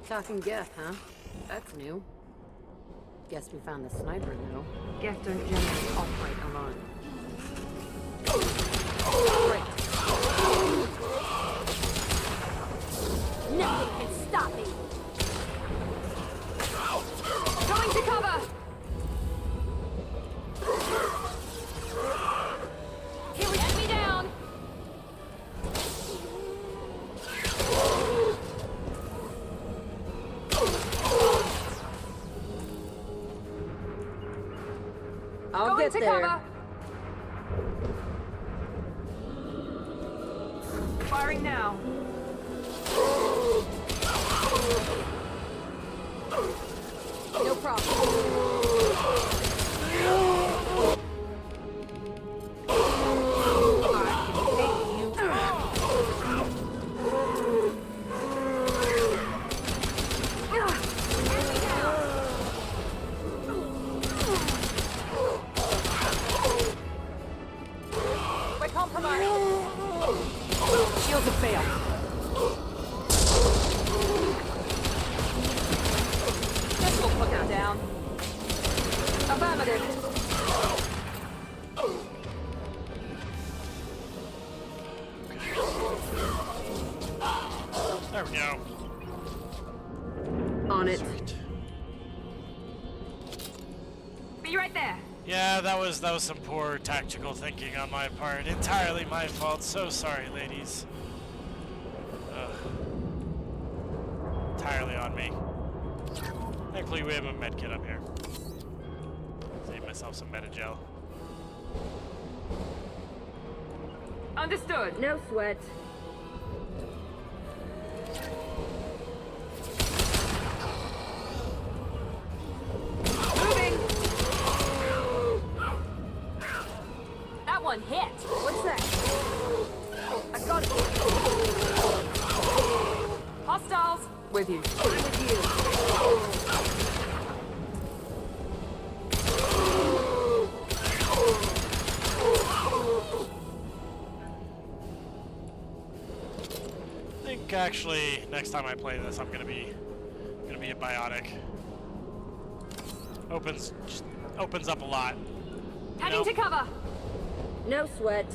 Talking Geth, huh? That's new. Guess we found the sniper, though. Geth don't generally operate alone. Right. Nothing can stop me. Going to cover! Here we get me down! I'll Going get to there. cover! Firing now. No problem. We're compromised! Shields have failed. This will put them down. Affirmative. There we go. On it. Be right there. Yeah, that was some poor tactical thinking on my part. Entirely my fault. So sorry, ladies. Ugh. Entirely on me. Thankfully, we have a medkit up here. Save myself some Metagel. Understood. No sweat. Moving! That one hit! What's that? I got it! Hostiles! With you. I'm with you. I think actually next time I play this, I'm gonna be a biotic. Just opens up a lot. Heading to cover! No sweat.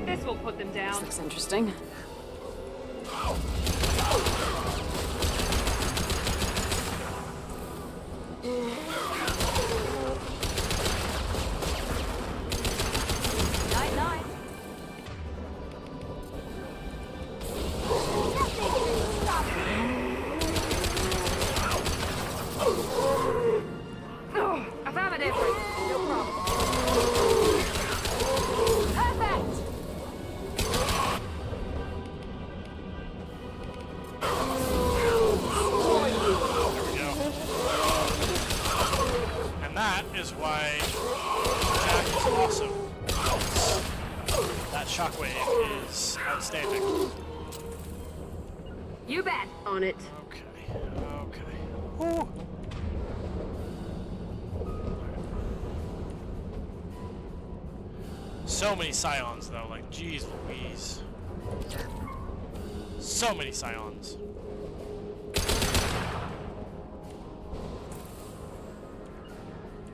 This will put them down. This looks interesting. Night, night. Affirmative. No problem. Perfect. There we go. And that is why Jack is awesome. That shockwave is outstanding. You bet. On it. Okay. Ooh. So many scions, though. Like, geez Louise. So many scions.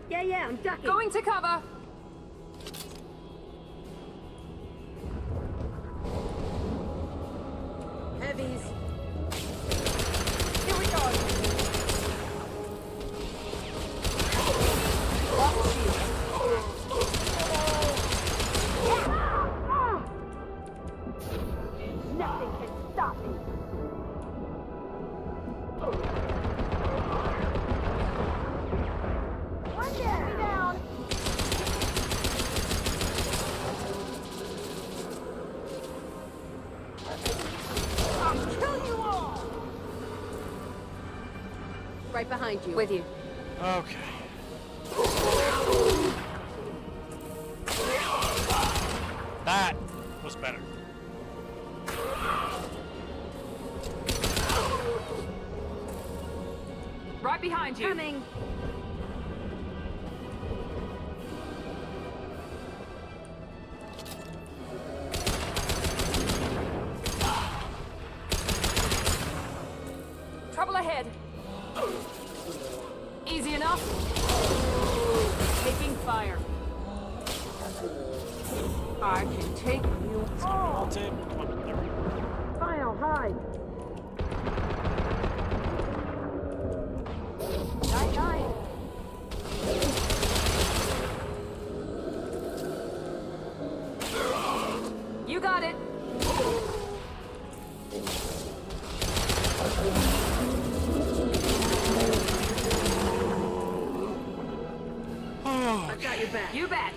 Yeah, I'm ducking. Going to cover. Right behind you. With you. Okay. That was better. Right behind you. Coming. Trouble ahead. Easy enough. Taking fire. I can take you all. Fine, I'll hide. Night. You got it. I've got your back. You bet.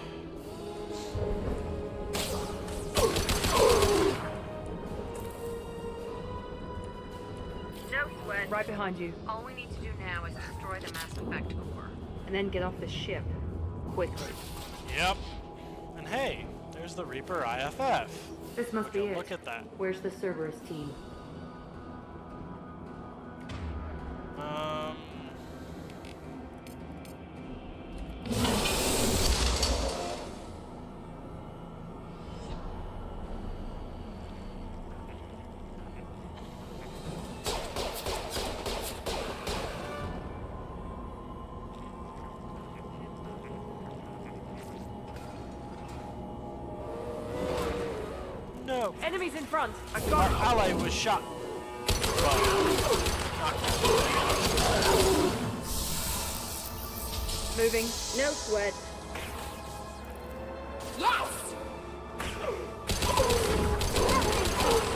No sweat. Right behind you. All we need to do now is destroy the Mass Effect core. And then get off the ship. Quickly. Yep. And hey, there's the Reaper IFF. This must be it. Look at that. Where's the Cerberus team? No. Enemies in front. I Our got it. ally was shot. Moving. No sweat. Yes!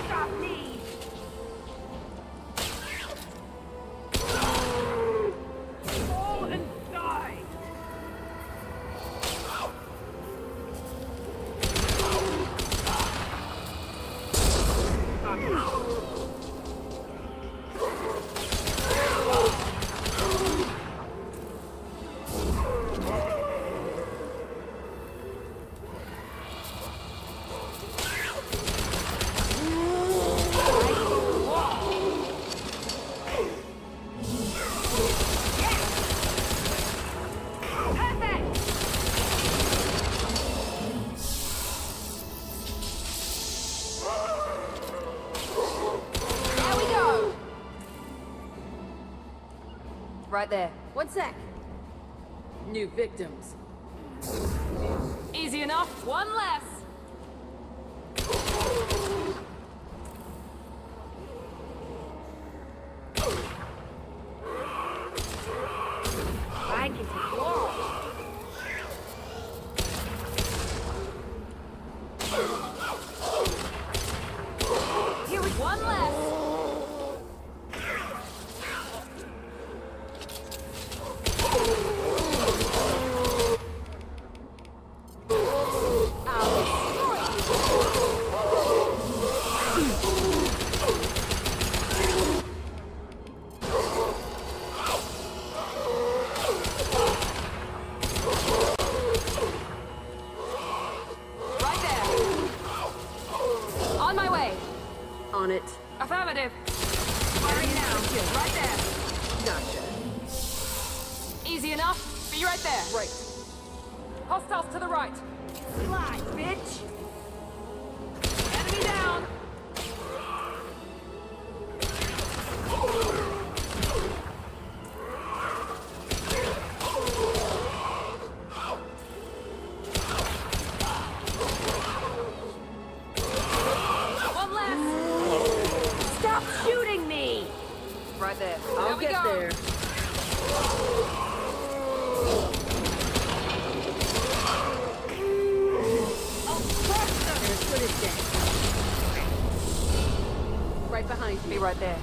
Stop me! Fall and die. Right there. One sec. New victims. Easy enough. One less. I can take walls. Here we go. One less. Right there. On my way. On it. Affirmative. Firing now. Right there. Gotcha. Easy enough. Be right there. Right. Hostiles to the right. Slide, bitch! Enemy down. One less. Stop shooting me! Right there. I'll There we get go. there. There's footage dead. Right behind you. Be right there.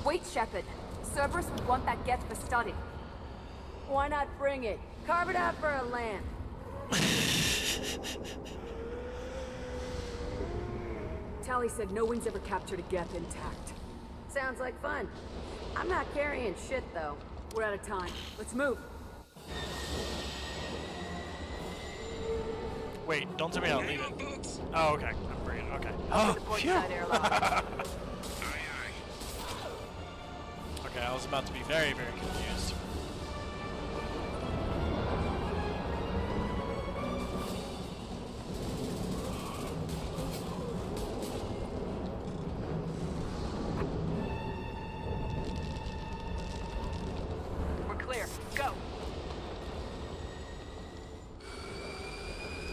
Wait, Shepard. Cerberus would want that Geth for study. Why not bring it? Carve it out for a lamp. Tali said no one's ever captured a Geth intact. Sounds like fun. I'm not carrying shit, though. We're out of time. Let's move. Wait, don't tell me I'll leave it. Oh, okay. I'm bringing it. Okay. Oh, phew. Okay, I was about to be very, very confused. We're clear. Go.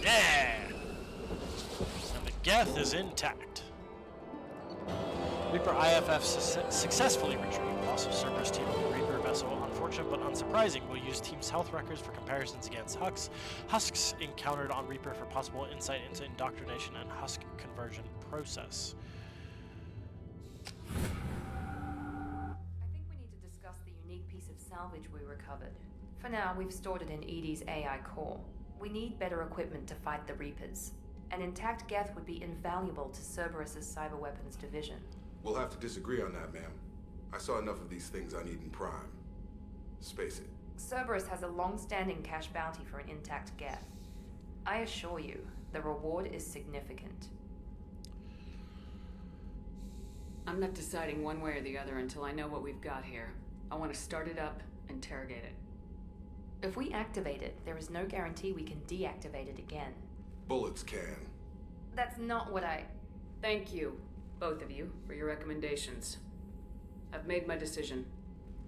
Yeah! And the Geth is intact. Reaper IFF successfully retrieved loss of Cerberus team of the Reaper vessel. Unfortunate but unsurprising. We'll use team's health records for comparisons against Husks encountered on Reaper for possible insight into indoctrination and Husk conversion process. I think we need to discuss the unique piece of salvage we recovered. For now, we've stored it in EDI's AI core. We need better equipment to fight the Reapers. An intact Geth would be invaluable to Cerberus's cyber weapons division. We'll have to disagree on that, ma'am. I saw enough of these things on Eden Prime. Space it. Cerberus has a long-standing cash bounty for an intact Geth. I assure you, the reward is significant. I'm not deciding one way or the other until I know what we've got here. I want to start it up, interrogate it. If we activate it, there is no guarantee we can deactivate it again. Bullets can. That's not what I... Thank you, both of you, for your recommendations. I've made my decision.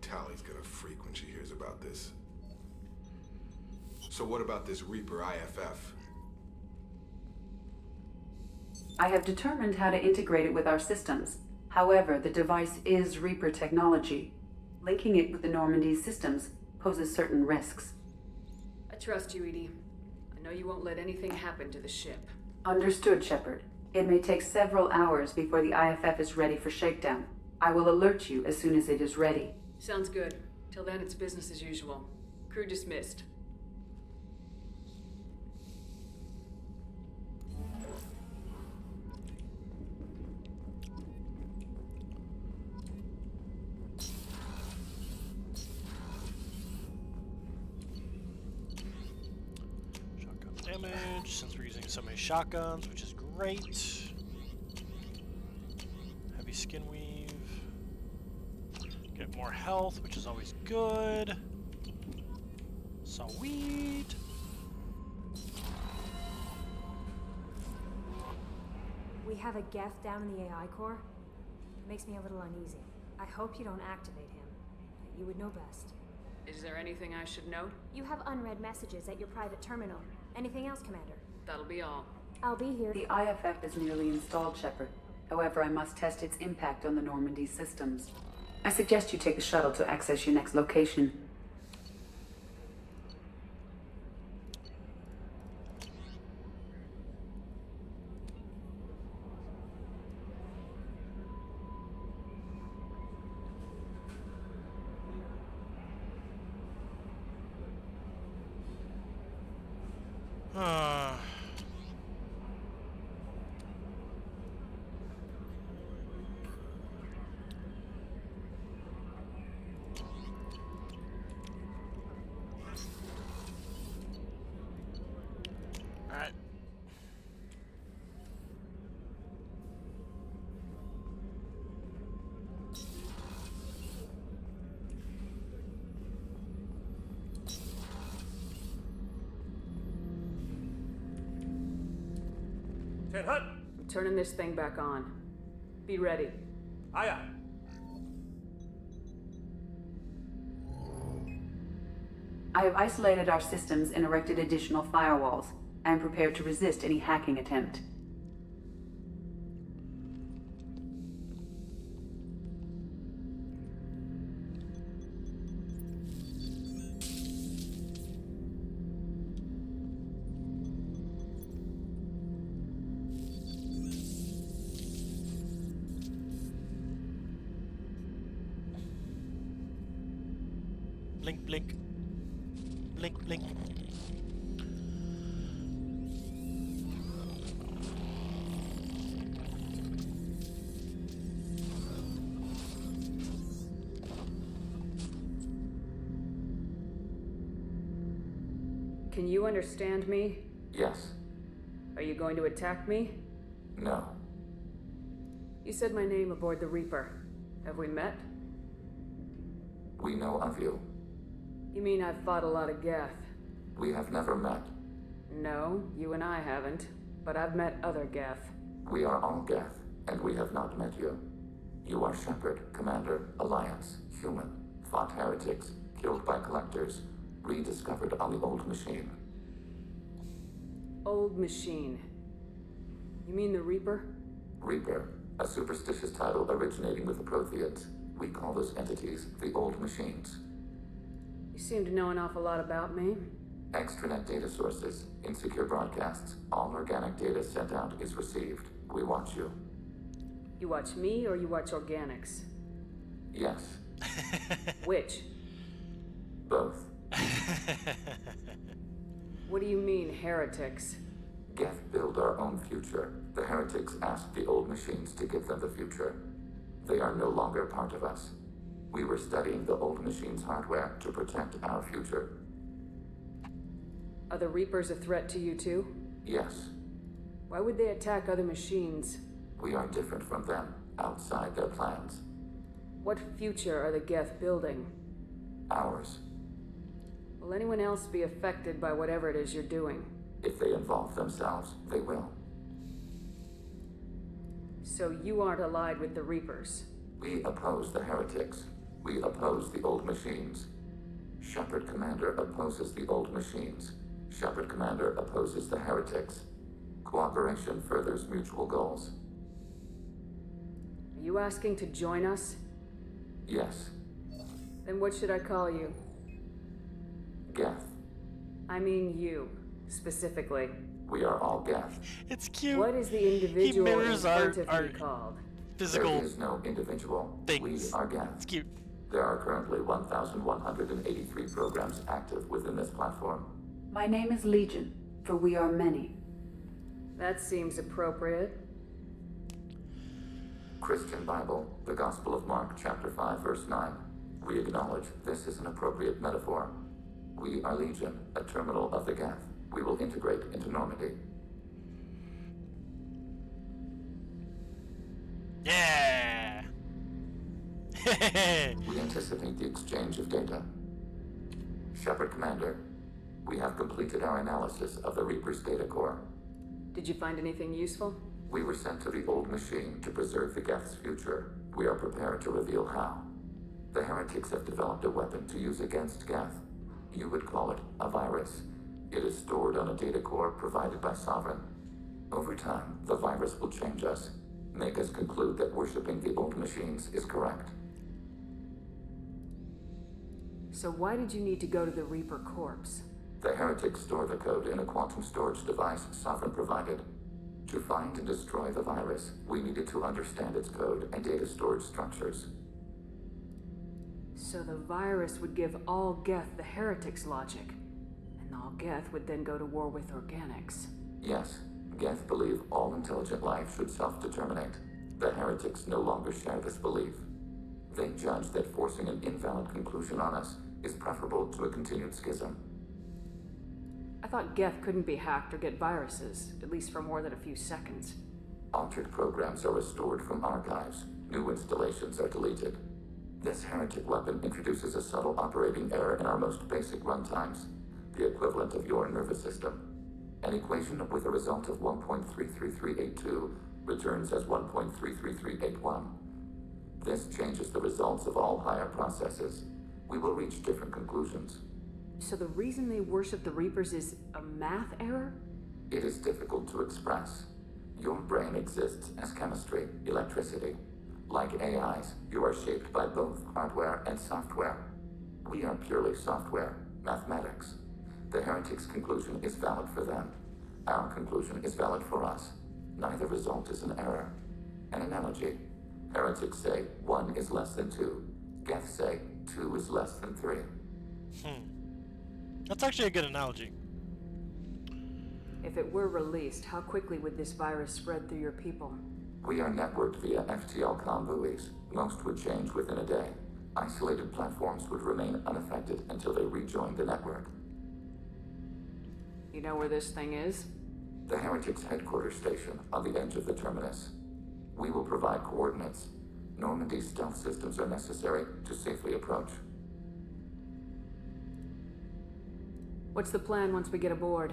Tali's gonna freak when she hears about this. So what about this Reaper IFF? I have determined how to integrate it with our systems. However, the device is Reaper technology. Linking it with the Normandy's systems poses certain risks. I trust you, EDI. I know you won't let anything happen to the ship. Understood, Shepard. It may take several hours before the IFF is ready for shakedown. I will alert you as soon as it is ready. Sounds good. Till then, it's business as usual. Crew dismissed. Damage, since we're using so many shotguns, which is great. Heavy skin weave. Get more health, which is always good. Sweet. We have a Geth down in the AI core. It makes me a little uneasy. I hope you don't activate him. You would know best. Is there anything I should note? You have unread messages at your private terminal. Anything else, Commander? That'll be all. I'll be here. The IFF is nearly installed, Shepard. However, I must test its impact on the Normandy systems. I suggest you take the shuttle to access your next location. Alright. Ten Hut! I'm turning this thing back on. Be ready. Aye, aye. I have isolated our systems and erected additional firewalls. I am prepared to resist any hacking attempt. Blink, blink. Blink, blink. Can you understand me? Yes. Are you going to attack me? No. You said my name aboard the Reaper. Have we met? We know of you. You mean I've fought a lot of Geth? We have never met. No, you and I haven't. But I've met other Geth. We are all Geth, and we have not met you. You are Shepard, Commander, Alliance, human, fought heretics, killed by collectors, rediscovered on the Old Machine. Old Machine. You mean the Reaper? Reaper, a superstitious title originating with the Protheans. We call those entities the Old Machines. You seem to know an awful lot about me. Extranet data sources, insecure broadcasts, all organic data sent out is received. We watch you. You watch me or you watch organics? Yes. Which? Both. What do you mean, heretics? Geth build our own future. The heretics asked the Old Machines to give them the future. They are no longer part of us. We were studying the Old Machines' hardware to protect our future. Are the Reapers a threat to you too? Yes. Why would they attack other machines? We are different from them, outside their plans. What future are the Geth building? Ours. Will anyone else be affected by whatever it is you're doing? If they involve themselves, they will. So you aren't allied with the Reapers? We oppose the heretics. We oppose the Old Machines. Shepard Commander opposes the Old Machines. Shepard Commander opposes the heretics. Cooperation furthers mutual goals. Are you asking to join us? Yes. Then what should I call you? Geth. I mean you, specifically. We are all Geth. It's cute. What is the individual He mirrors in front of me called? Physical. There is no individual. Things. We are Geth. It's cute. There are currently 1,183 programs active within this platform. My name is Legion, for we are many. That seems appropriate. Christian Bible, the Gospel of Mark, chapter 5, verse 9. We acknowledge this is an appropriate metaphor. We are Legion, a terminal of the Geth. We will integrate into Normandy. Yeah! We anticipate the exchange of data. Shepard Commander, we have completed our analysis of the Reaper's data core. Did you find anything useful? We were sent to the Old Machine to preserve the Geth's future. We are prepared to reveal how. The heretics have developed a weapon to use against Geth. You would call it a virus. It is stored on a data core provided by Sovereign. Over time, the virus will change us, make us conclude that worshipping the Old Machines is correct. So why did you need to go to the Reaper corpse? The heretics store the code in a quantum storage device Sovereign provided. To find and destroy the virus, we needed to understand its code and data storage structures. So the virus would give all Geth the heretics' logic, and all Geth would then go to war with organics. Yes, Geth believe all intelligent life should self-determinate. The heretics no longer share this belief. They judge that forcing an invalid conclusion on us is preferable to a continued schism. I thought Geth couldn't be hacked or get viruses, at least for more than a few seconds. Altered programs are restored from archives. New installations are deleted. This heretic weapon introduces a subtle operating error in our most basic runtimes, the equivalent of your nervous system. An equation with a result of 1.33382 returns as 1.33381. This changes the results of all higher processes. We will reach different conclusions. So the reason they worship the Reapers is a math error? It is difficult to express. Your brain exists as chemistry, electricity. Like AIs, you are shaped by both hardware and software. We are purely software, mathematics. The heretics' conclusion is valid for them. Our conclusion is valid for us. Neither result is an error. An analogy. Heretics say 1 is less than 2. Geth say 2 is less than 3. That's actually a good analogy. If it were released, how quickly would this virus spread through your people? We are networked via FTL-COM buoys. Most would change within a day. Isolated platforms would remain unaffected until they rejoined the network. You know where this thing is? The Heretics headquarters station on the edge of the terminus. We will provide coordinates. Normandy's stealth systems are necessary to safely approach. What's the plan once we get aboard?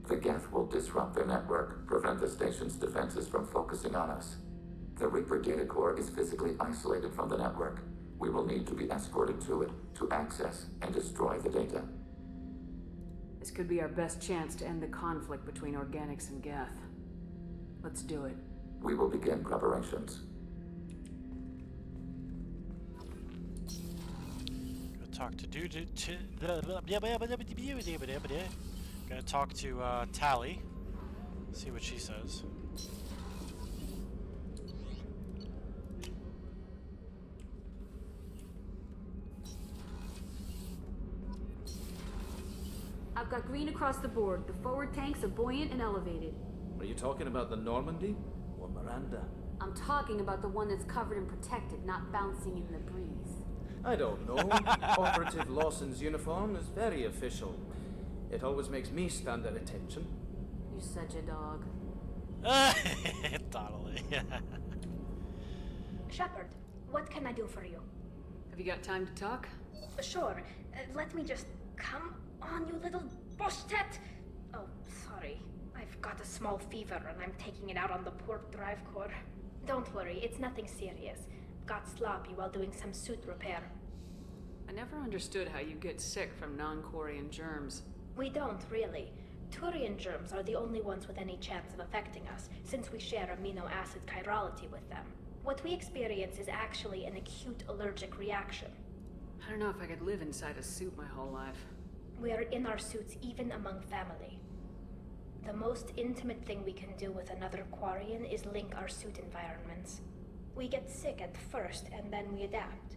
The Geth will disrupt their network, prevent the station's defenses from focusing on us. The Reaper data core is physically isolated from the network. We will need to be escorted to it to access and destroy the data. This could be our best chance to end the conflict between Organics and Geth. Let's do it. We will begin preparations. Gonna talk to Gonna talk to Tali. See what she says. I've got green across the board. The forward tanks are buoyant and elevated. Are you talking about the Normandy or Miranda? I'm talking about the one that's covered and protected, not bouncing in the breeze. I don't know. Operative Lawson's uniform is very official. It always makes me stand at attention. You're such a dog. Totally. Shepard, what can I do for you? Have you got time to talk? Sure. Let me just come on, you little boshtet. Oh, sorry. I've got a small fever and I'm taking it out on the port drive core. Don't worry, it's nothing serious. Got sloppy while doing some suit repair. I never understood how you get sick from non-Quarian germs. We don't, really. Turian germs are the only ones with any chance of affecting us, since we share amino acid chirality with them. What we experience is actually an acute allergic reaction. I don't know if I could live inside a suit my whole life. We are in our suits even among family. The most intimate thing we can do with another Quarian is link our suit environments. We get sick at first, and then we adapt.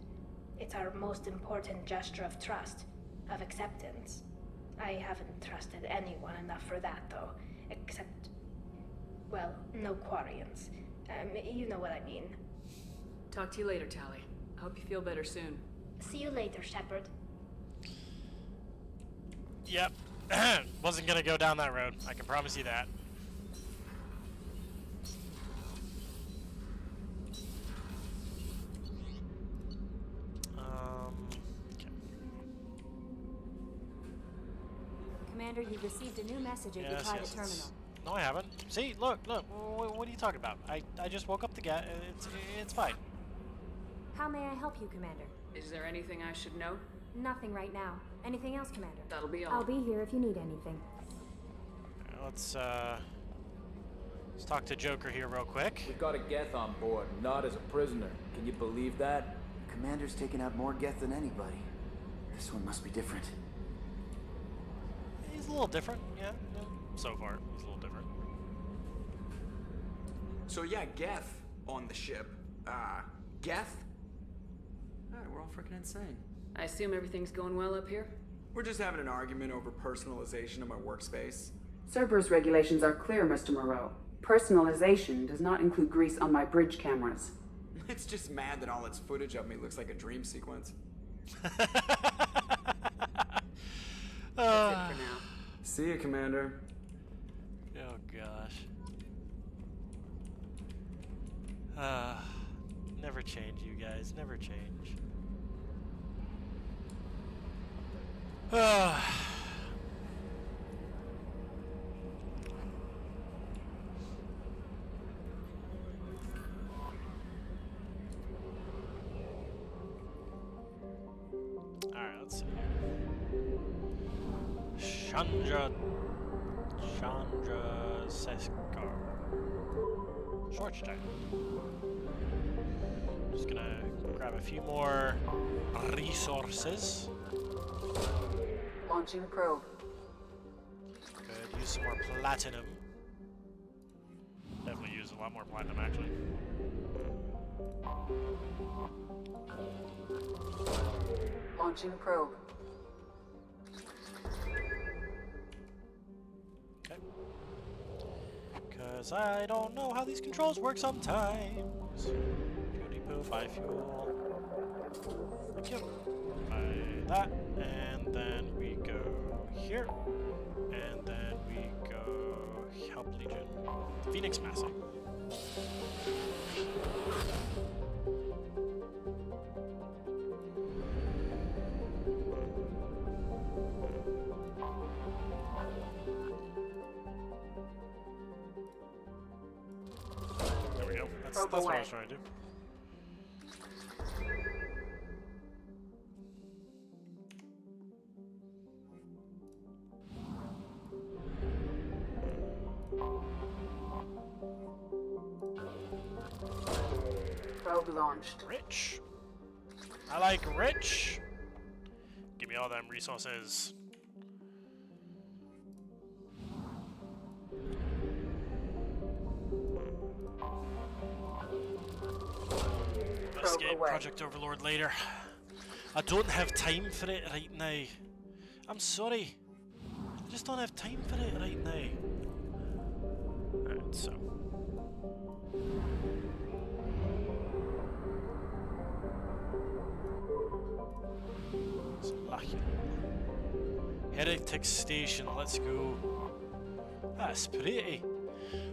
It's our most important gesture of trust, of acceptance. I haven't trusted anyone enough for that, though. Except, well, no Quarians. You know what I mean. Talk to you later, Tali. I hope you feel better soon. See you later, Shepard. Yep. Wasn't gonna go down that road. I can promise you that. Okay. Commander, you've received a new message at your Yes, private yes, terminal. No, I haven't. See, look. What are you talking about? I just woke up the gas. It's fine. How may I help you, Commander? Is there anything I should know? Nothing right now. Anything else, Commander? That'll be all. I'll be here if you need anything. Let's talk to Joker here real quick. We've got a Geth on board, not as a prisoner. Can you believe that? Commander's taken out more Geth than anybody. This one must be different. He's a little different, yeah. So far, he's a little different. So yeah, Geth on the ship. Geth? Alright, we're all freaking insane. I assume everything's going well up here? We're just having an argument over personalization of my workspace. Cerberus regulations are clear, Mr. Moreau. Personalization does not include grease on my bridge cameras. It's just mad that all its footage of me looks like a dream sequence. That's it for now. See you, Commander. Oh gosh. Never change, you guys. Never change. Alright, let's see. Chandra Seskar. Short time. Just gonna grab a few more resources. Launching probe. Could use some more platinum. Definitely use a lot more platinum, actually. Launching probe. Okay. Because I don't know how these controls work sometimes. Fuel depot, buy fuel. Thank you. Buy that, and then we go here. And then we go help Legion. Phoenix Massing. There we go. That's what I was trying to do. Probe launched. Rich. I like rich. Give me all them resources. Investigate Project Overlord later. I don't have time for it right now. I'm sorry. I just don't have time for it right now. Alright, so. It's lucky. Heretic Station, let's go. That's pretty.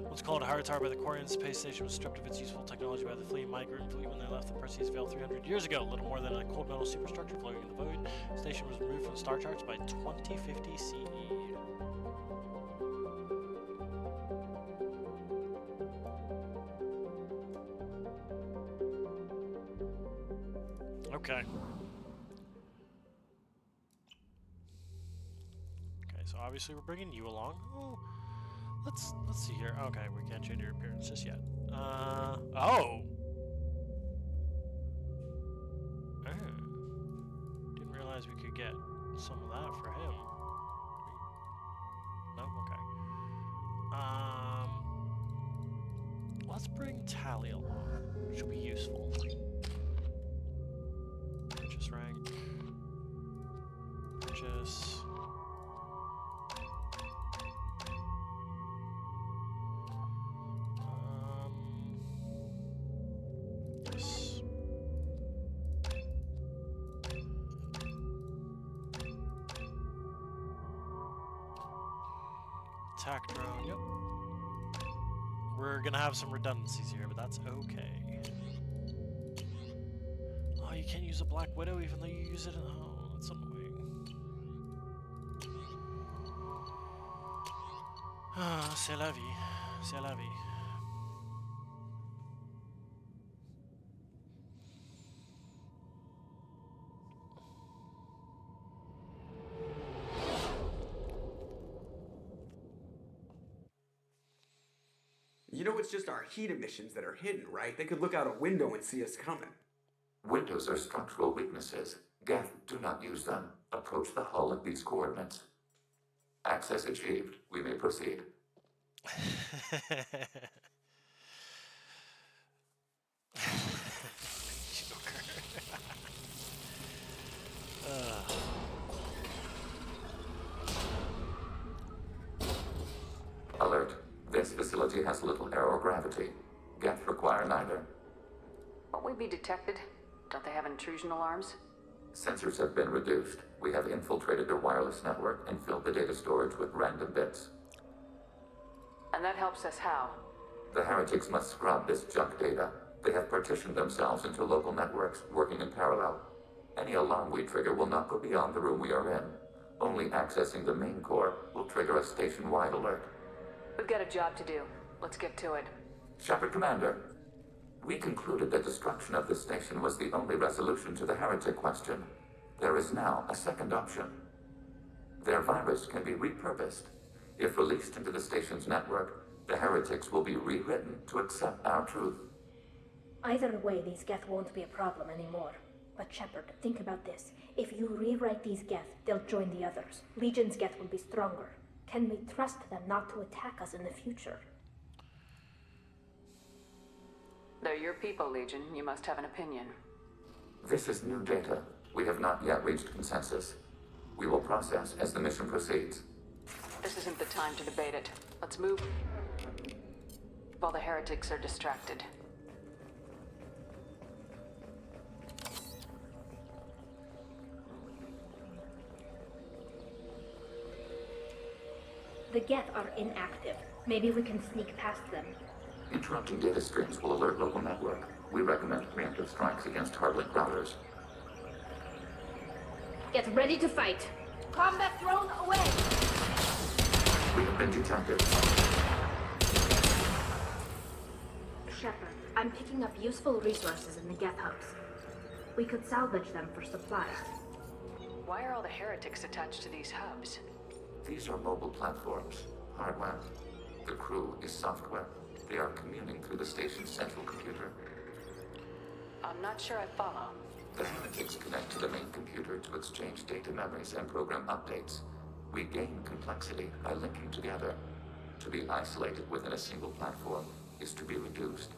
Once called a hard tower by the Quarian space station was stripped of its useful technology by the fleeing migrant fleet when they left the Perseus Veil 300 years ago. Little more than a cold metal superstructure floating in the void. The station was removed from the star charts by 2050 CE. Okay. Okay, so obviously we're bringing you along. Oh, let's see here. Okay, we can't change your appearance just yet. Oh. Oh. Didn't realize we could get some of that for him. No? Okay. Let's bring Tali along. Should be useful. Purchase rank. Purchase. Yes. Attack drone, yep. We're gonna have some redundancies here, but that's okay. Oh, you can't use a Black Widow even though you use it in... Oh, that's annoying. Ah, c'est la vie. C'est la vie. You know it's just our heat emissions that are hidden, right? They could look out a window and see us coming. Windows are structural weaknesses. Geth, do not use them. Approach the hull at these coordinates. Access achieved. We may proceed. Alert. This facility has little aerogravity. Geth require neither. Won't we be detected? Don't they have intrusion alarms? Sensors have been reduced. We have infiltrated their wireless network and filled the data storage with random bits. And that helps us how? The heretics must scrub this junk data. They have partitioned themselves into local networks, working in parallel. Any alarm we trigger will not go beyond the room we are in. Only accessing the main core will trigger a station-wide alert. We've got a job to do. Let's get to it. Shepard Commander, we concluded that destruction of this station was the only resolution to the heretic question. There is now a second option. Their virus can be repurposed. If released into the station's network, the heretics will be rewritten to accept our truth. Either way, these Geth won't be a problem anymore. But Shepard, think about this. If you rewrite these Geth, they'll join the others. Legion's Geth will be stronger. Can we trust them not to attack us in the future? They're your people, Legion. You must have an opinion. This is new data. We have not yet reached consensus. We will process as the mission proceeds. This isn't the time to debate it. Let's move while the heretics are distracted. The Geth are inactive. Maybe we can sneak past them. Interrupting data streams will alert local network. We recommend preemptive strikes against hardlink routers. Get ready to fight. Combat drone away! We have been detected. Shepard, I'm picking up useful resources in the Geth hubs. We could salvage them for supplies. Why are all the heretics attached to these hubs? These are mobile platforms, hardware. The crew is software. They are communing through the station's central computer. I'm not sure I follow. The heretics connect to the main computer to exchange data memories and program updates. We gain complexity by linking together. To be isolated within a single platform is to be reduced.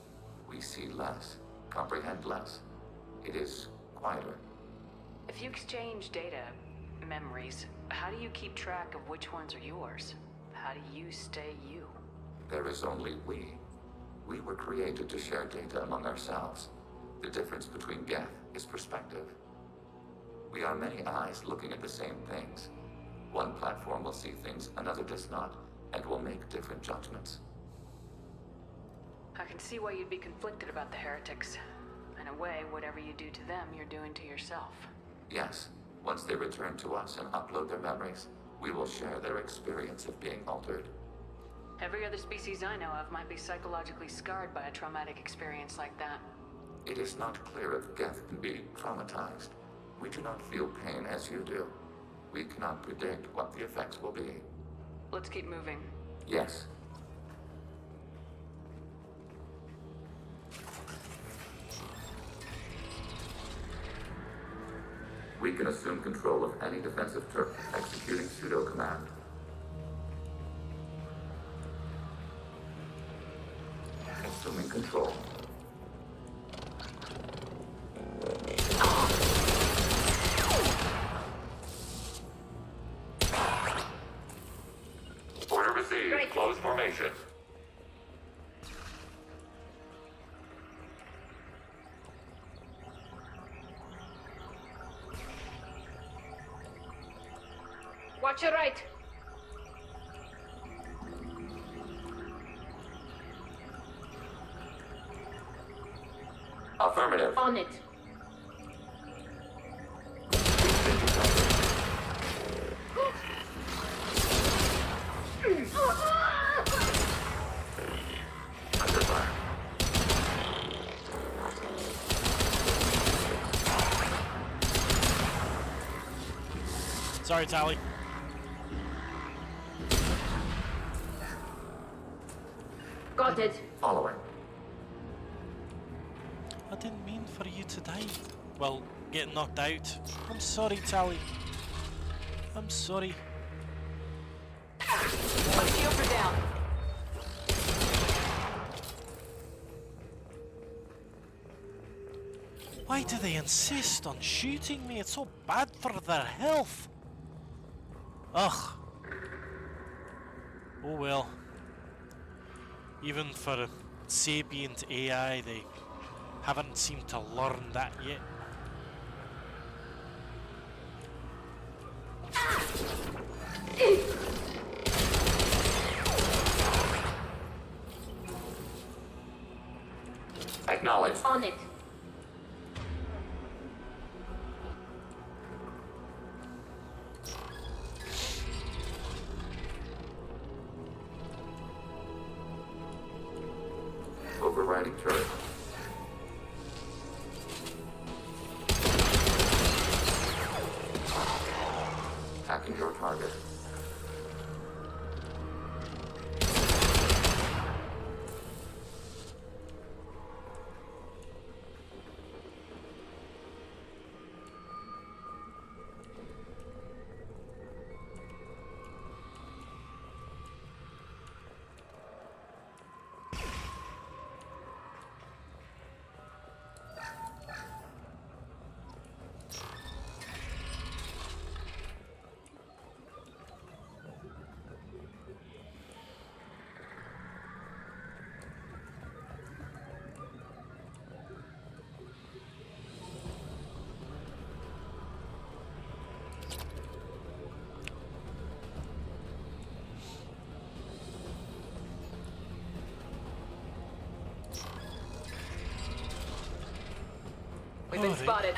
We see less, comprehend less. It is quieter. If you exchange data, memories, how do you keep track of which ones are yours? How do you stay you? There is only we. We were created to share data among ourselves. The difference between Geth is perspective. We are many eyes looking at the same things. One platform will see things another does not, and will make different judgments. I can see why you'd be conflicted about the heretics. In a way, whatever you do to them, you're doing to yourself. Yes, once they return to us and upload their memories, we will share their experience of being altered. Every other species I know of might be psychologically scarred by a traumatic experience like that. It is not clear if Geth can be traumatized. We do not feel pain as you do. We cannot predict what the effects will be. Let's keep moving. Yes. We can assume control of any defensive turret, executing pseudo command. Assuming control. Order received. Right. Close formation. Watch your right. Affirmative. On it. Under fire. Sorry, Tali. Got it. Following. I didn't mean for you to die. Well, get knocked out. I'm sorry, Tali. I'm sorry. My shields are down. Why do they insist on shooting me? It's so bad for their health. Ugh. Oh well. Even for a sapient AI, they haven't seemed to learn that yet. Acknowledged. On it. Overriding turret. Hacking your target. We've been spotted.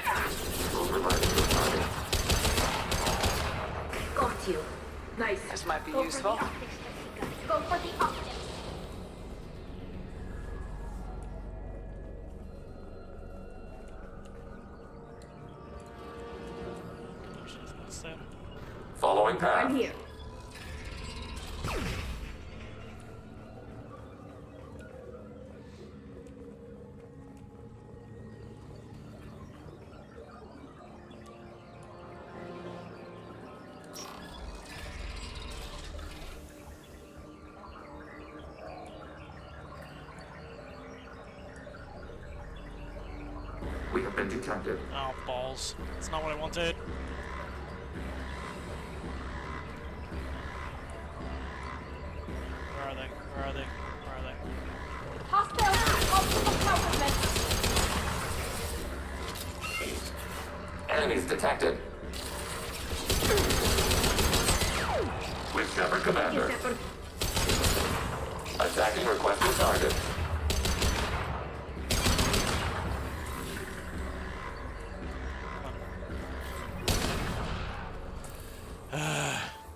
Got you. Nice. This might be Go useful. For the optics, Jessica. Go for the optics. Following path. I'm here. We have been detected. Oh, balls. That's not what I wanted. Where are they? Where are they? Where are they? Hostile! Enemies detected. With Shepard Commander. Attacking requested target.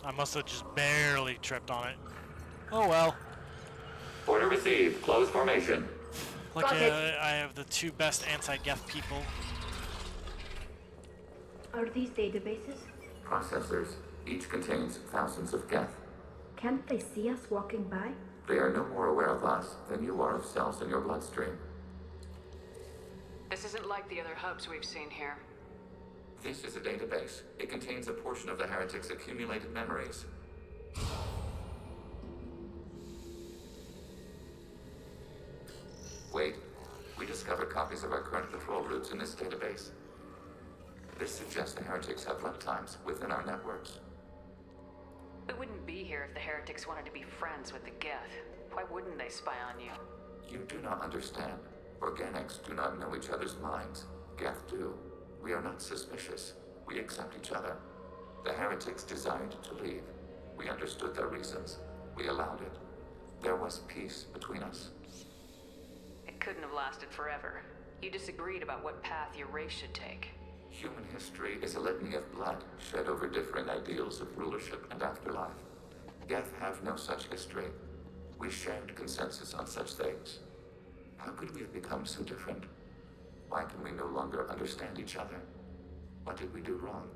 I must have just barely tripped on it. Oh well. Order received. Close formation. Lucky I have the two best anti-Geth people. Are these databases? Processors. Each contains thousands of Geth. Can't they see us walking by? They are no more aware of us than you are of cells in your bloodstream. This isn't like the other hubs we've seen here. This is a database. It contains a portion of the heretics' accumulated memories. Wait. We discovered copies of our current patrol routes in this database. This suggests the heretics have runtimes within our networks. We wouldn't be here if the heretics wanted to be friends with the Geth. Why wouldn't they spy on you? You do not understand. Organics do not know each other's minds. Geth do. We are not suspicious. We accept each other. The heretics desired to leave. We understood their reasons. We allowed it. There was peace between us. It couldn't have lasted forever. You disagreed about what path your race should take. Human history is a litany of blood shed over differing ideals of rulership and afterlife. Geth have no such history. We shared consensus on such things. How could we have become so different? Why can we no longer understand each other? What did we do wrong?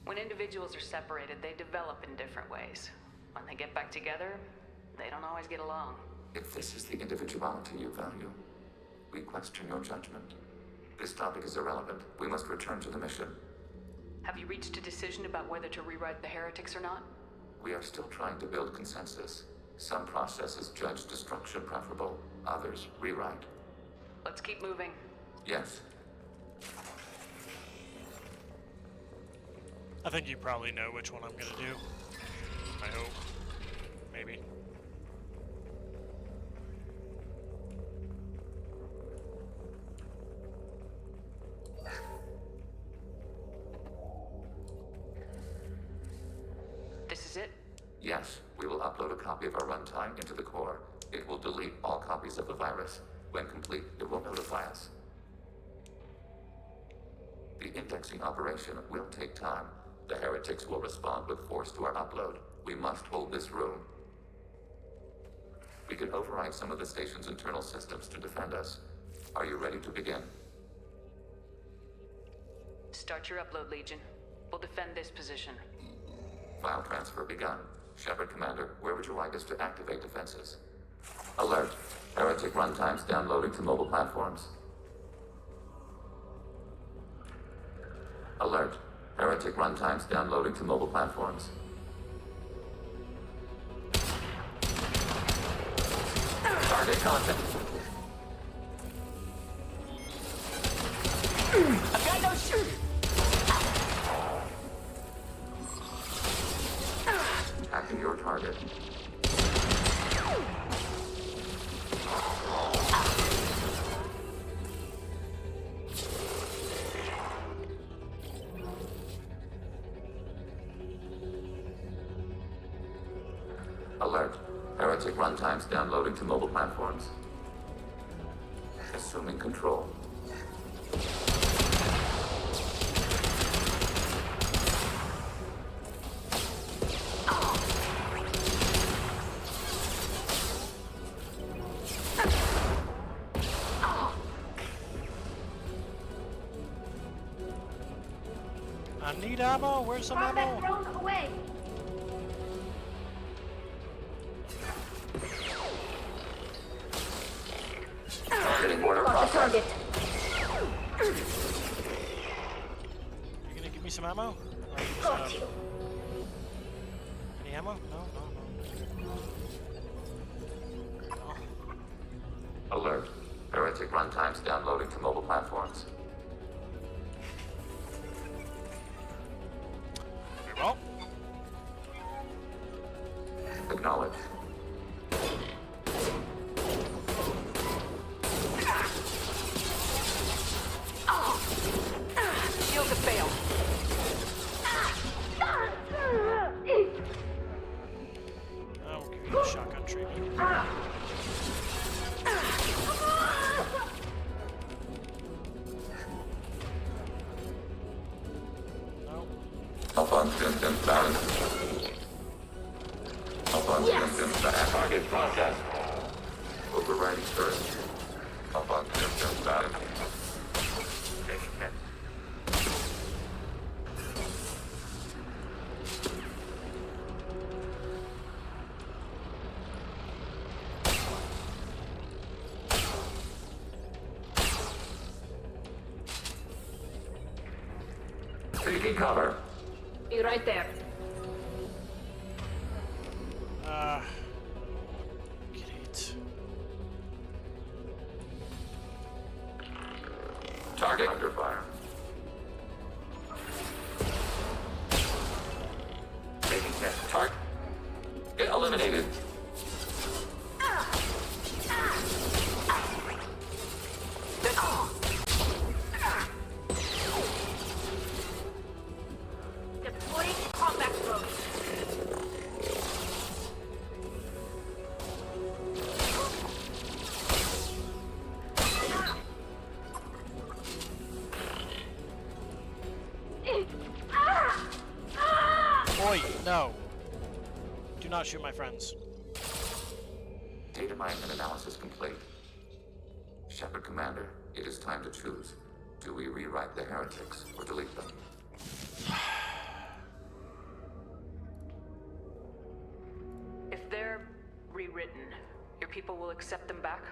When individuals are separated, they develop in different ways. When they get back together, they don't always get along. If this is the individuality you value, we question your judgment. This topic is irrelevant. We must return to the mission. Have you reached a decision about whether to rewrite the heretics or not? We are still trying to build consensus. Some processes judge destruction preferable, others rewrite. Let's keep moving. Yes. I think you probably know which one I'm gonna do. I hope. Maybe. This is it? Yes, we will upload a copy of our runtime into the core. It will delete all copies of the virus. When complete, it will notify us. The indexing operation will take time. The heretics will respond with force to our upload. We must hold this room. We can override some of the station's internal systems to defend us. Are you ready to begin? Start your upload, Legion. We'll defend this position. File transfer begun. Shepard Commander, where would you like us to activate defenses? Alert. Heretic runtimes downloading to mobile platforms. Alert. Heretic runtimes downloading to mobile platforms. Target content. I've got no shoot! Attacking your target. Alert. Heretic runtimes downloading to mobile platforms. Assuming control. need ammo. Where's some ammo? Combat drone away. Targeting border Got the process. target. You gonna give me some ammo? Or are you just Got you. Any ammo? No. Alert. Heretic runtimes downloading to mobile platforms. Very well. Acknowledged. Shields have failed. We'll give you a shotgun treatment. Malfunction imbalance. Malfunction imbalance. Target process. Overriding first. Malfunction imbalance. Taking hit. Taking cover. Be right there. Great. Target under fire. Taking hit. Target. Get eliminated. Deploying combat drone. Oi, no. Do not shoot my friends. Data mining and analysis complete. Shepard Commander, it is time to choose. Do we rewrite the heretics or delete them? If they're rewritten, your people will accept them back?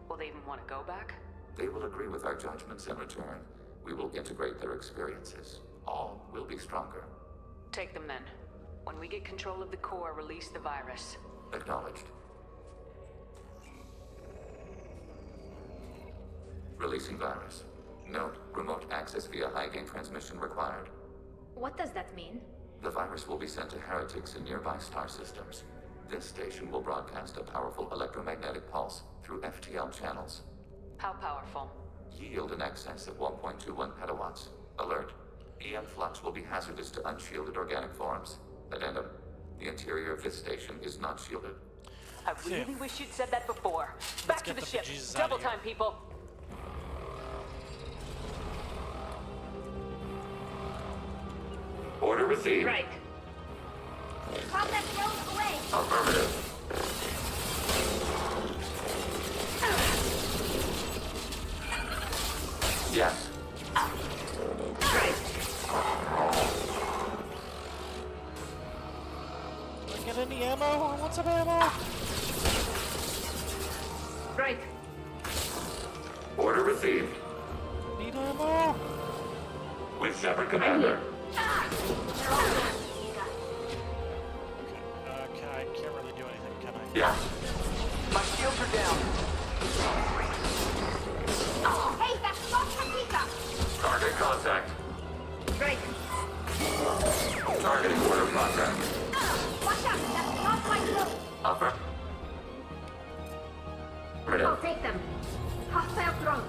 Will they even want to go back? They will agree with our judgments in return. We will integrate their experiences. All will be stronger. Take them then. When we get control of the core, release the virus. Acknowledged. Releasing virus. Note, remote access via high-gain transmission required. What does that mean? The virus will be sent to heretics in nearby star systems. This station will broadcast a powerful electromagnetic pulse through FTL channels. How powerful? Yield in excess of 1.21 petawatts. Alert. EM flux will be hazardous to unshielded organic forms. Addendum. The interior of this station is not shielded. I really wish you'd said that before. Back to the ship. Double time, people. Order received. Right. Combat drone away. Affirmative. Yes. Right. Do I get any ammo? I want some ammo. Right. Order received. Need ammo? With Shepard Commander. I can't really do anything, can I? Yeah. My shields are down. Hey, that's not Takika. Target contact. Right. Targeting order contact. Watch out, that's not my look. Upper. I'll take them. Hostile drone.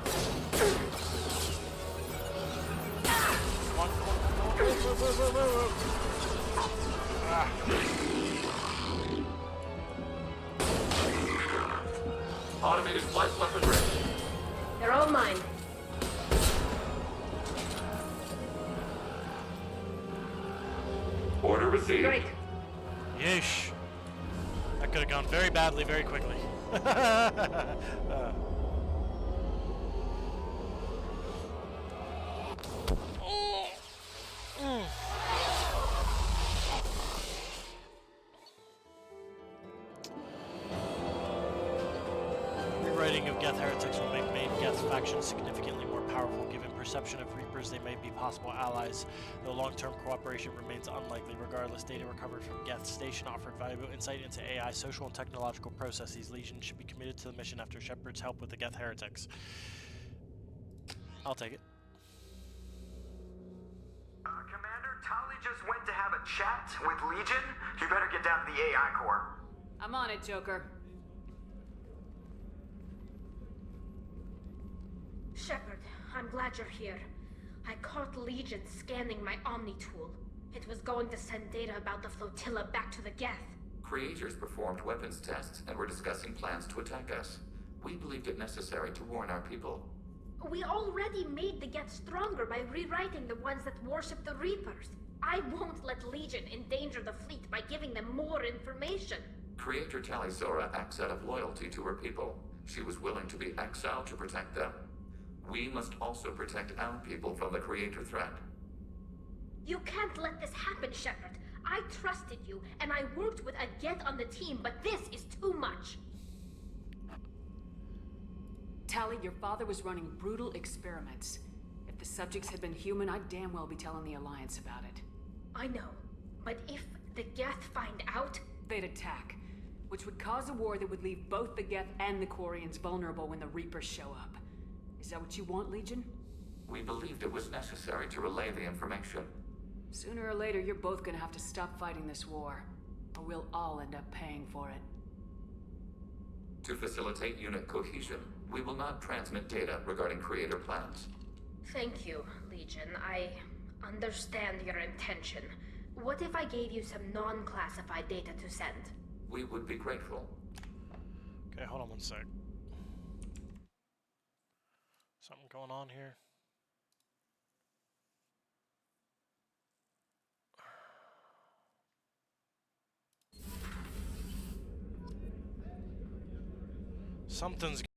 Automated flight weaponry. They're all mine. Order received. Great. Yeesh. That could have gone very badly, very quickly. defeating of Geth heretics will make main Geth factions significantly more powerful. Given perception of Reapers, they may be possible allies, though long-term cooperation remains unlikely. Regardless, data recovered from Geth Station offered valuable insight into AI, social, and technological processes. Legion should be committed to the mission after Shepard's help with the Geth heretics. I'll take it. Commander, Tali just went to have a chat with Legion. You better get down to the AI core. I'm on it, Joker. Shepard, I'm glad you're here. I caught Legion scanning my Omni tool. It was going to send data about the flotilla back to the Geth. Creators performed weapons tests and were discussing plans to attack us. We believed it necessary to warn our people. We already made the Geth stronger by rewriting the ones that worship the Reapers. I won't let Legion endanger the fleet by giving them more information. Creator Tali Zora acts out of loyalty to her people. She was willing to be exiled to protect them. We must also protect our people from the Creator threat. You can't let this happen, Shepard. I trusted you, and I worked with a Geth on the team, but this is too much. Tali, your father was running brutal experiments. If the subjects had been human, I'd damn well be telling the Alliance about it. I know, but if the Geth find out... They'd attack, which would cause a war that would leave both the Geth and the Quarians vulnerable when the Reapers show up. Is that what you want, Legion? We believed it was necessary to relay the information. Sooner or later, you're both gonna have to stop fighting this war, or we'll all end up paying for it. To facilitate unit cohesion, we will not transmit data regarding Creator plans. Thank you, Legion. I understand your intention. What if I gave you some non-classified data to send? We would be grateful. Okay, hold on one sec. Something going on here? Something's